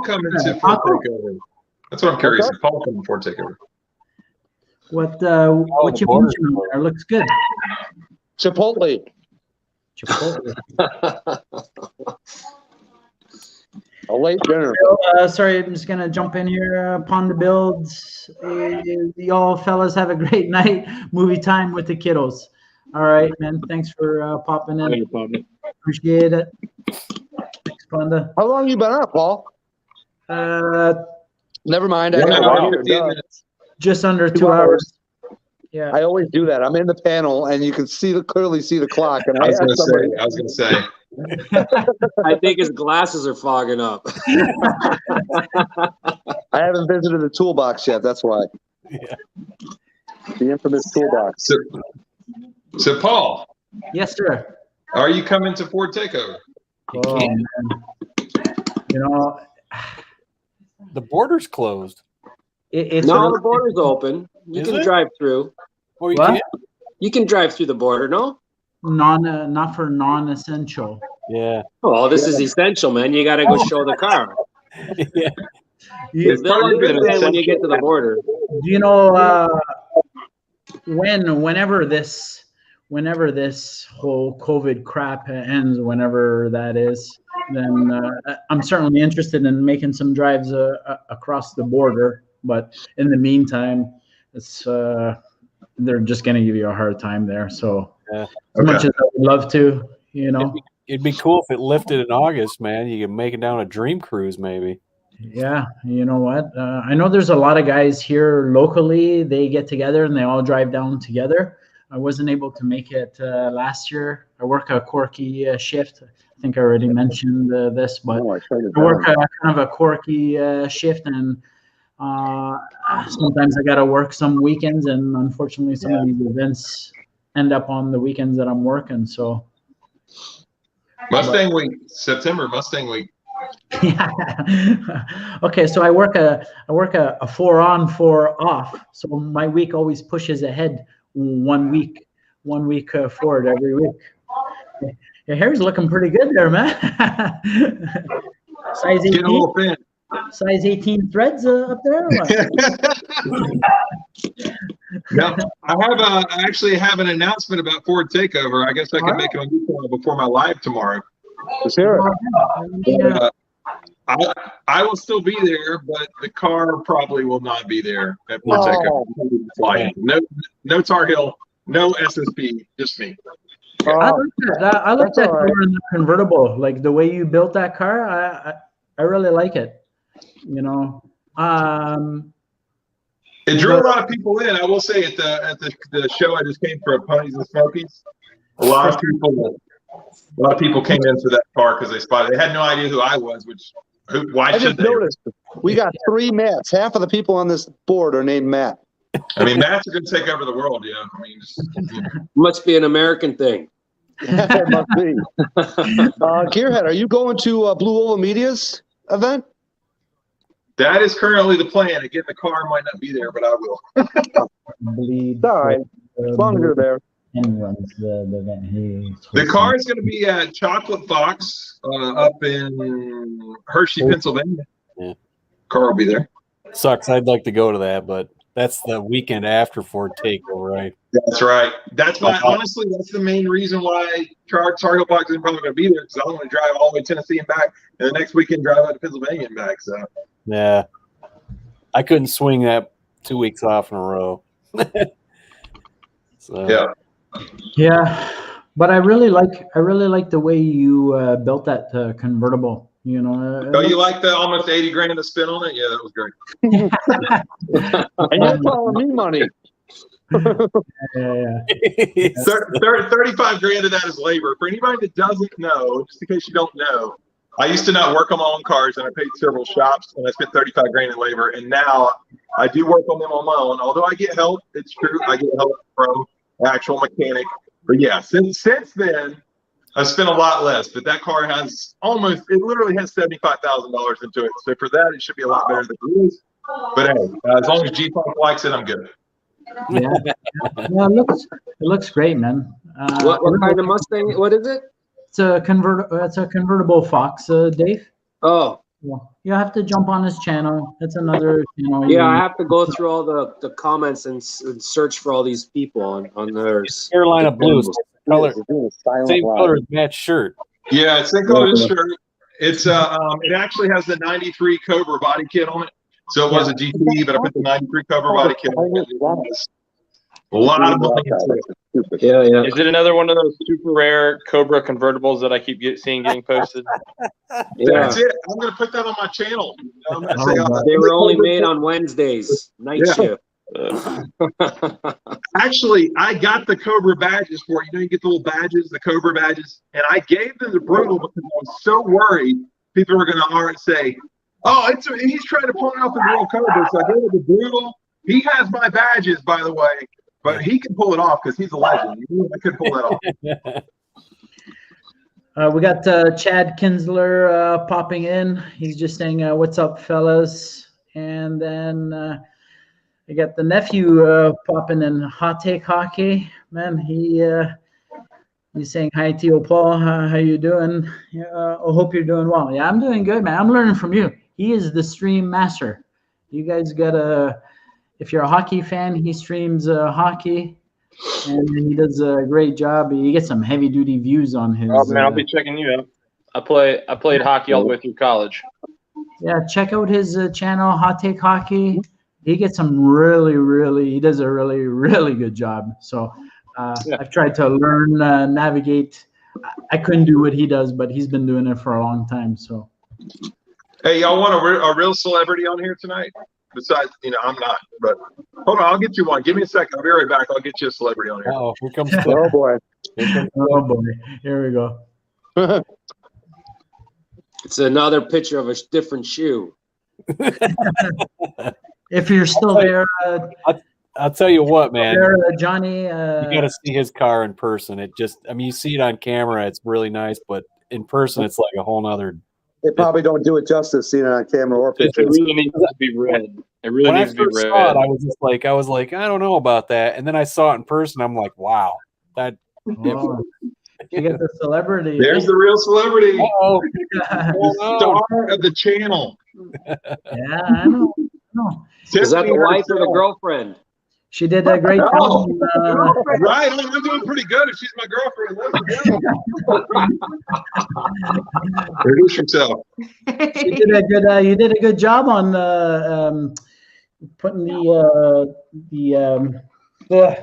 coming to Ford Takeover? That's what I'm curious. Is Paul coming to Ford Takeover? what the you border mentioned there looks good. Chipotle. Chipotle. A late dinner. Sorry, I'm just gonna jump in here. Upon the builds, y'all fellas have a great night. Movie time with the kiddos. All right, man. Thanks for popping in. Appreciate it. Thanks, Panda. How long you been up, Paul? Never mind. I Yeah, got about right here. 15 Duh. minutes. Just under 2 2 hours. Yeah. I always do that. I'm in the panel, and you can clearly see the clock. And I was asked somebody, going to say. I think his glasses are fogging up. I haven't visited the toolbox yet. That's why. Yeah. The infamous toolbox. So Paul, Yes, sir. are you coming to Ford Takeover? Oh, man. You know, the border's closed. it's No, the border's open. You Is can it? drive through. Oh, you What? can't? You can drive through the border, no? not for non-essential. Yeah. Oh, this is essential, man. You got to go show the car. Yeah. You, They'll understand when you get to the border. do you know whenever this whole COVID crap ends, whenever that is, then I'm certainly interested in making some drives across the border. But in the meantime, it's they're just going to give you a hard time there. So Yeah. as much as I would love to, you know, It'd be cool if it lifted in August, man. You could make it down a dream cruise, maybe. yeah, you know what? I know there's a lot of guys here locally. They get together and they all drive down together. I wasn't able to make it last year. work a quirky shift. I think I already mentioned this, but Oh, I work kind of a quirky shift, and sometimes I got to work some weekends, and unfortunately, some of these events end up on the weekends that I'm working. So Mustang Week, September Mustang Week. yeah. Okay, so I work a 4 on 4 off. So my week always pushes ahead 1 week forward every week. Your hair's looking pretty good there, man. Size 18. Get a little thin. Size 18 threads up there. Or what? Yeah, I actually have an announcement about Ford Takeover. I guess I can make it on YouTube before my live tomorrow. Let's hear it. I will still be there, but the car probably will not be there at Ford Takeover. No Tar Heel, no SSP, just me. I looked at car in the convertible. Like the way you built that car, I really like it. You know, it drew a lot of people in. I will say at the show I just came for Ponies and Smokies, a lot of people came in for that car because they spotted. They had no idea who I was. Why should they? Noticed, we got 3 Matts. Half of the people on this board are named Matt. I mean, Matt's going to take over the world. Yeah, I mean, Must be an American thing. It must be. Gearhead, are you going to Blue Oval Media's event? that is currently the plan. Again, the car might not be there, but I will. All right, as long as you're there. Runs the event. The car is going to be at Chocolate Fox up in Hershey, Pennsylvania. Yeah. Car will be there. Sucks. I'd like to go to that, but that's the weekend after Ford Takeover, right? That's right. That's why, honestly, that's the main reason why Chocolate Fox isn't probably going to be there, because I want to drive all the way to Tennessee and back, and the next weekend drive out to Pennsylvania and back. So yeah, I couldn't swing that 2 weeks off in a row. So. Yeah, but I really like the way you built that convertible. You know. Oh, you like the almost 80 grand to spend on it? Yeah, that was great. And you're calling me money. Yeah. 35 grand of that is labor. For anybody that doesn't know, just in case you don't know, I used to not work on my own cars, and I paid several shops, and I spent 35 grand in labor. And now I do work on them on my own. Although I get help, it's true, I get help from an actual mechanic. But yeah, since then, I've spent a lot less. But that car has it literally has $75,000 into it. So for that, it should be a lot better than it is. But hey, as long as G-Funk likes it, I'm good. Yeah, it looks great, man. What kind of Mustang? What is it? It's a convertible Fox, Dave. Oh, Yeah. You have to jump on his channel. It's another, yeah. I have to go through all the comments and search for all these people on theirs. Carolina Blues color, same color as Matt's shirt. Yeah, it's same color as his shirt. It's it actually has the '93 Cobra body kit on it. So it was a GT, but I put the '93 Cobra body kit on it. A lot of money into it. Yeah. Is it another one of those super rare Cobra convertibles that I keep seeing getting posted? Yeah. That's it. I'm going to put that on my channel. I'm gonna say, They were only made on Wednesdays, night shift. Actually, I got the Cobra badges for it. You get the little badges, the Cobra badges, and I gave them the Brutal because I was so worried people were going to say, "Oh, he's trying to pull it off the real Cobra." So I gave it the Brutal. He has my badges, by the way, but he can pull it off because he's a legend. I could pull that off. We got Chad Kinsler popping in. He's just saying, "What's up, fellas?" And then we got the nephew popping in. Hot Take Hockey, man. He's saying hi to you, Paul. How you doing? I hope you're doing well. Yeah, I'm doing good, man. I'm learning from you. He is the stream master. You guys gotta. If you're a hockey fan, he streams hockey, and he does a great job. He gets some heavy duty views on his. Oh man, I'll be checking you out. I played hockey all the way through college. Yeah, check out his channel, Hot Take Hockey. He gets some he does a really good job. So I've tried to learn, navigate. I couldn't do what he does, but he's been doing it for a long time. So. Hey, y'all want a real celebrity on here tonight? Besides, I'm not. But hold on, I'll get you one. Give me a second. I'll be right back. I'll get you a celebrity on here. Oh, here comes Oh boy. Oh boy, here we go. It's another picture of a different shoe. If you're still there, I'll tell you what, man. Johnny, You got to see his car in person. It just, I mean, you see it on camera, it's really nice, but in person, it's like a whole nother. They probably don't do it justice seeing it on camera or It pictures. really needs to be read. It really When I needs to be first read. saw it, I was like, I don't know about that. And then I saw it in person. I'm like, wow, that. oh, you get the celebrity. There's the real celebrity. Oh, The star of the channel. Yeah, I know. Is that the Tiffany wife or the herself. girlfriend? She did a great job. Right, I'm doing pretty good if she's my girlfriend. Introduce yourself. She did a good. You did a good job on putting the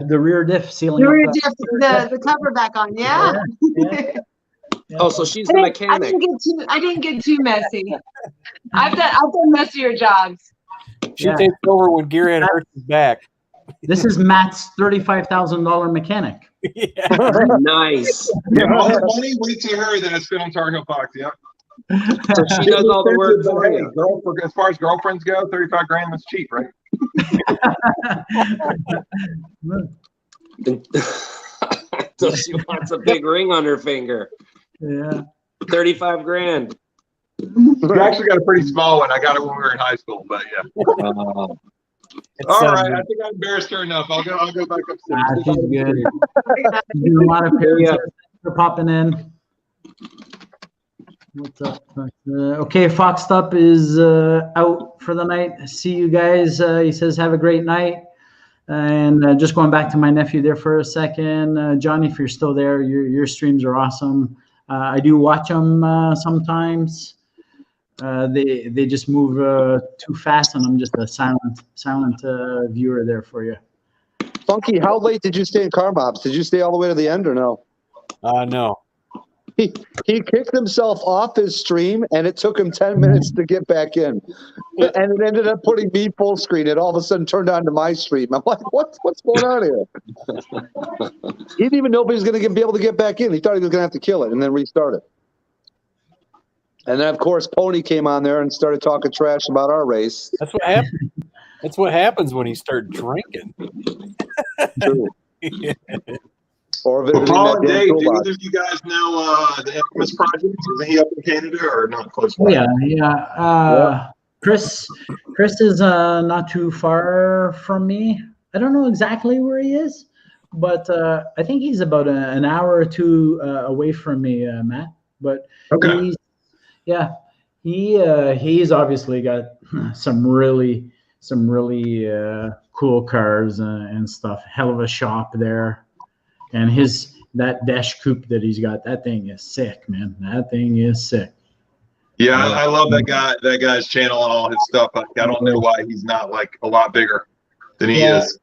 rear diff sealing. You were up. just the cover back on, yeah. Yeah. Oh, so she's the mechanic. I didn't get too messy. I've done messier jobs. she takes over when Gearhead hurts his back. This is Matt's $35,000 mechanic. Yeah. Nice. Yeah, all the money went to her that I spent on Tar Heel Fox. Yep. So she does all the work for Hey, you. as far as girlfriends go, 35 grand was cheap, right? So she wants a big ring on her finger. Yeah. 35 grand. We actually got a pretty small one. I got it when we were in high school, but yeah. It's, All right, I think I embarrassed her enough. I'll go back upstairs. She's good. You do a lot of appearances. For popping in. What's up? Okay, Foxed Up is out for the night. See you guys. He says, have a great night. And just going back to my nephew there for a second. Johnny, if you're still there, your streams are awesome. I do watch them sometimes. They just move too fast, and I'm just a silent viewer there for you. Funky, how late did you stay in Car Mobs? Did you stay all the way to the end or no? no. He kicked himself off his stream, and it took him 10 minutes to get back in. And it ended up putting me full screen. It all of a sudden turned on to my stream. I'm like, what's going on here? He didn't even know if he was going to be able to get back in. He thought he was going to have to kill it and then restart it. And then, of course, Pony came on there and started talking trash about our race. That's what happened. That's what happens when you start drinking. True. Yeah. Or Well, visiting Paul that and damn Dave, do toolbox. either of you guys know the Infamous Project? Isn't he up in Canada or not close by? Yeah. Chris is not too far from me. I don't know exactly where he is, but I think he's about an hour or two away from me, Matt. But Okay. he's obviously got some really cool cars and stuff. Hell of a shop there. And that dash coupe that he's got, that thing is sick, man. That thing is sick. Yeah, I love that guy's channel and all his stuff. I don't know why he's not like a lot bigger than he is.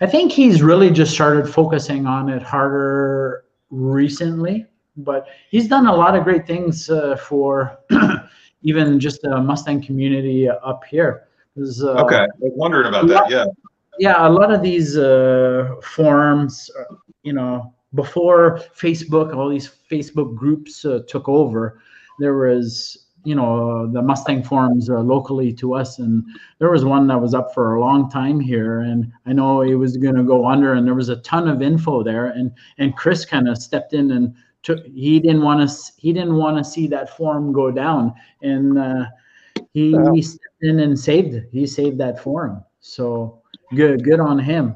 I think he's really just started focusing on it harder recently, but he's done a lot of great things for even just the Mustang community up here. Okay, I was wondering about that. Yeah. Yeah, a lot of these forums, before Facebook, all these Facebook groups took over, there was, the Mustang forums locally to us. And there was one that was up for a long time here. And I know it was going to go under, and there was a ton of info there. And Chris kind of stepped in and he didn't want to see that forum go down. And he stepped in and saved that forum. So good on him.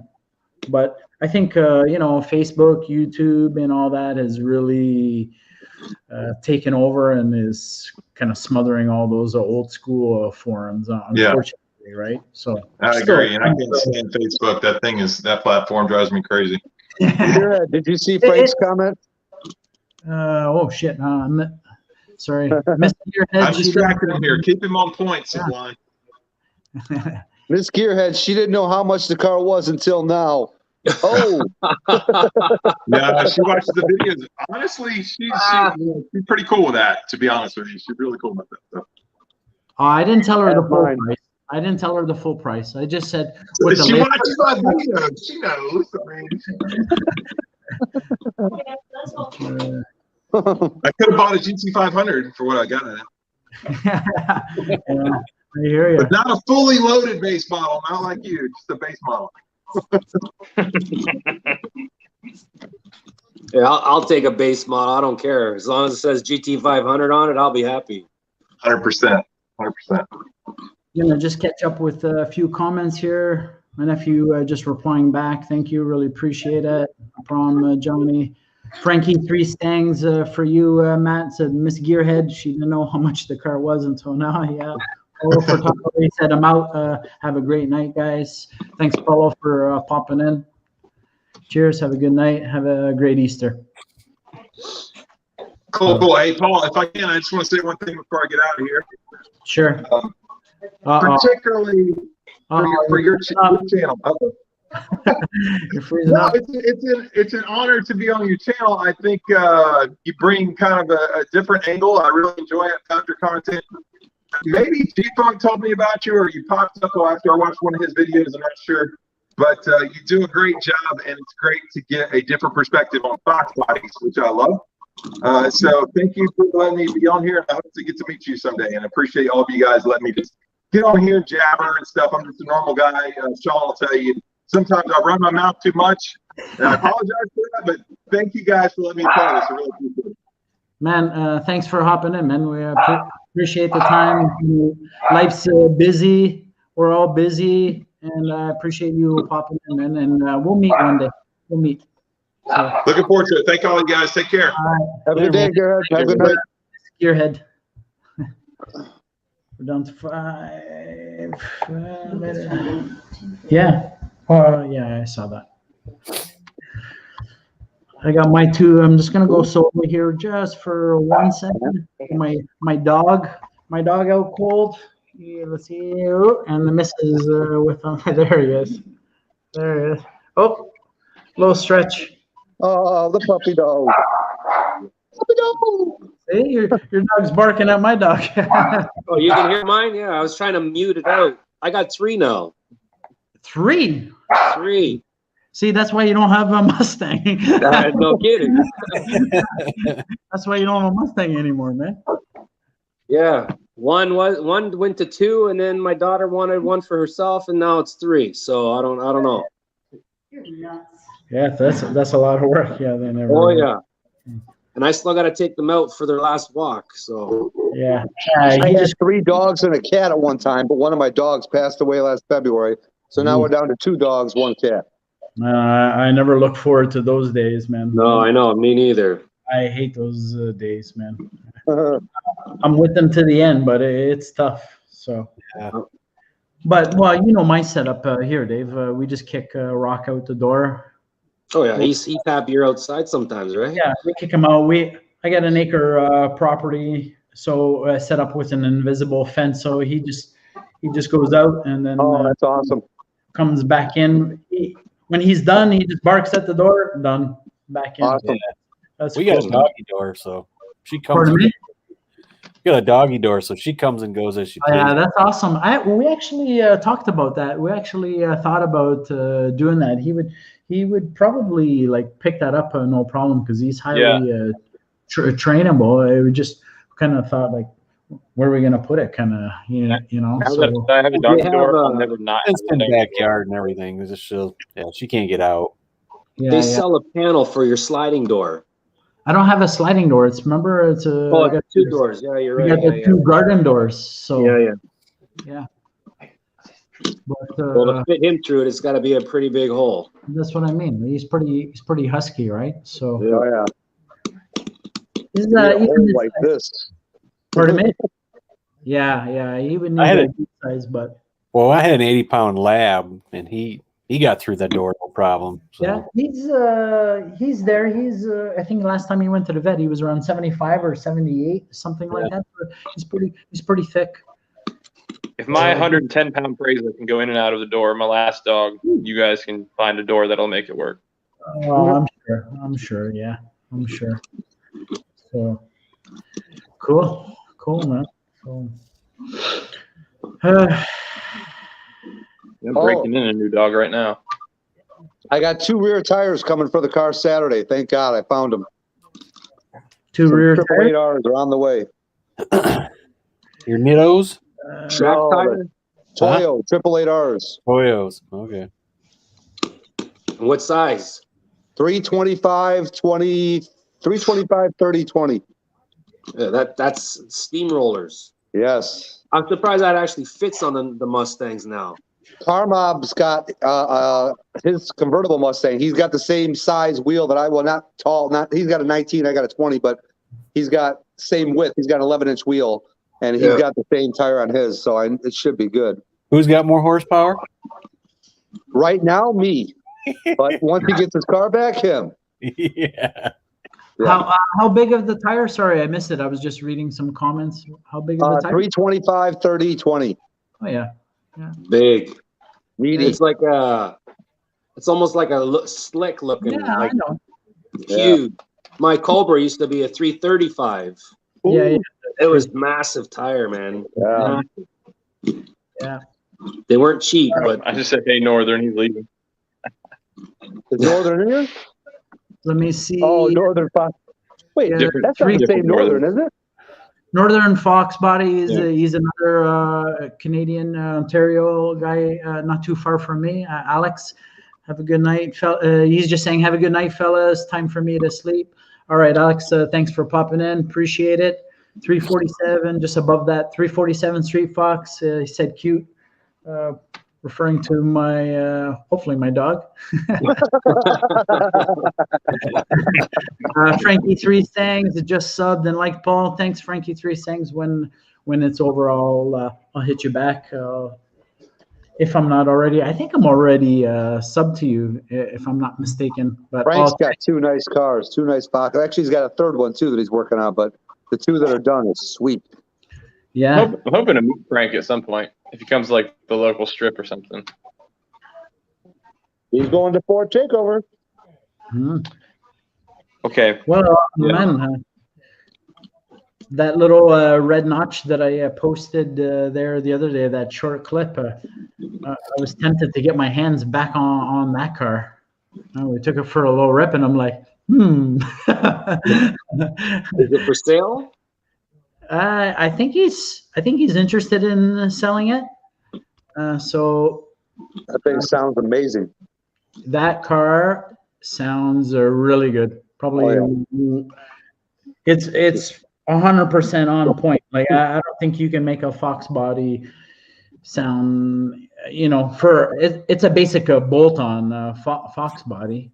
But I think, Facebook, YouTube, and all that has really taken over and is kind of smothering all those old school forums, unfortunately, right? So I agree. And I can't stand Facebook. That platform drives me crazy. Did you see Frank's comment? Oh, shit. Sorry. Mr. Gearhead, I'm distracted him here. Keep him on point, Sublime. Miss Gearhead, she didn't know how much the car was until now. Oh. Yeah, she watches the videos. Honestly, she's pretty cool with that, to be honest with you. She's really cool about that stuff. I didn't tell her the full price. I didn't tell her the full price. I just said with the She labor. watches my videos. She knows. I could have bought a GT500 for what I got in it. Yeah, I hear you. But not a fully loaded base model, not like you, just a base model. Yeah, I'll take a base model. I don't care. As long as it says GT500 on it, I'll be happy. 100%. 100%. Just catch up with a few comments here. My nephew just replying back. Thank you. Really appreciate it. From Johnny. Frankie, 3 Mustangs for you, Matt. Said Miss Gearhead. She didn't know how much the car was until now. Yeah. Paulo for he said, I'm out. Have a great night, guys. Thanks, Paulo, for popping in. Cheers. Have a good night. Have a great Easter. Cool. Hey, Paul, if I can, I just want to say one thing before I get out of here. Sure. Particularly for your channel. You're freezing up. It's an honor to be on your channel. I think you bring kind of a different angle. I really enjoy it. Found your content. Maybe G-Funk told me about you, or you popped up after I watched one of his videos. I'm not sure. But you do a great job, and it's great to get a different perspective on fox bodies, which I love. So thank you for letting me be on here, and I hope to get to meet you someday. And I appreciate all of you guys letting me just get on here, jabber and stuff. I'm just a normal guy. Sean will tell you, sometimes I run my mouth too much, and I apologize for that, but thank you guys for letting me play this. I really appreciate it. Man, thanks for hopping in, man. We appreciate the time. Life's busy. We're all busy, and I appreciate you popping in, man. And we'll meet one day. We'll meet. So, looking forward to it. Thank all you guys. Take care. Have a good day, Gearhead. Have a good night. Gearhead. We're down to 5. Yeah. Yeah, I saw that. I got my 2. I'm just gonna go solo here just for 1 second. My dog out cold. Yeah, let's see. And the missus with him. There he is. There he is. Oh, little stretch. Oh, the puppy dog. Puppy dog. See, your dog's barking at my dog. Oh, you can hear mine? Yeah, I was trying to mute it out. I got 3 now. 3. 3. See, that's why you don't have a Mustang. No kidding. That's why you don't have a Mustang anymore, man. Yeah, one went to 2, and then my daughter wanted 1 for herself, and now it's 3. So I don't know. Yeah, that's a lot of work. Yeah, they never. Oh yeah, and I still got to take them out for their last walk. So yeah, I had 3 dogs and a cat at one time, but one of my dogs passed away last February. So now we're down to 2 dogs, 1 cat. I never look forward to those days, man. No, I know, me neither. I hate those days, man. I'm with them to the end, but it's tough. So, Yeah. but well, my setup here, Dave. We just kick Rock out the door. Oh yeah, he's happier outside sometimes, right? Yeah, we kick him out. I got an acre property, so set up with an invisible fence. So he just goes out and then That's awesome. comes back in. When he's done, he just barks at the door. Done. Back in. Awesome. That's We got a cool. doggy door, so she comes. Pardon me? We got a doggy door, so she comes and goes as she pleases. Yeah, that's awesome. We actually talked about that. We actually thought about doing that. He would probably pick that up no problem because he's highly trainable. It would just kind of thought where are we gonna put it? Kind of So, I have a doggy door. I'll never not. It's in the backyard and everything. It's just she can't get out. They sell a panel for your sliding door. I don't have a sliding door. It's I got 2 doors. Yeah, you're We right. got the 2 garden doors. So Yeah. But, Well, to fit him through it, it's got to be a pretty big hole. that's what I mean. He's pretty husky, right? So Oh, yeah. he's Even like this. Pardon me? Yeah. He would need a good size, but Well, I had an 80-pound lab, and he got through that door no problem. So. yeah, he's there. He's I think last time he went to the vet, he was around 75 or 78, something like that. He's pretty thick. If my 110-pound Praiser can go in and out of the door, my last dog, you guys can find a door that'll make it work. I'm sure. Yeah, I'm sure. So cool, man. So, I'm breaking in a new dog right now. I got 2 rear tires coming for the car Saturday. Thank God I found them. 2 rear tires? 888Rs are on the way. Your Nittos? Track tire? Toyo, 888Rs. Toyos. Okay. What size? 325, 20, 325, 30, 20. Yeah, that's steamrollers. Yes. I'm surprised that actually fits on the Mustangs now. Car Mob's got his convertible Mustang. He's got the same size wheel that I will. Not tall. He's got a 19. I got a 20, but he's got same width. He's got an 11-inch wheel, and he's got the same tire on his. So it should be good. Who's got more horsepower? Right now, me. But once he gets his car back, him. Yeah. How big of the tire? Sorry, I missed it. I was just reading some comments. How big of the tire? 325, 30, 20. Oh yeah. Big. Meaty. It's like it's almost like a slick looking. Yeah, like, I know. Huge. My Cobra used to be a 335. Yeah. It was massive tire, man. Yeah. Yeah. They weren't cheap, but I just said, "Hey, Northern, he's leaving." Is Northern here? Let me see. Oh, Northern Fox. Wait, Yeah, that's not the same Northern, is it? Northern Foxbody is he's another Canadian Ontario guy, not too far from me. Alex, have a good night. He's just saying, have a good night, fellas. Time for me to sleep. All right, Alex, thanks for popping in. Appreciate it. 347, just above that. 347 Street Fox. He said cute, referring to my, hopefully my dog. Frankie Three Stangs just subbed and liked Paul. Thanks, Frankie Three Stangs. When it's over, I'll hit you back. If I'm not already, I think I'm already subbed to you, if I'm not mistaken. But Frank's got 2 nice cars, 2 nice Fox. Actually, he's got a 3rd one too that he's working on, but the 2 that are done is sweet. Yeah. I'm hoping to meet Frank at some point if he comes like the local strip or something. He's going to Ford Takeover. Okay. Well, man, that little red notch that I posted there the other day, that short clip, I was tempted to get my hands back on that car. We took it for a little rip, and I'm like, Is it for sale? I think he's interested in selling it. So that thing sounds amazing. That car sounds really good. Probably it's 100% on point. Like I don't think you can make a fox body sound, for it's a basic bolt-on fox body.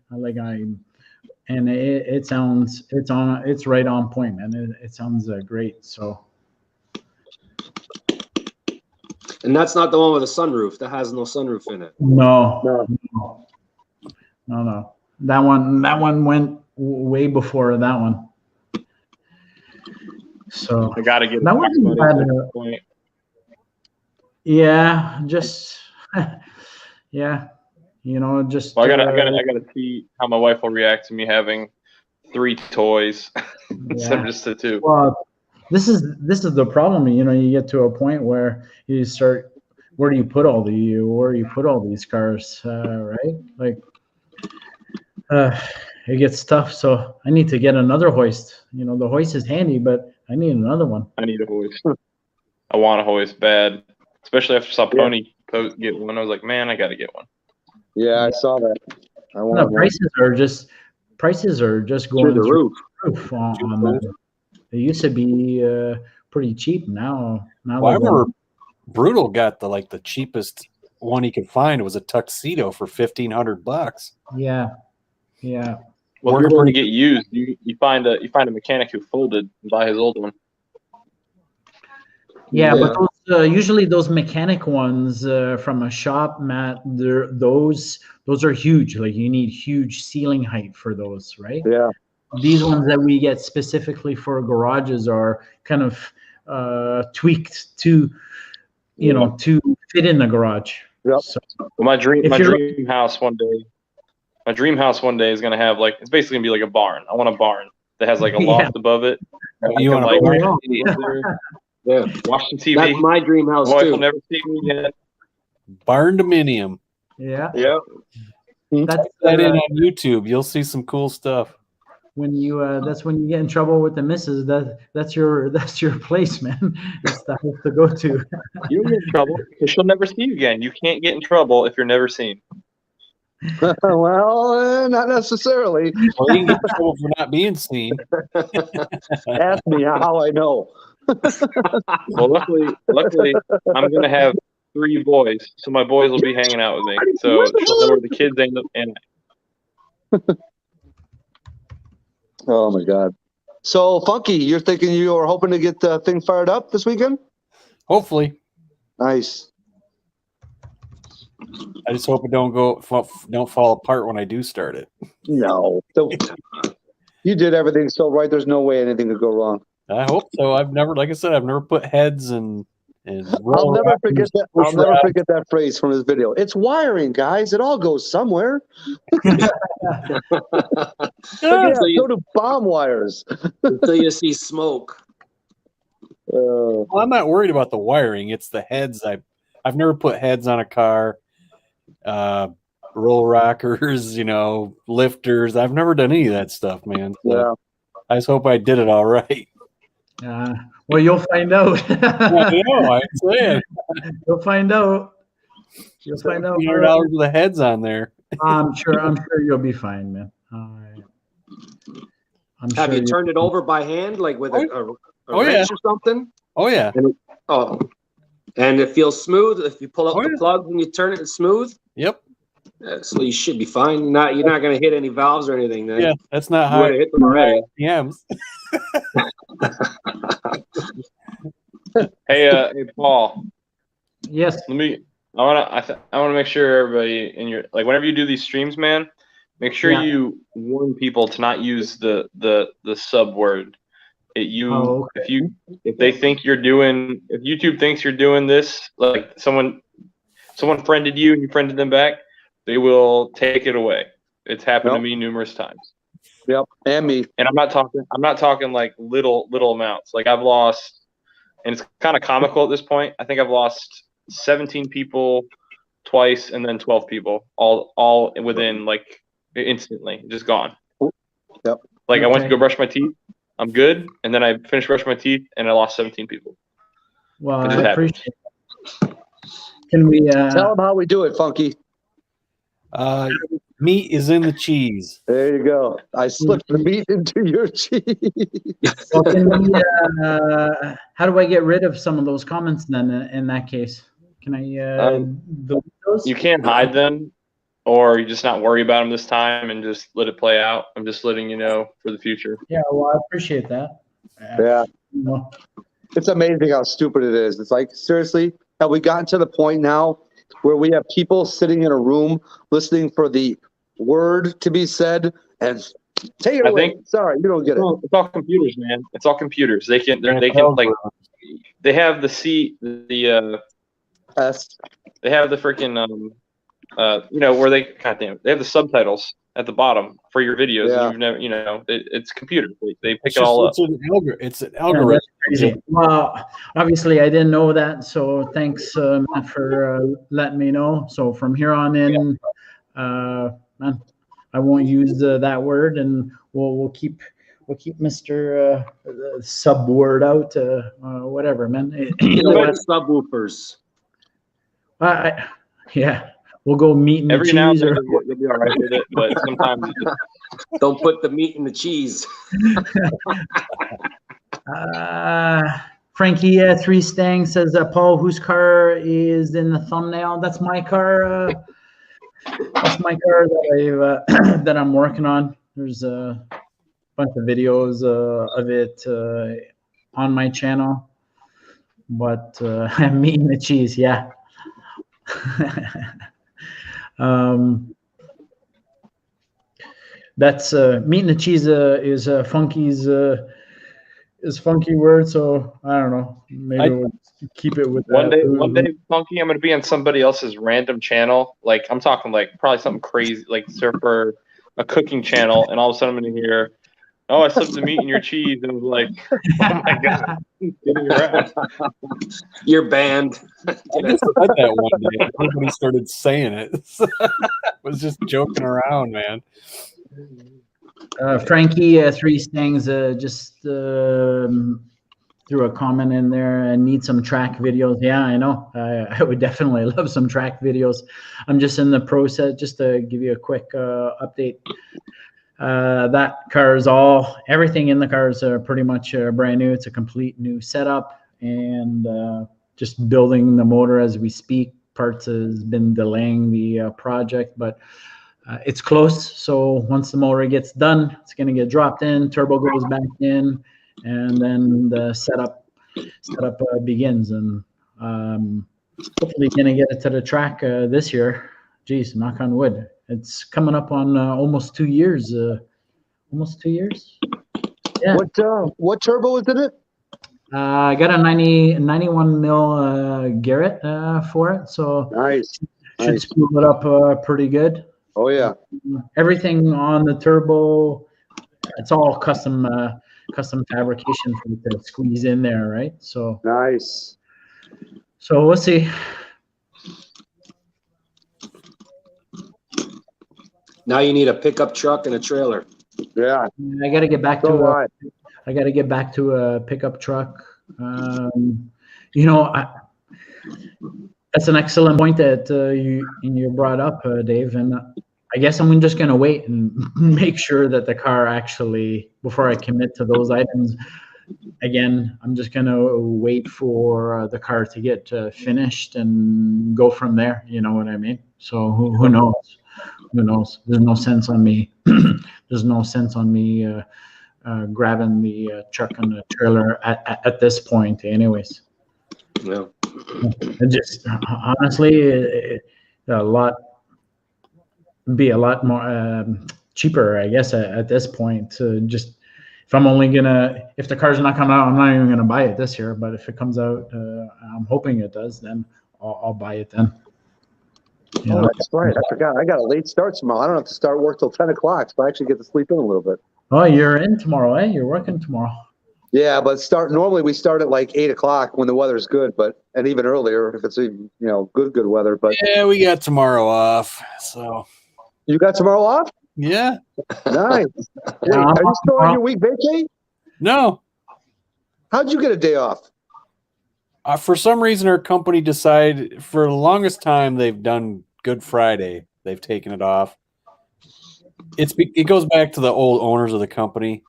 And it sounds it's right on point, man. It sounds great. So. And that's not the one with a sunroof. That has no sunroof in it. No. That one went way before that one. So I gotta get that wasn't bad. Yeah, just yeah. Just well, I gotta see how my wife will react to me having 3 toys instead of just the 2. Well, this is the problem. You get to a point where you start, where do you put all these cars, right? Like, it gets tough. So I need to get another hoist. The hoist is handy, but I need another one. I need a hoist. I want a hoist bad, especially after I saw Pony get one. I was like, man, I gotta get one. Yeah, I saw that. Prices are just going through the roof on that. They used to be pretty cheap. Now I remember Brutal got the cheapest one he could find. It was a tuxedo for $1,500. Yeah. Well, if you're going to get used, you find a mechanic who folded and buy his old one. Yeah, but those, usually those mechanic ones from a shop, Matt, those are huge. Like you need huge ceiling height for those, right? Yeah. These ones that we get specifically for garages are kind of tweaked to, to fit in the garage. Yep. So, well, my dream house one day is going to have it's basically going to be like a barn. I want a barn that has a loft above it. You want a barn? Yeah. Watching TV. That's my dream house Boy, too. will never see me again. Barn dominium. Yeah. Yeah. That's That in on YouTube. You'll see some cool stuff. when you that's when you get in trouble with the missus. That's your place, man. It's the house to go to. You don't get in trouble because she'll never see you again. You can't get in trouble if you're never seen. Well, not necessarily. Well, you can get in trouble for not being seen. Ask me how I know. Well, luckily, I'm gonna have 3 boys, so my boys will be hanging out with me. So she'll know where the kids end up. And Oh my God. So Funky, you're thinking you were hoping to get the thing fired up this weekend? Hopefully. Nice. I just hope it don't fall apart when I do start it. No. You did everything so right. There's no way anything could go wrong. I hope so. I've never put heads and I'll never forget that. I'll never forget that phrase from his video. It's wiring, guys. It all goes somewhere. Yeah, so do bomb wires. Until you see smoke. Well, I'm not worried about the wiring. It's the heads. I've never put heads on a car, roll rockers, lifters. I've never done any of that stuff, man. So Yeah. I just hope I did it all right. Well, you'll find out. I know. I'm saying. You'll find out. You'll find out. $100 with the heads on there. I'm sure you'll be fine, man. Have you turned it over by hand, like with a wrench or something? Oh yeah. And it feels smooth. If you pull out the plug when you turn it, it's smooth. Yep. So you should be fine. You're not going to hit any valves or anything. Then. Yeah, that's not how I hit them already. RPMs. hey, Paul. Yes. I want to make sure everybody in your whenever you do these streams, man, make sure you warn people to not use the sub word. If they think you're doing, if YouTube thinks you're doing this, like someone friended you and you friended them back, they will take it away. It's happened to me numerous times. Yep, and me. And I'm not talking like little amounts. Like I've lost, and it's kind of comical at this point. I think I've lost 17 people twice, and then 12 people, all within like instantly, just gone. Yep. Like I went to go brush my teeth. I'm good, and then I finished brushing my teeth, and I lost 17 people. Well, I appreciate it. Can we tell them how we do it, Funky? Meat is in the cheese. There you go. I slipped the meat into your cheese. Well, can we, how do I get rid of some of those comments then? In that case, can I delete those? You can't hide them, or you just not worry about them this time and just let it play out. I'm just letting you know for the future. Yeah, well, I appreciate that. Yeah. It's amazing how stupid it is. It's like, seriously, have we gotten to the point now where we have people sitting in a room listening for the word to be said and take it away? Sorry, you don't get it. It's all computers, man. It's all computers. They can like they have the they have the freaking where they have the subtitles at the bottom for your videos. Yeah. And you've never, it's computers. They pick it all up. It's an algorithm. Well, obviously, I didn't know that, so thanks Matt for letting me know. So from here on in, man, I won't use that word, and we'll keep Mr. Sub word out. Whatever, man. Subwoofers. Yeah. We'll go meat and Every cheese. now and then you'll be all right with it, but sometimes don't put the meat in the cheese. Frankie 3 Stang says, Paul, whose car is in the thumbnail? That's my car. That's my car that that I'm working on. There's a bunch of videos of it on my channel, but meat and the cheese, yeah. That's meat and the cheese is funky word, so I don't know. Maybe we'll keep it with one day, Funky, I'm gonna be on somebody else's random channel. Like I'm talking like probably something crazy, like surfer a cooking channel, and all of a sudden I'm gonna hear Oh, I slipped the meat in your cheese and was like, oh my god, getting around. You're banned. I just said that one day. Everybody started saying it. I was just joking around, man. Frankie, Three Stings, just threw a comment in there and need some track videos. Yeah, I know. I would definitely love some track videos. I'm just in the process, just to give you a quick update. That car is everything in the car is pretty much brand new. It's a complete new setup, and just building the motor as we speak. Parts has been delaying the project, but it's close. So once the motor gets done, it's going to get dropped in, turbo goes back in, and then the setup begins. And hopefully going to get it to the track this year. Geez, knock on wood. It's coming up on almost 2 years. Almost 2 years. Yeah. What turbo is in it? I got a 91 mil Garrett for it, so Nice. should spool it up pretty good. Oh yeah. Everything on the turbo, it's all custom fabrication for it to squeeze in there, right? So nice. So we'll see. Now you need a pickup truck and a trailer. Yeah. I got to get back to I got to get back to a pickup truck. You know, that's an excellent point that you brought up, Dave. And I guess I'm just going to wait and make sure that the car actually, before I commit to those items, again, I'm just going to wait for the car to get finished and go from there. You know what I mean? So who knows? Who knows? There's no sense on me. There's no sense on me grabbing the truck and the trailer at this point, anyways. No. It just honestly, be a lot more cheaper, I guess, at this point. Just if I'm only gonna, if the car's not coming out, I'm not even gonna buy it this year. But if it comes out, I'm hoping it does, then I'll buy it then. You know? That's right. I forgot. I got a late start tomorrow. I don't have to start work till 10 o'clock, so I actually get to sleep in a little bit. Oh, you're in tomorrow, eh? You're working tomorrow. Yeah, but normally we start at like 8 o'clock when the weather's good, and even earlier if it's even good weather. But yeah, we got tomorrow off. So you got tomorrow off? Yeah. Nice. Wait, are you still on your week vacay? No. How'd you get a day off? For some reason, our company decided for the longest time they've done Good Friday. They've taken it off. It goes back to the old owners of the company.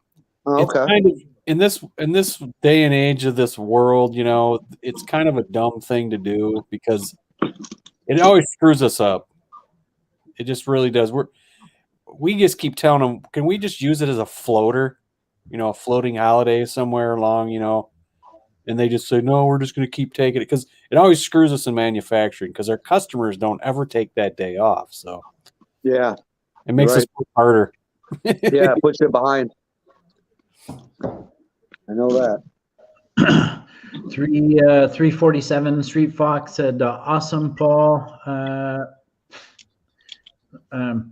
Oh, okay. It's kind of, in this day and age of this world, it's kind of a dumb thing to do because it always screws us up. It just really does. We just keep telling them, can we just use it as a floater, a floating holiday somewhere along, and they just say, no, we're just going to keep taking it because it always screws us in manufacturing because our customers don't ever take that day off. So yeah, it makes us work harder. Yeah, it puts you behind. I know that. 347 Street Fox said, awesome, Paul.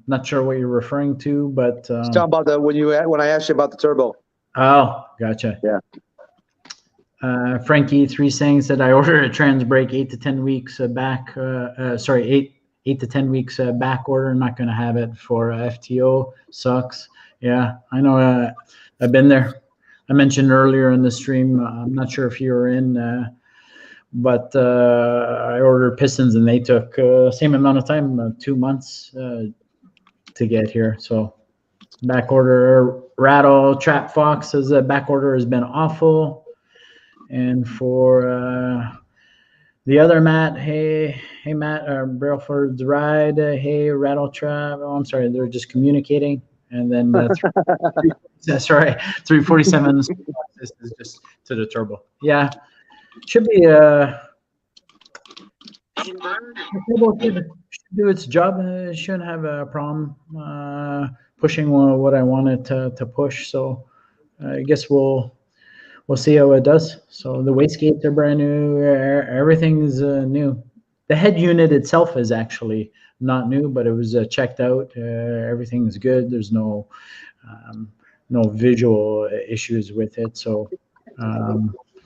Not sure what you're referring to, but talking about when I asked you about the turbo. Oh, gotcha. Yeah. Frankie 3 saying said I ordered a trans brake 8 to 10 weeks back. Sorry, 8 to 10 weeks back order. I'm not going to have it for FTO. Sucks. Yeah, I know. I've been there. I mentioned earlier in the stream. I'm not sure if you were in, but I ordered pistons and they took same amount of time, 2 months to get here. So back order. Rattle Trap Fox says that back order has been awful. And for the other Matt, hey Matt, Brailford's Ride, hey Rattle Trap. Oh, I'm sorry, they're just communicating. And then sorry, 347 this is just to the turbo. Yeah, should be should do its job. It shouldn't have a problem pushing what I wanted to push. So I guess we'll see how it does. So the wastegates are brand new. Everything's new. The head unit itself is actually not new, but it was checked out. Everything's good. There's no no visual issues with it, so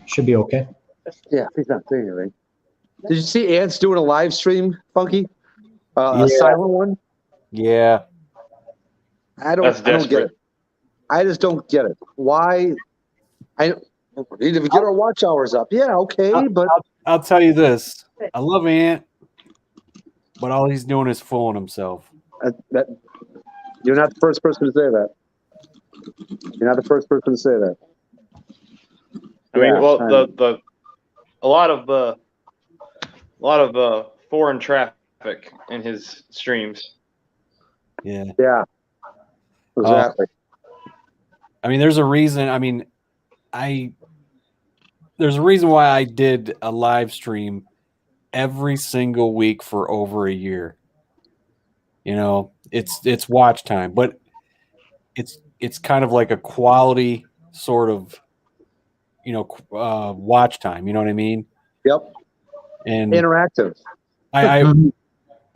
should be okay. Yeah, he's not saying anything. Did you see Ants doing a live stream, Funky? Yeah. A silent one? Yeah. I don't get it. I just don't get it. Why? We need to get our watch hours up. Yeah, okay, but I'll tell you this. I love Ant, but all he's doing is fooling himself. You're not the first person to say that. You're not the first person to say that. I mean, well, a lot of foreign traffic in his streams. Yeah. Yeah. Exactly. I mean, there's a reason. I mean, there's a reason why I did a live stream every single week for over a year. You know, it's watch time, but it's kind of like a quality sort of, you know, watch time. You know what I mean? Yep. And interactive. I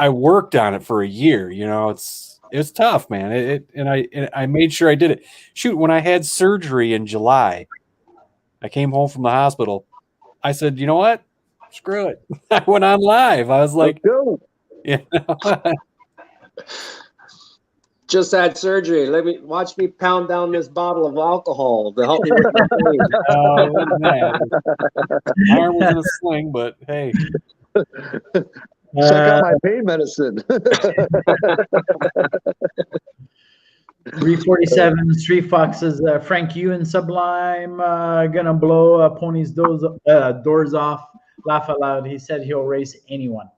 worked on it for a year. You know, it's tough, man. And I made sure I did it. Shoot, when I had surgery in July, I came home from the hospital. I said, you know what? Screw it. I went on live. I was like, you know, just had surgery. Watch me pound down this bottle of alcohol to help me with the pain. My arm was in a sling, but hey. Check out my pain medicine. 347 Street Foxes. Frank, you and Sublime gonna blow Pony's doors off. Laugh out loud. He said he'll race anyone.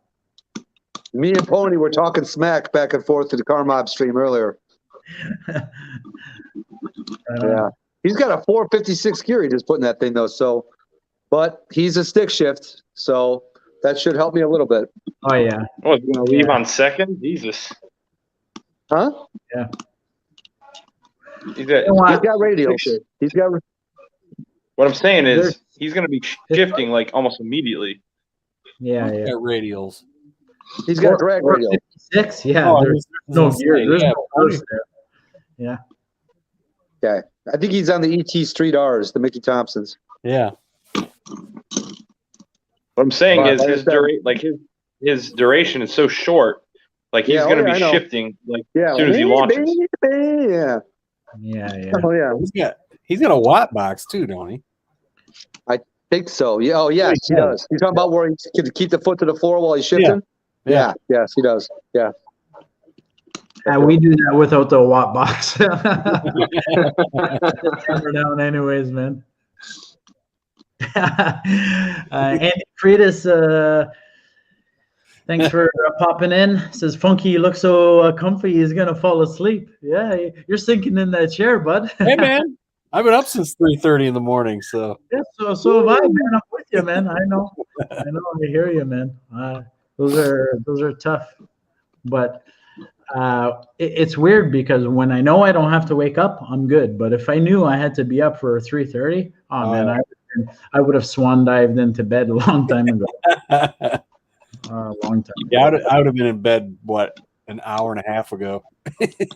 Me and Pony were talking smack back and forth to the car mob stream earlier. Yeah, he's got a 456 gear. He just put in that thing though. So, but he's a stick shift, so that should help me a little bit. Oh yeah. Oh, he's gonna leave on second? Jesus. Huh? Yeah. He's got radio. He's got. What I'm saying is he's gonna be shifting like almost immediately. Yeah, yeah. Radials. He's got a drag radial. 56, yeah. Oh, there's no gear. There's yeah, no horse there. Yeah. Okay. I think he's on the ET Street R's, the Mickey Thompsons. Yeah. What I'm saying is his duration is so short. Like he's gonna be shifting as soon as he launches. Yeah. Yeah. Oh yeah. He's got a watt box too, don't he? I think so. Yeah. Oh yes, he does. You talking about where he can keep the foot to the floor while he's shifting? Yeah. Yes, he does. Yeah. We do that without the watt box. Hammer down anyways, man. Andy Freitas, thanks for popping in. Says Funky, you look so comfy, he's gonna fall asleep. Yeah, you're sinking in that chair, bud. Hey man, I've been up since 3:30 in the morning, so yeah, so have I, man. I'm with you, man. I know, I hear you, man. Those are tough, but it's weird because when I know I don't have to wake up, I'm good. But if I knew I had to be up for 3:30, man, I would have swan dived into bed a long time ago. A long time. Yeah, I would have been in bed an hour and a half ago.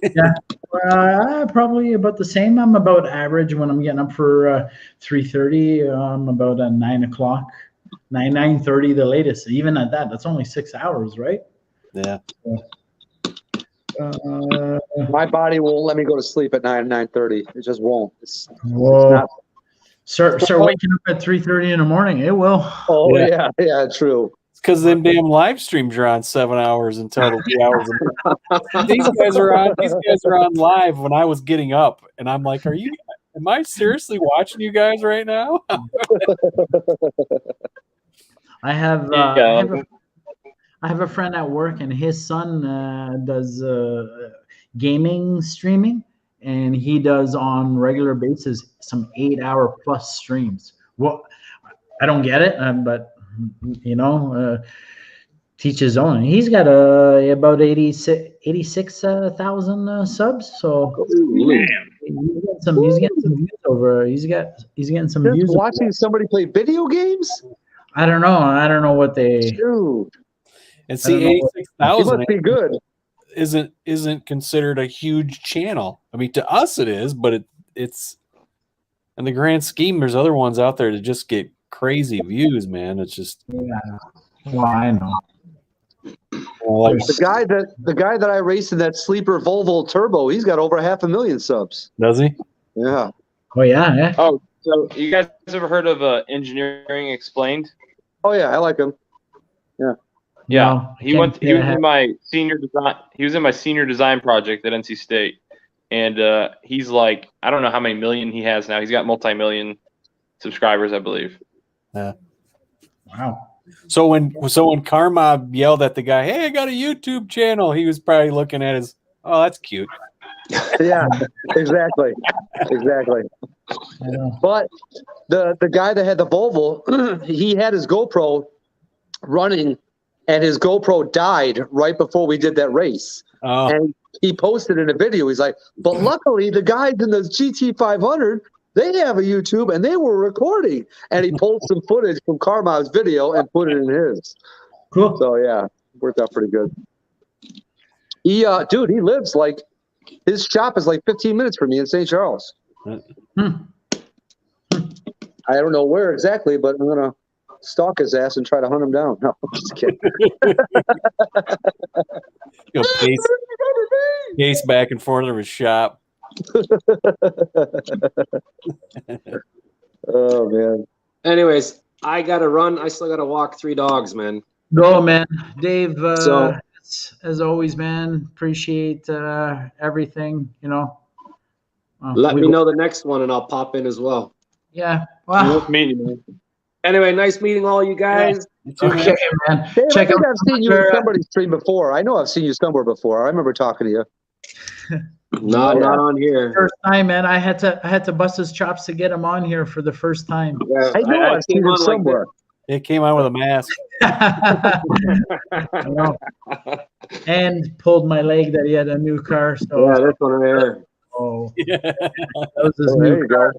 Yeah, probably about the same. I'm about average when I'm getting up for 3:30. I'm about at 9 o'clock. 9:30 the latest. Even at that's only 6 hours, right? Yeah. My body won't let me go to sleep at 9:30. It just won't. It's not. Start waking up at 3:30 in the morning. It will. Oh yeah, true. It's because them damn live streams are on 7 hours until 3 hours. These guys are on live when I was getting up, and I'm like, am I seriously watching you guys right now? I have a friend at work, and his son does gaming streaming, and he does on regular basis some 8-hour plus streams. Well, I don't get it, but teach his own. He's got about 86,000 subs. So he's getting some views over. He's getting some views. Watching somebody play video games. I don't know what they. Dude. And see, 86,000 must be good. Isn't considered a huge channel. I mean, to us it is, but it's in the grand scheme, there's other ones out there that just get crazy views, man. It's just Well, I know. like The guy that I raced in that sleeper Volvo Turbo, he's got over 500,000 subs. does he? Yeah. Oh yeah. Oh, so you guys ever heard of Engineering Explained? Oh yeah, I like him. Yeah, No, he was in my senior design. He was in my senior design project at NC State, and he's like, I don't know how many million he has now. He's got multi-million subscribers, I believe. Yeah. Wow. So when Karma yelled at the guy, "Hey, I got a YouTube channel," he was probably looking at his, "Oh, that's cute." Yeah, exactly. But the guy that had the Volvo, he had his GoPro running, and his GoPro died right before we did that race. Oh. And he posted in a video. He's like, "But luckily, the guys in the GT500, they have a YouTube, and they were recording." And he pulled some footage from Carmine's video and put it in his. Cool. So yeah, worked out pretty good. He lives like, his shop is like 15 minutes from me in St. Charles. I don't know where exactly, but I'm gonna stalk his ass and try to hunt him down. No, I'm just kidding. Go pace back and forth of his shop. Oh man. Anyways, I gotta run. I still gotta walk 3 dogs, man. Go, man. Dave, So- as always, man, appreciate everything, you know. Let me know the next one, and I'll pop in as well. Yeah. Wow. Nice meeting you, man. Anyway, nice meeting all you guys. Okay, man. Dave, Check I think out I've seen you in somebody's stream before. I know I've seen you somewhere before. I remember talking to you. Not on here. first time, man. I had to bust his chops to get him on here for the first time. Yeah, I know I've seen came him on like somewhere. It came out with a mask. I know. And pulled my leg that he had a new car. So Yeah, this one right here. oh, Yeah. that was his Oh, there new you car. go.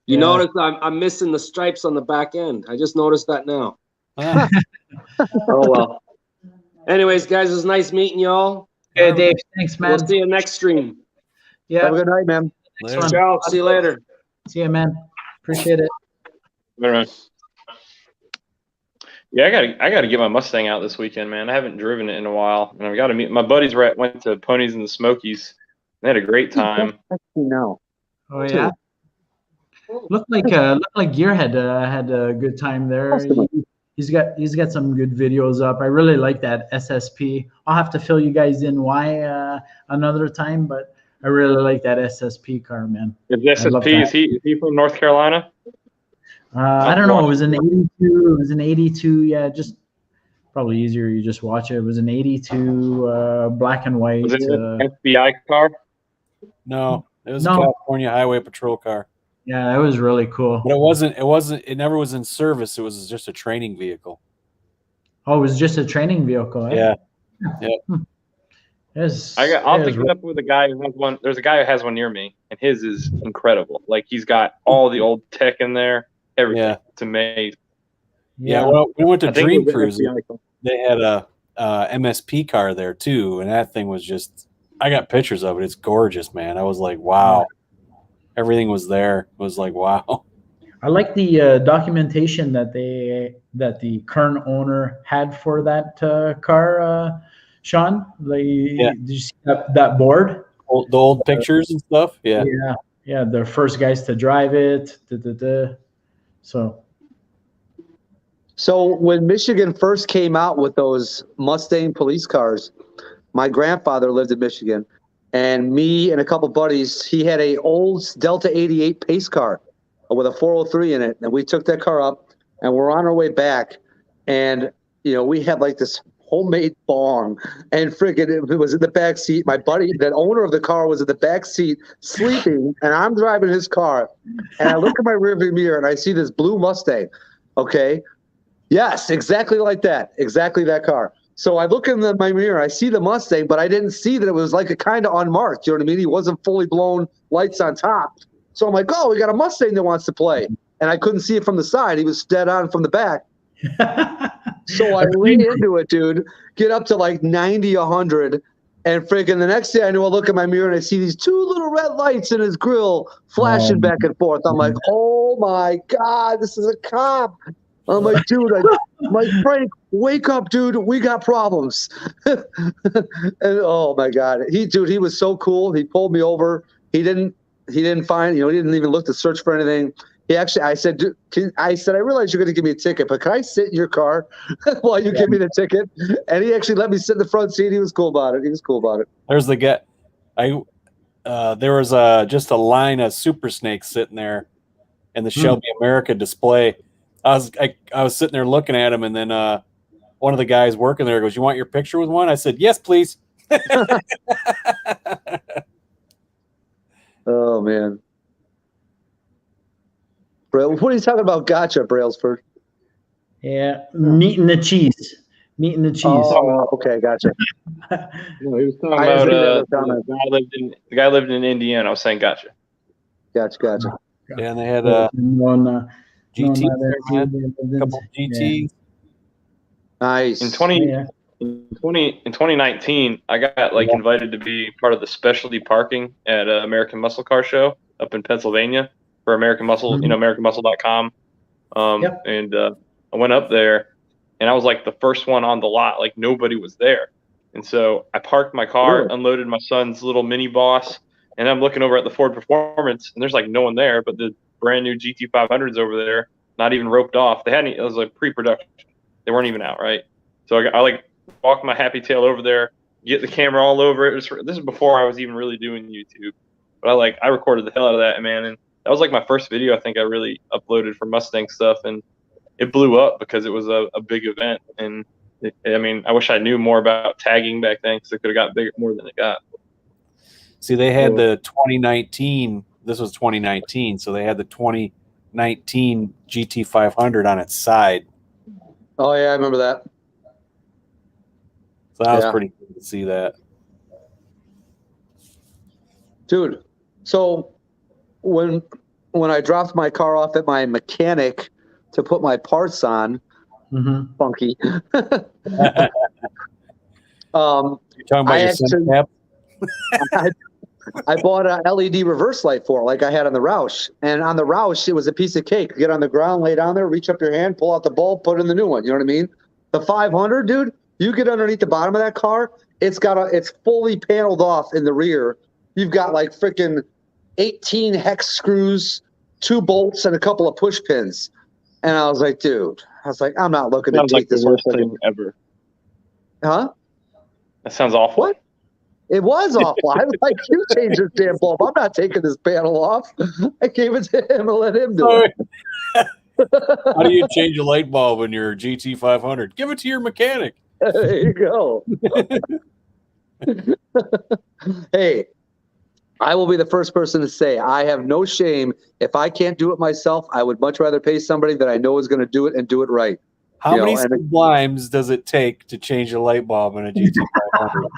You Yeah. notice I'm missing the stripes on the back end. I just noticed that now. Ah, Oh well. Anyways, guys, it was nice meeting y'all. Okay, Dave. Thanks, man. We'll see you next stream. Yeah. Have a good night, man. later. one. Ciao. See you later. See you, man. Appreciate it. All right. Yeah, I gotta get my Mustang out this weekend, man. I haven't driven it in a while, and I've got to meet my buddies. Went to Ponies in the Smokies. They had a great time. No. Oh yeah. Looked like Gearhead had a good time there. He's got some good videos up. I really like that SSP. I'll have to fill you guys in why another time, but I really like that SSP car, man. Is I love SSP? that. Is he from North Carolina? I don't know. It was an 82. It was an 82. Yeah, just probably easier. You just watch it. It was an 82 black and white. Was it an FBI car? No, it was No. a California Highway Patrol car. Yeah, it was really cool. But it never was in service. It was just a training vehicle. Oh, it was just a training vehicle. Eh? Yeah. I'll pick it up with a guy who has one. There's a guy who has one near me, and his is incredible. Like, he's got all the old tech in there, everything. Yeah. It's amazing. Yeah. Well, we went to I think Dream it was an Cruise. FBI car. They had a MSP car there too, and that thing was just. I got pictures of it. It's gorgeous, man. I was like, wow. Everything was there. It was like, wow. I like the documentation that the current owner had for that car, Sean. Did you see that board? The old pictures and stuff. Yeah. Yeah. The first guys to drive it. So when Michigan first came out with those Mustang police cars, my grandfather lived in Michigan, and me and a couple buddies, he had a old Delta 88 pace car with a 403 in it, and we took that car up, and we're on our way back, and we had like this homemade bong, and friggin' it was in the back seat. My buddy, the owner of the car, was in the back seat sleeping, and I'm driving his car, and I look at my rearview mirror, and I see this blue Mustang. Okay, yes, exactly like that, exactly that car. So I look in my mirror, I see the Mustang, but I didn't see that it was like a kind of unmarked. You know what I mean? He wasn't fully blown, lights on top. So I'm like, oh, we got a Mustang that wants to play. And I couldn't see it from the side. He was dead on from the back. So I ran into it, dude, get up to like 90, 100, And freaking the next day, I know I look in my mirror and I see these two little red lights in his grill flashing back and forth. I'm like, oh my God, this is a cop. I'm like, dude, Frank, wake up, dude. We got problems. And oh my God, he was so cool. He pulled me over. He didn't find, he didn't even look to search for anything. He actually, I said, I realize you're going to give me a ticket, but can I sit in your car while you give me the ticket? And he actually let me sit in the front seat. He was cool about it. There's the guy. There was just a line of super snakes sitting there in the Shelby America display. I was sitting there looking at him, and then one of the guys working there goes, "You want your picture with one?" I said, "Yes, please." Oh man. What are you talking about? Gotcha, Brailsford. Yeah, meat and the cheese. Oh, okay, gotcha. He was talking about the guy lived in Indiana. I was saying gotcha. Gotcha. Yeah, and they had GT, a couple GTs. Nice. In 2019, I got invited to be part of the specialty parking at American Muscle Car Show up in Pennsylvania for American Muscle, AmericanMuscle.com. And I went up there, and I was like the first one on the lot. Like nobody was there, and so I parked my car, unloaded my son's little mini boss, and I'm looking over at the Ford Performance, and there's like no one there, but the brand new GT500s over there, not even roped off. It was like pre-production. They weren't even out, right? So I walked my happy tail over there, get the camera all over it. This is before I was even really doing YouTube, but I recorded the hell out of that, man. And that was like my first video I think I really uploaded for Mustang stuff, and it blew up because it was a big event. And I wish I knew more about tagging back then, because it could have got bigger more than it got. See, they had the 2019. This was 2019, so they had the 2019 GT500 on its side. Oh yeah, I remember that. So that was pretty cool to see that. Dude, so when I dropped my car off at my mechanic to put my parts on, funky. You're talking about your sun cap? I bought a LED reverse light for it, like I had on the Roush. And on the Roush, it was a piece of cake. Get on the ground, lay down there, reach up your hand, pull out the bulb, put in the new one. You know what I mean? The 500, dude, you get underneath the bottom of that car, it's fully paneled off in the rear. You've got like freaking 18 hex screws, 2 bolts, and a couple of push pins. And I was like, dude, I'm not looking to take this worst thing ever. Huh? That sounds awful. What? It was awful. I was like, you change this damn bulb. I'm not taking this panel off. I gave it to him and let him do it. How do you change a light bulb in your GT500? Give it to your mechanic. There you go. Hey, I will be the first person to say I have no shame. If I can't do it myself, I would much rather pay somebody that I know is going to do it and do it right. How many sublimes does it take to change a light bulb in a GT500?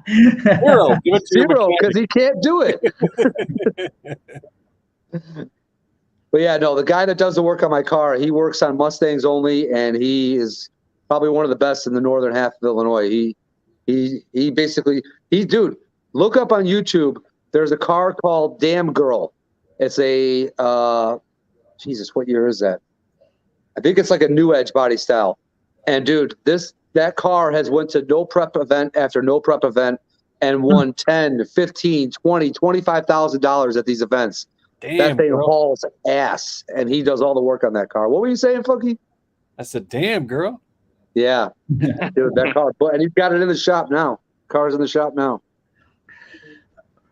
Zero. Give it to Zero, because he can't do it. But yeah, no, the guy that does the work on my car, he works on Mustangs only, and he is probably one of the best in the northern half of Illinois. He basically, dude, look up on YouTube. There's a car called Damn Girl. It's a Jesus, what year is that? I think it's like a New Edge body style. And dude, that car has went to no prep event after no prep event and won $10, $15, $20, $25,000 at these events. Damn, that thing girl. hauls ass, and he does all the work on that car. What were you saying, Funky? I said, damn, girl. Yeah. Dude, that car. And he's got it in the shop now. Car's in the shop now.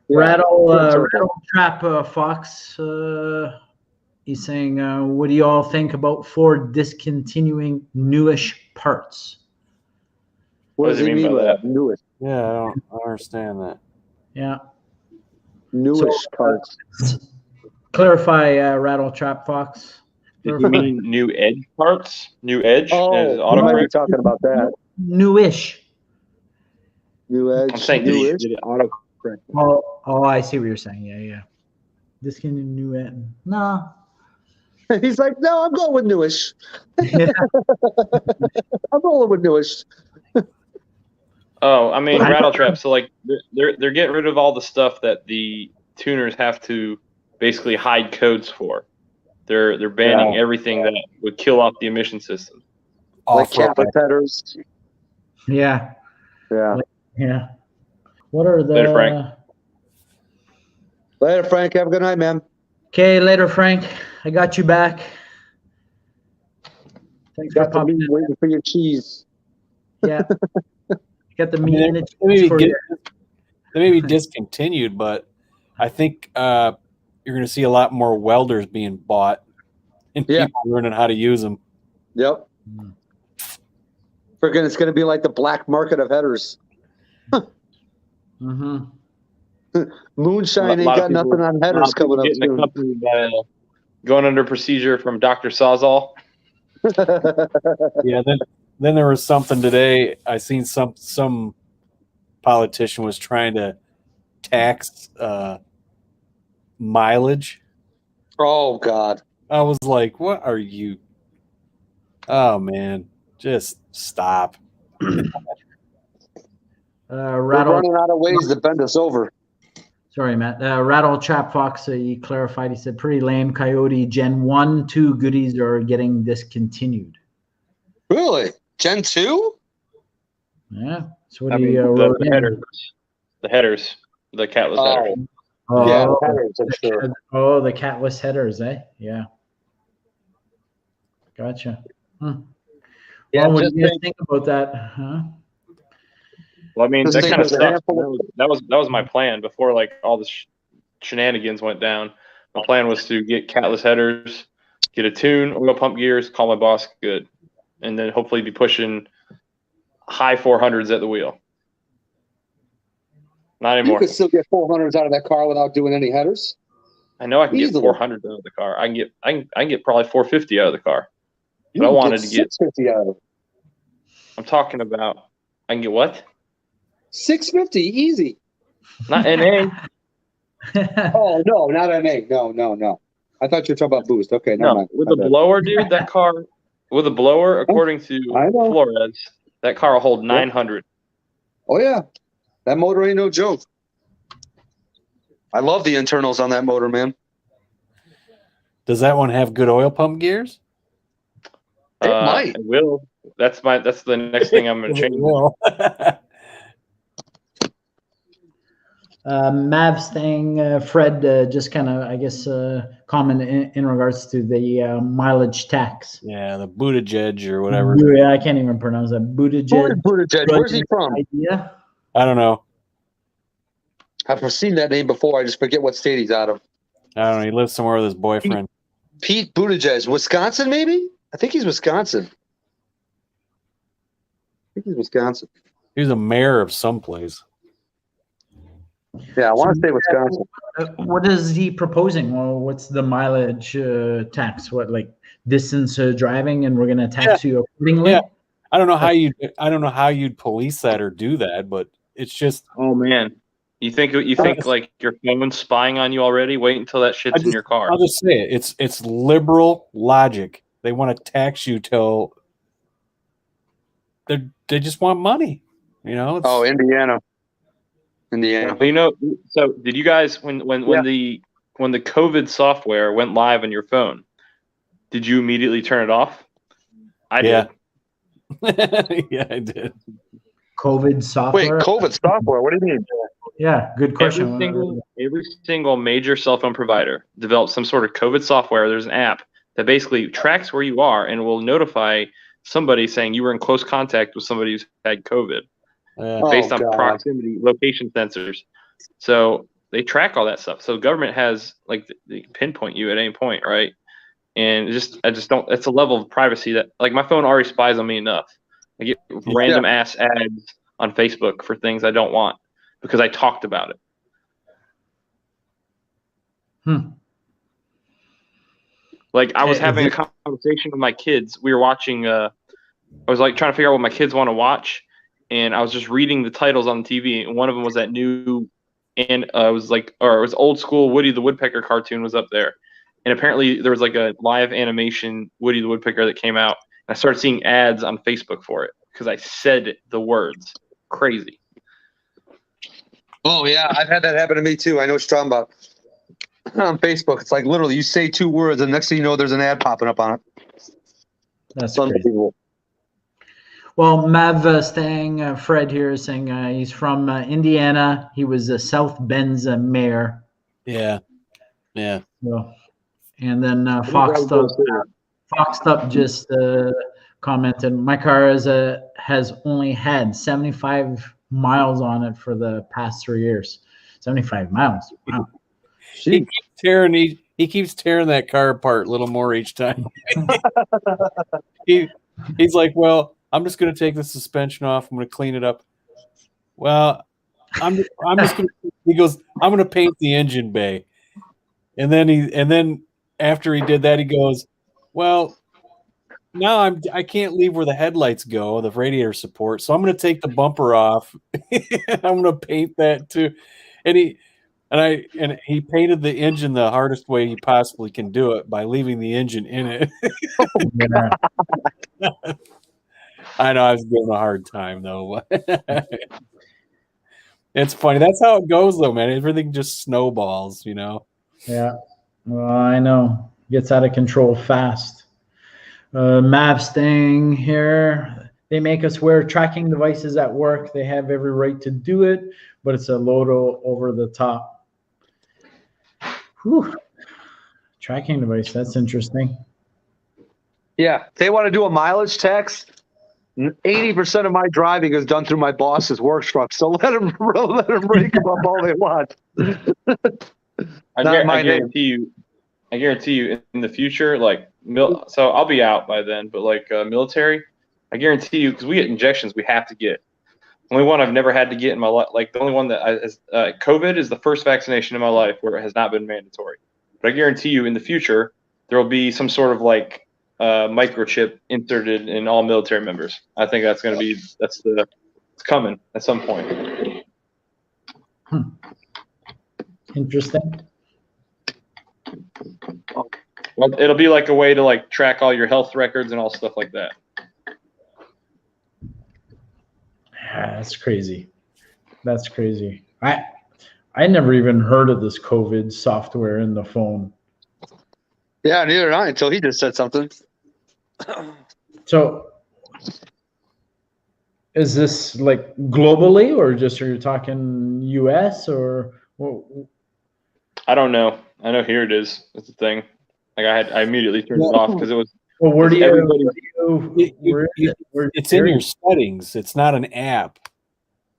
Yeah. Rattle Trap Fox. He's saying, what do you all think about Ford discontinuing newish parts? What does he mean by that? Newish. Yeah, I don't understand that. Yeah. Newish parts. Clarify, Rattle Trap Fox. Did you mean new edge parts? New edge? Oh, you might be talking about that. Newish. New edge. I'm saying newish. did it autocorrect? Oh, I see what you're saying. Yeah. Discontinue new edge. No. He's like, no, I'm going with newish. Yeah. I'm rolling with newish. Oh, I mean rattle traps. So like they're getting rid of all the stuff that the tuners have to basically hide codes for. They're banning everything that would kill off the emission system. Like catless headers. Yeah. Yeah. Yeah. What are the? Later, Frank. Later, Frank. Have a good night, man. Okay, later, Frank. I got you back. Thanks for Got the popping meat in. waiting for your cheese. Yeah. Got the meat in it. They for may be discontinued, but I think you're going to see a lot more welders being bought and people learning how to use them. Yep. Freaking, it's going to be like the black market of headers. Mm-hmm. Moonshine ain't got nothing on headers coming up soon. Company, going under procedure from Dr. Sawzall. Yeah. Then there was something today. I seen some politician was trying to tax mileage. Oh God. I was like, what are you? Oh man, just stop. We're running out of ways to bend us over. Sorry, Matt. Rattle Trap Fox, he clarified. He said, pretty lame. Coyote Gen 1, 2 goodies are getting discontinued. Really? Gen 2? Yeah. So what he wrote the headers, the catless headers. Oh, yeah, the headers, I'm sure. Oh, the catless headers, eh? Yeah. Gotcha. Yeah, well, what do you guys think about that? Huh? Well, I mean, that kind of sucks. That was my plan before, like, all the shenanigans went down. My plan was to get catless headers, get a tune, oil pump gears, call my boss good, and then hopefully be pushing high 400s at the wheel. Not anymore. You could still get 400s out of that car without doing any headers. I know I can get 400 out of the car. I can get probably 450 out of the car. But I wanted to get 650 out of it. I'm talking about I can get what? 650, easy. Not NA. Oh no, not NA. No. I thought you were talking about boost. Okay, never mind. With a blower, dude, that car with a blower, according to Flores, that car will hold 900. Oh yeah, that motor ain't no joke. I love the internals on that motor, man. Does that one have good oil pump gears? It might. It will. That's the next thing I'm going to change. Mavs thing, Fred just kind of, I guess, comment in regards to the mileage tax. Yeah, the Buttigieg or whatever. Yeah, I can't even pronounce that. Buttigieg. Where's he from? Idea? I don't know. I've seen that name before. I just forget what state he's out of. I don't know. He lives somewhere with his boyfriend. Pete Buttigieg, Wisconsin, maybe? I think he's Wisconsin. He was a mayor of someplace. Yeah, I want to say Wisconsin. What is he proposing? Well, what's the mileage tax? What, like distance driving, and we're going to tax you accordingly? Yeah, I don't know how you'd police that or do that, but it's just. Oh man, you think like your phone's spying on you already? Wait until that shit's in your car. I'll just say it. It's liberal logic. They want to tax you till they just want money. You know. Indiana. Well, so did you guys when the COVID software went live on your phone, did you immediately turn it off? I did. Yeah, I did. COVID software. Wait, COVID software? What do you mean? Yeah, good question. Every single major cell phone provider developed some sort of COVID software. There's an app that basically tracks where you are and will notify somebody saying you were in close contact with somebody who's had COVID. Based on proximity, location sensors. So they track all that stuff. So the government has they pinpoint you at any point, right? And I just don't. It's a level of privacy that my phone already spies on me enough. I get random ass ads on Facebook for things I don't want because I talked about it. I was having a conversation with my kids. We were watching. I was trying to figure out what my kids want to watch. And I was just reading the titles on the TV, and one of them was that new, and it was old school Woody the Woodpecker cartoon was up there, and apparently there was a live animation Woody the Woodpecker that came out. And I started seeing ads on Facebook for it because I said the words. crazy. Oh yeah, I've had that happen to me too. I know what you're talking about. On Facebook, it's like literally you say 2 words, and next thing you know, there's an ad popping up on it. That's crazy. Well, Mav Stang, Fred here is saying he's from Indiana. He was a South Bend's mayor. Yeah. Yeah. So, and then Foxed Up just commented, my car has only had 75 miles on it for the past 3 years. 75 miles. Wow. He keeps tearing that car apart a little more each time. He's like, well, I'm just going to take the suspension off. I'm going to clean it up. Well, I'm just going to, he goes, I'm going to paint the engine bay. And then after he did that, he goes, well, now I can't leave where the headlights go, the radiator support. So I'm going to take the bumper off. I'm going to paint that too. And he painted the engine the hardest way he possibly can do it by leaving the engine in it. I know I was giving a hard time though. It's funny. That's how it goes though, man. Everything just snowballs, you know. Yeah. Well, I know. Gets out of control fast. Mav Stang here. They make us wear tracking devices at work. They have every right to do it, but it's a little over the top. Whew. Tracking device. That's interesting. Yeah. They want to do a mileage tax. 80% of my driving is done through my boss's work truck. So let them break them up all they want. I guarantee you in the future, like so I'll be out by then, but like military, I guarantee you, because we get injections we have to get. The only one I've never had to get in my life, like the only one that COVID is the first vaccination in my life where it has not been mandatory. But I guarantee you in the future, there will be some sort of like microchip inserted in all military members. I think that's going to be, it's coming at some point. Interesting. Well, it'll be like a way to like track all your health records and all stuff like that. That's crazy. That's crazy. I never even heard of this COVID software in the phone. Yeah, neither did I until he just said something. So is this like globally, or just are you talking US or what? I don't know. I know here it is. That's the thing. Like I immediately turned it off because it was. Well, where do it's in your settings. It's not an app.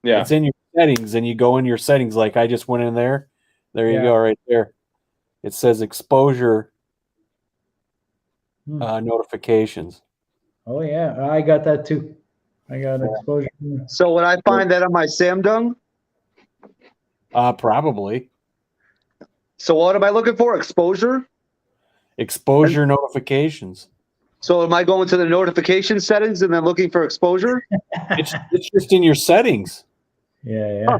Yeah. It's in your settings, and you go in your settings. Like I just went in there. There you go, right there. It says exposure notifications. Oh yeah, I got that too. I got exposure. So would I find that on my Samsung? Probably. So what am I looking for? Exposure? Exposure notifications. So am I going to the notification settings and then looking for exposure? It's just in your settings. Yeah. Huh.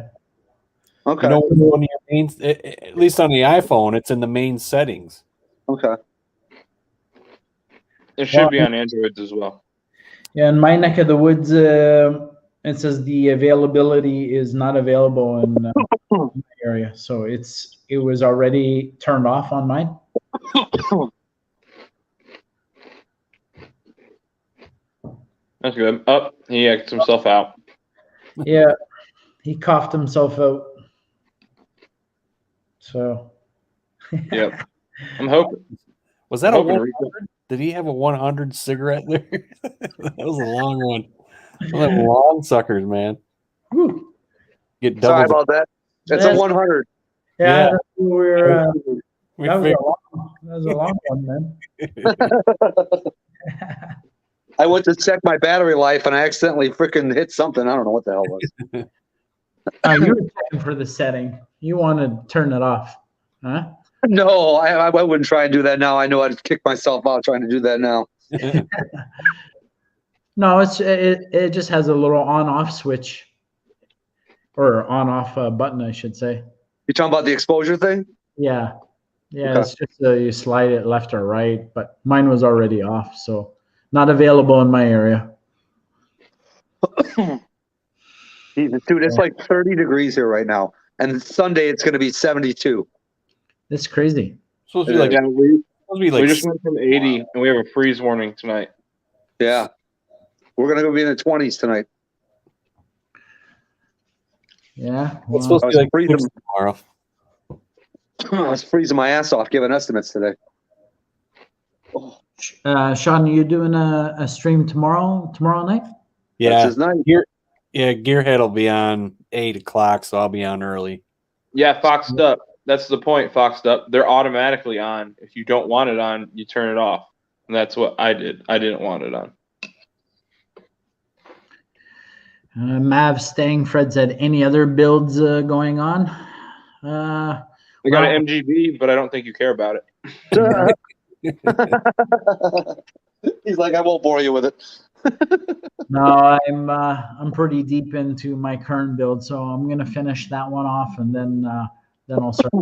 Okay. You know, one of your main, at least on the iPhone, it's in the main settings. Okay. It should be on Androids as well. Yeah, in my neck of the woods, it says the availability is not available in my area, so it was already turned off on mine. That's good. He X'd himself out. Yeah, he coughed himself out. So. Yep. I'm hoping. Was that a 100? Did he have a 100 cigarette there? That was a long one. Those long suckers, man. Whew. Get Sorry about that. It's a 100. Yeah. That was a long one, man. I went to check my battery life and I accidentally freaking hit something. I don't know what the hell it was. You were checking for the setting. You want to turn it off, huh? No, I wouldn't try and do that now. I know I'd kick myself out trying to do that now. No, it just has a little on-off switch, or on-off button, I should say. You're talking about the exposure thing? Yeah. Okay. It's just you slide it left or right, but mine was already off, so not available in my area. Jesus, dude, it's like 30 degrees here right now. And Sunday it's going to be 72. That's crazy. Supposed to be like, Yeah, supposed to be like we just went from 80, and we have a freeze warning tonight. Yeah. We're going to be in the 20s tonight. Yeah. it's supposed to be like freezing. 60 tomorrow. I was freezing my ass off giving estimates today. Sean, are you doing a stream tomorrow night? That's Yeah, his night. Gearhead will be on 8 o'clock, so I'll be on early. Yeah, foxed up. That's the point, foxed up. They're automatically on. If you don't want it on, you turn it off. And that's what I did. I didn't want it on. Mav Stang, Fred said, any other builds going on? I got an MGB, but I don't think you care about it. He's like, I won't bore you with it. No, I'm pretty deep into my current build, so I'm gonna finish that one off, and then I'll start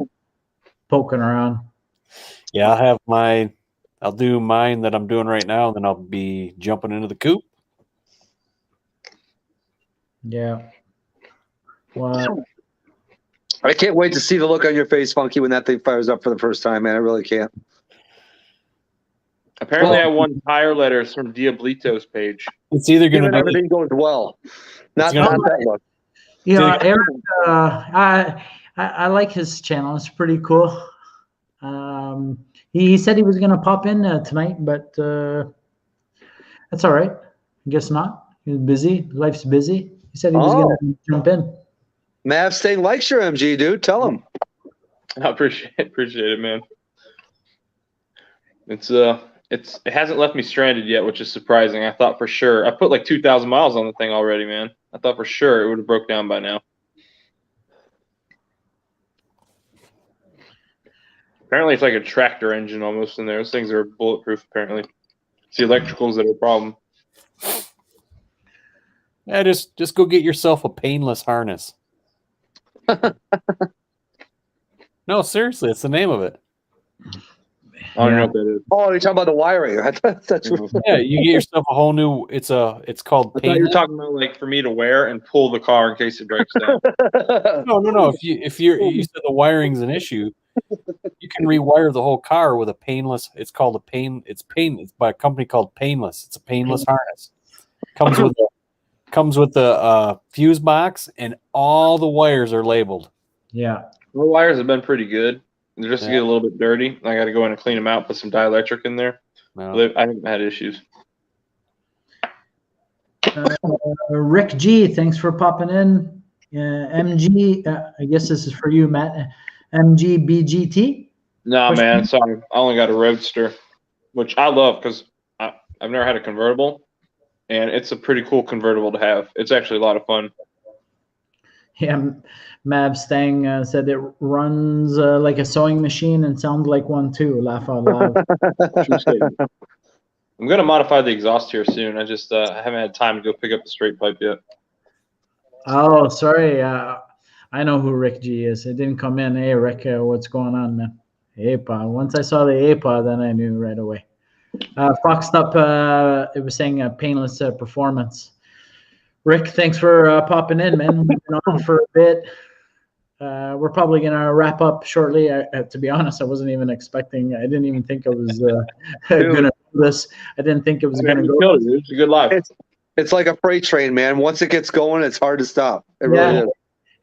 poking around. Yeah, I'll do mine that I'm doing right now, and then I'll be jumping into the coupe. Yeah. Well, I can't wait to see the look on your face, Funky, when that thing fires up for the first time, man. I really can't. Apparently, I won tire letters from Diablito's page. It's either going to be everything goes well. Not that look. you know, Eric, I like his channel. It's pretty cool. He said he was gonna pop in tonight, but that's all right. I guess not. He's busy. Life's busy. He said he was gonna jump in. Mav Stang likes your MG, dude. Tell him. I appreciate it, man. It hasn't left me stranded yet, which is surprising. I thought for sure. I put like 2,000 miles on the thing already, man. I thought for sure it would have broke down by now. Apparently, it's like a tractor engine almost in there. Those things are bulletproof, apparently. It's the electricals that are a problem. Yeah, just go get yourself a painless harness. No, seriously, it's the name of it. I don't know what that is. Oh, you're talking about the wiring. That's Yeah, you get yourself a whole new. It's called I thought you were painless. talking about like for me to wear and pull the car in case it breaks down. No. If you said the wiring's an issue, you can rewire the whole car with a painless. It's called a pain. It's by a company called Painless. It's a painless harness. Comes with the fuse box, and all the wires are labeled. Yeah. The wires have been pretty good. They're just to get a little bit dirty. I got to go in and clean them out, put some dielectric in there. No. I haven't had issues. Rick G, thanks for popping in. MG, I guess this is for you, Matt. MGBGT? No, man, sorry. I only got a Roadster, which I love because I've never had a convertible, and it's a pretty cool convertible to have. It's actually a lot of fun. Yeah, Mav Stang said it runs like a sewing machine and sounds like one too. Laugh out loud. I'm going to modify the exhaust here soon. I just haven't had time to go pick up the straight pipe yet. Oh, sorry. I know who Rick G is. It didn't come in. Hey, Rick, what's going on, man? APA. Once I saw the APA, then I knew right away. Foxed Up, it was saying painless performance. Rick, thanks for popping in, man. We've been on for a bit. We're probably going to wrap up shortly. To be honest, I wasn't even expecting. I didn't even think I was going to do this. I didn't think it was going to go. It's a good life. It's like a freight train, man. Once it gets going, it's hard to stop. It really is.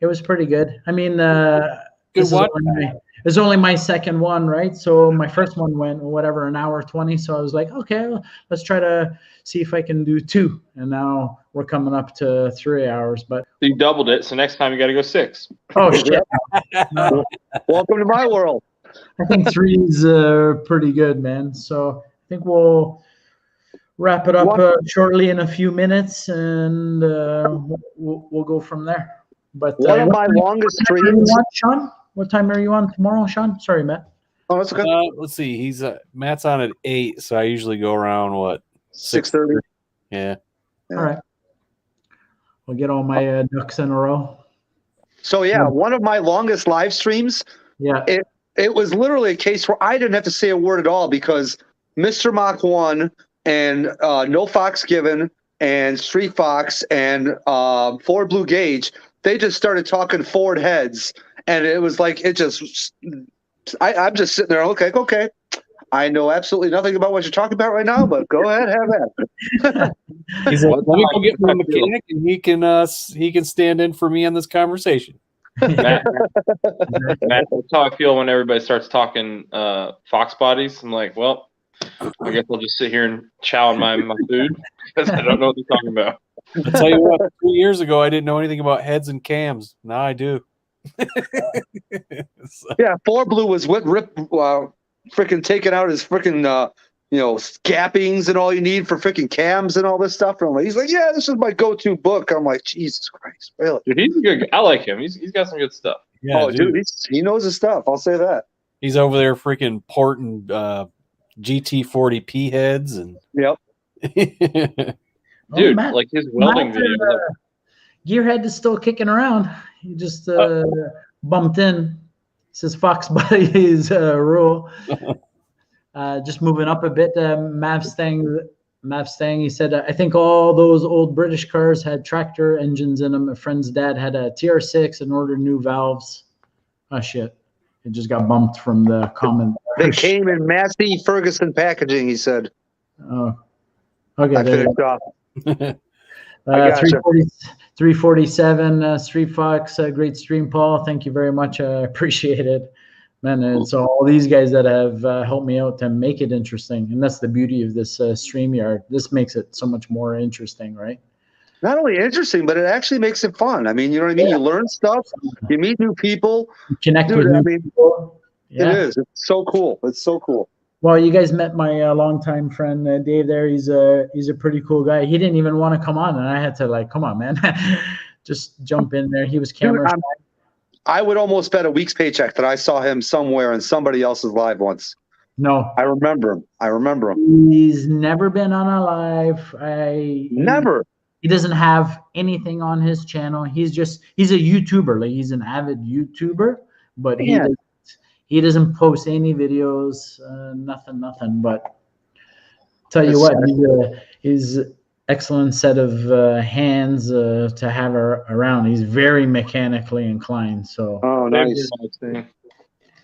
It was pretty good. I mean, Good it's only my second one, right? So my first one went whatever, an hour 20. So I was like, okay, well, let's try to see if I can do 2. And now we're coming up to 3 hours. But you doubled it, so next time you got to go 6. Oh shit! Welcome to my world. I think 3 is pretty good, man. So I think we'll wrap it up shortly in a few minutes, and we'll go from there. But one of my longest streams. Sean? What time are you on tomorrow, Sean? Sorry, Matt. Oh, that's okay. Let's see. He's Matt's on at 8, so I usually go around 6:30. Yeah. All right. We'll get all my ducks in a row. So yeah, one of my longest live streams. Yeah. It was literally a case where I didn't have to say a word at all because Mr. Mach 1 and No Fox Given and Street Fox and Ford Blue Gauge, they just started talking Ford heads, and it was like I'm just sitting there, okay. I know absolutely nothing about what you're talking about right now, but go ahead, have at it. He's like, let me go get my mechanic, and he can stand in for me on this conversation. Matt, that's how I feel when everybody starts talking fox bodies. I'm like, well, I guess I'll just sit here and chow on my food because I don't know what they're talking about. I'll tell you what, 2 years ago, I didn't know anything about heads and cams. Now I do. Yeah, Ford Blue was freaking taking out his freaking scappings and all you need for freaking cams and all this stuff. And he's like, yeah, this is my go-to book. I'm like, Jesus Christ, really? Dude, he's a good guy. I like him. He's got some good stuff. Yeah, dude, he knows his stuff. I'll say that. He's over there freaking porting GT40P heads and yep. Dude, like his welding video. Gearhead is still kicking around. He just bumped in. He says foxbody is rule. Just moving up a bit, Mustang, he said, I think all those old British cars had tractor engines in them. A friend's dad had a TR6 and ordered new valves. Oh, shit. It just got bumped from the comment. They came in Massey Ferguson packaging, he said. Oh, okay. I finished off. 347 Street Fox, great stream, Paul. Thank you very much. I appreciate it. Man, it's all these guys that have helped me out to make it interesting. And that's the beauty of this StreamYard. This makes it so much more interesting, right? Not only interesting, but it actually makes it fun. I mean, you know what I mean? Yeah. You learn stuff. You meet new people. You connect with new people. Yeah. It is. It's so cool. It's so cool. Well, you guys met my longtime friend Dave there. He's a pretty cool guy. He didn't even want to come on, and I had to come on, man. Just jump in there. He was camera shy. I would almost bet a week's paycheck that I saw him somewhere in somebody else's live once. No. I remember him. He's never been on a live. Never. He doesn't have anything on his channel. He's a YouTuber. Like, he's an avid YouTuber, but he doesn't post any videos, nothing. But tell you what, he's excellent set of hands to have around. He's very mechanically inclined. So nice.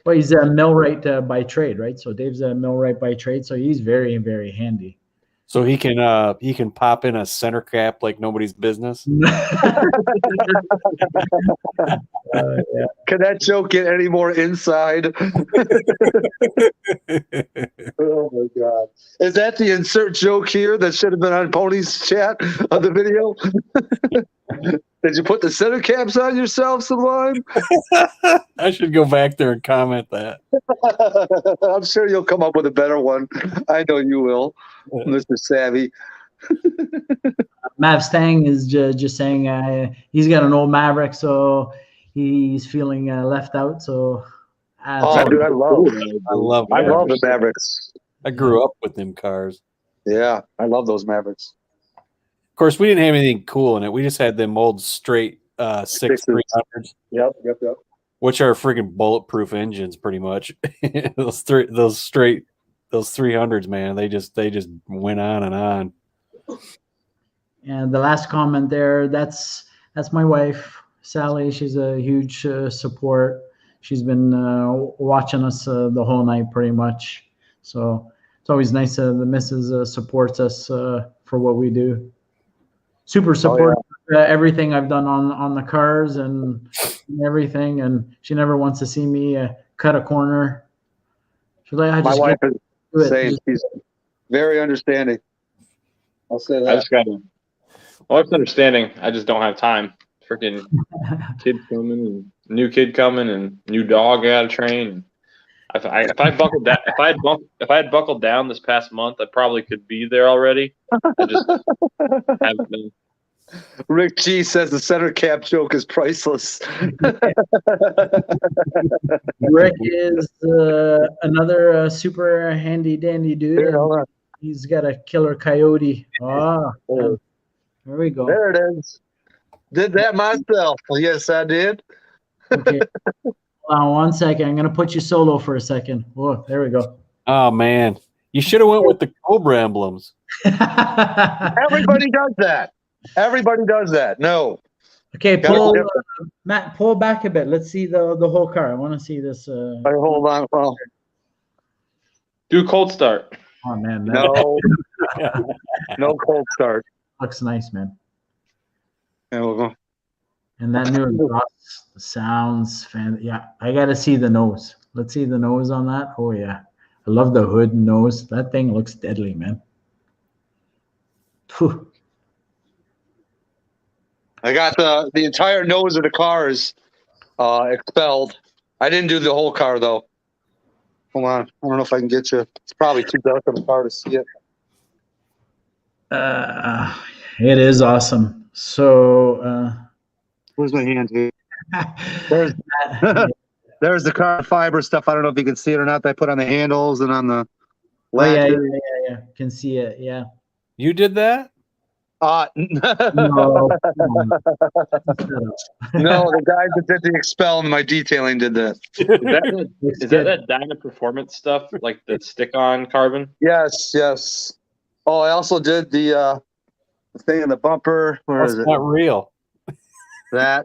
Well, he's a millwright by trade, right? So Dave's a millwright by trade, so he's very, very handy. So he can pop in a center cap like nobody's business. Can that joke get any more inside? Oh my God! Is that the insert joke here that should have been on Pony's chat on the video? Did you put the center caps on yourself, Sublime? I should go back there and comment that. I'm sure you'll come up with a better one. I know you will, Mr. Savvy. Mustang is just saying he's got an old Maverick, so he's feeling left out. So, dude, I love the Mavericks. I grew up with them cars. Yeah, I love those Mavericks. Of course, we didn't have anything cool in it. We just had them old straight 6-300s. Yep. Which are freaking bulletproof engines, pretty much. those 300s, man. They just went on and on. And the last comment there, that's my wife, Sally. She's a huge support. She's been watching us the whole night, pretty much. So it's always nice the missus supports us for what we do. Super supportive of everything I've done on the cars and everything, and she never wants to see me cut a corner. She's like, my wife is the same. She's very understanding. I'll say that. My wife's understanding. I just don't have time. Freaking kid coming and new kid coming and new dog I gotta train. If I had buckled down this past month, I probably could be there already. I just haven't been. Rick G says the center cap joke is priceless. Rick is another super handy dandy dude. He's got a killer coyote. There we go. There it is. Did that myself. Yes, I did. Okay. Hold on 1 second. I'm going to put you solo for a second. Whoa, there we go. Oh, man. You should have went with the Cobra emblems. Everybody does that. Everybody does that. No. Okay, Matt, pull back a bit. Let's see the whole car. I want to see this. Hold on. Well, Do cold start. oh man, no, no cold start. looks nice, man. Yeah, we'll go. And that new exhaust sounds fan. Yeah, I gotta see the nose. Let's see the nose on that. Oh yeah, I love the hood and nose. That thing looks deadly, man. Whew. I got the entire nose of the car is expelled. I didn't do the whole car though. Hold on, I don't know if I can get you. It's probably too dark on the car to see it. It is awesome. So where's my hand here? There's there's the carbon fiber stuff. I don't know if you can see it or not. That I put on the handles and on the. Oh, yeah. Can see it. Yeah. You did that? No. No, the guys that did the expel and my detailing did that. Is that Dyna Performance stuff, like the stick-on carbon? Yes. Oh, I also did the thing in the bumper. Where is it? Not real. That,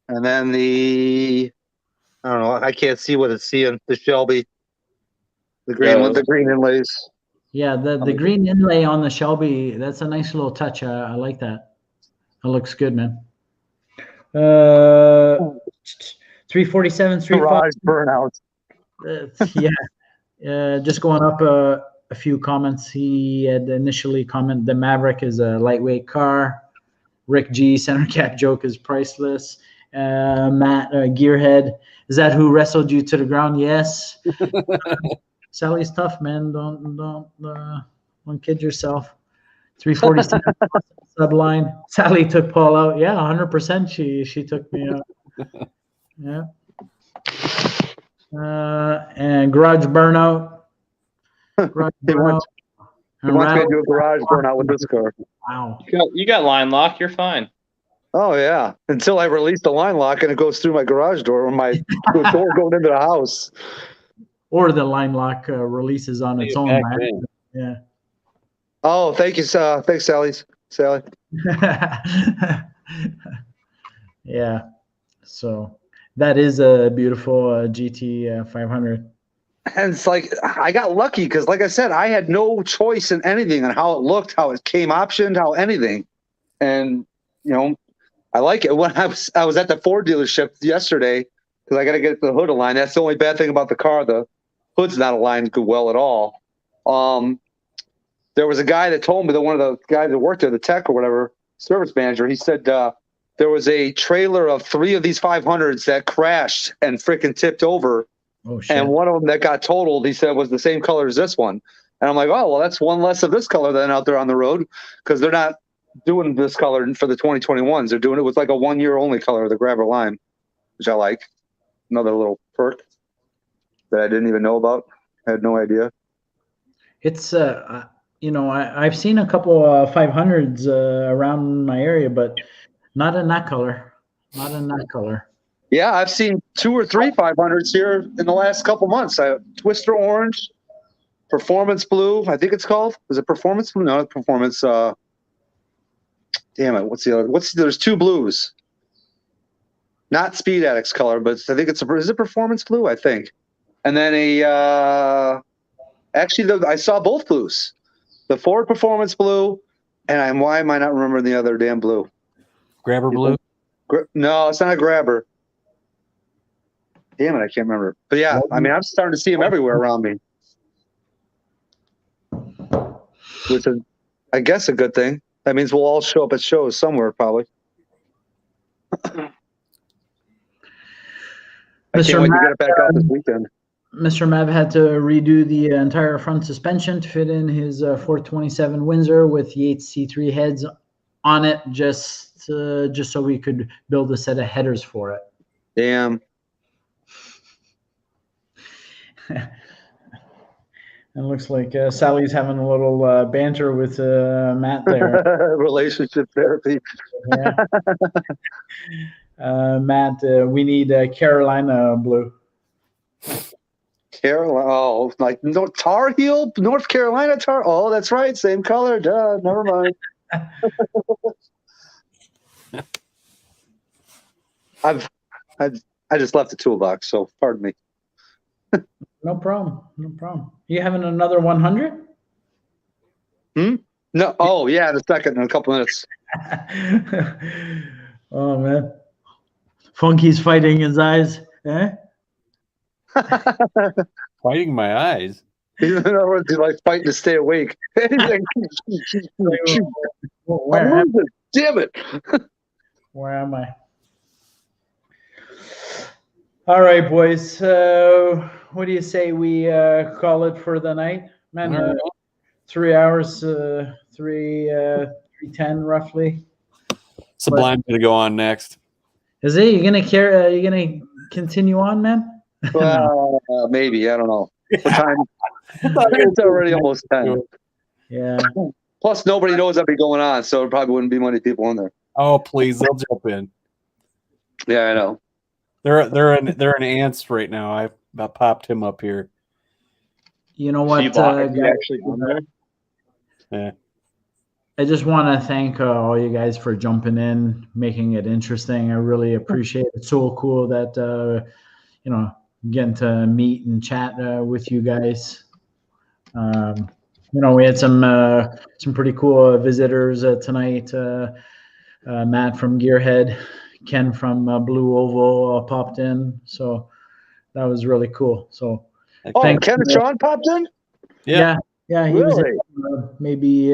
and then I don't know. I can't see what it's seeing. The Shelby, the green inlays. Yeah, the green inlay on the Shelby, that's a nice little touch. I like that. That looks good, man. 347, Garage burnout. Yeah. Just going up a few comments. He had initially commented the Maverick is a lightweight car. Rick G, center cap joke is priceless. Matt, Gearhead, is that who wrestled you to the ground? Yes. Sally's tough, man. Don't kid yourself. 347 subline. Sally took Paul out. Yeah, 100%. She took me out. Yeah. And garage burnout. Garage burnout. He wants me to do a garage burnout with this car. Wow. You got line lock. You're fine. Oh yeah. Until I release the line lock and it goes through my garage door or my door going into the house. Or the line lock releases on its own. Yeah. Oh, thank you, thanks, Sally. Yeah. So that is a beautiful GT 500. And it's like I got lucky because, like I said, I had no choice in anything on how it looked, how it came optioned, how anything. And I like it. When I was at the Ford dealership yesterday because I got to get the hood aligned. That's the only bad thing about the car. The hood's not aligned well at all. There was a guy that told me that one of the guys that worked there, the tech or whatever, service manager, he said there was a trailer of 3 of these 500s that crashed and freaking tipped over. Oh, shit. And one of them that got totaled, he said, was the same color as this one. And I'm like, oh, well, that's one less of this color than out there on the road because they're not doing this color for the 2021s. They're doing it with like a 1-year only color, the grabber lime, which I like. Another little perk that I didn't even know about. I had no idea. It's I've seen a couple 500s around my area, but not in that color. Not in that color. Yeah, I've seen 2 or 3 500s here in the last couple months. Twister orange, performance blue. I think it's called. Is it performance blue? No, it's performance. Damn it! What's the other? There's 2 blues. Not Speed Addicts color, but I think is it performance blue? I think. And then I saw both blues. The Ford Performance Blue, and why am I not remembering the other damn blue? Grabber blue? No, it's not a grabber. Damn it, I can't remember. But yeah, I mean, I'm starting to see them everywhere around me. Which is, I guess, a good thing. That means we'll all show up at shows somewhere, probably. I can't wait to get it back out this weekend. Mr. Mav had to redo the entire front suspension to fit in his 427 Windsor with Yates C3 heads on it, just so we could build a set of headers for it. Damn. It looks like Sally's having a little banter with Matt there. Relationship therapy. Yeah. Matt, we need Carolina blue. Carolina. Oh, like Tar Heel, North Carolina Tar. Oh, that's right. Same color. Duh. Never mind. I just left the toolbox, so pardon me. No problem. No problem. You having another 100? No. Oh, yeah. The second in a couple minutes. Oh man, Funky's fighting his eyes. Eh? Fighting my eyes. In other words, he's like fighting to stay awake. Where am, Damn it. where am I? All right, boys. What do you say we call it for the night, man? 3 hours, 3:10 roughly. Sublime's gonna go on next. Is it? You gonna care? You gonna continue on, man? Well, maybe. I don't know. What time? It's already almost 10. Yeah. Plus, nobody knows that'd be going on, so it probably wouldn't be many people in there. Oh, please, they'll jump in. Yeah, I know. They're in ants right now. I popped him up here. You know what? Actually on there. Yeah. I just want to thank all you guys for jumping in, making it interesting. I really appreciate it. It's so cool that getting to meet and chat with you guys. We had some pretty cool visitors tonight. Matt from Gearhead, Ken from Blue Oval popped in, so that was really cool. So, Ken and Sean popped in. Yeah. He Really? was in, maybe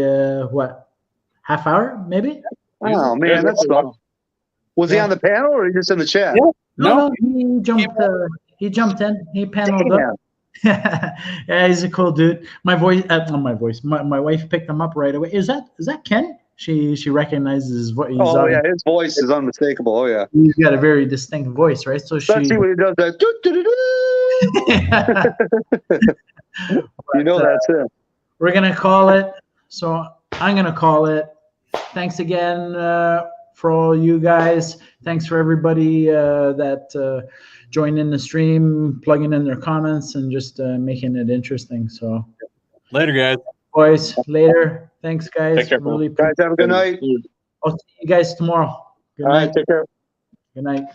half hour, maybe. Oh man, that's fun. Was he on the panel or just in the chat? Yeah. No, he jumped. He jumped in. He paneled up. Yeah, he's a cool dude. My wife picked him up right away. Is that Ken? She recognizes his voice. Oh yeah, his voice is unmistakable. Oh yeah, he's got a very distinct voice, right? So especially when he does that. That's it. We're gonna call it. So I'm gonna call it. Thanks again for all you guys. Thanks for everybody that joined in the stream, plugging in their comments, and just making it interesting. So later, guys. Boys, later. Thanks, guys. Take care, really guys, have a good night. I'll see you guys tomorrow. Good All night. right, take care. Good night.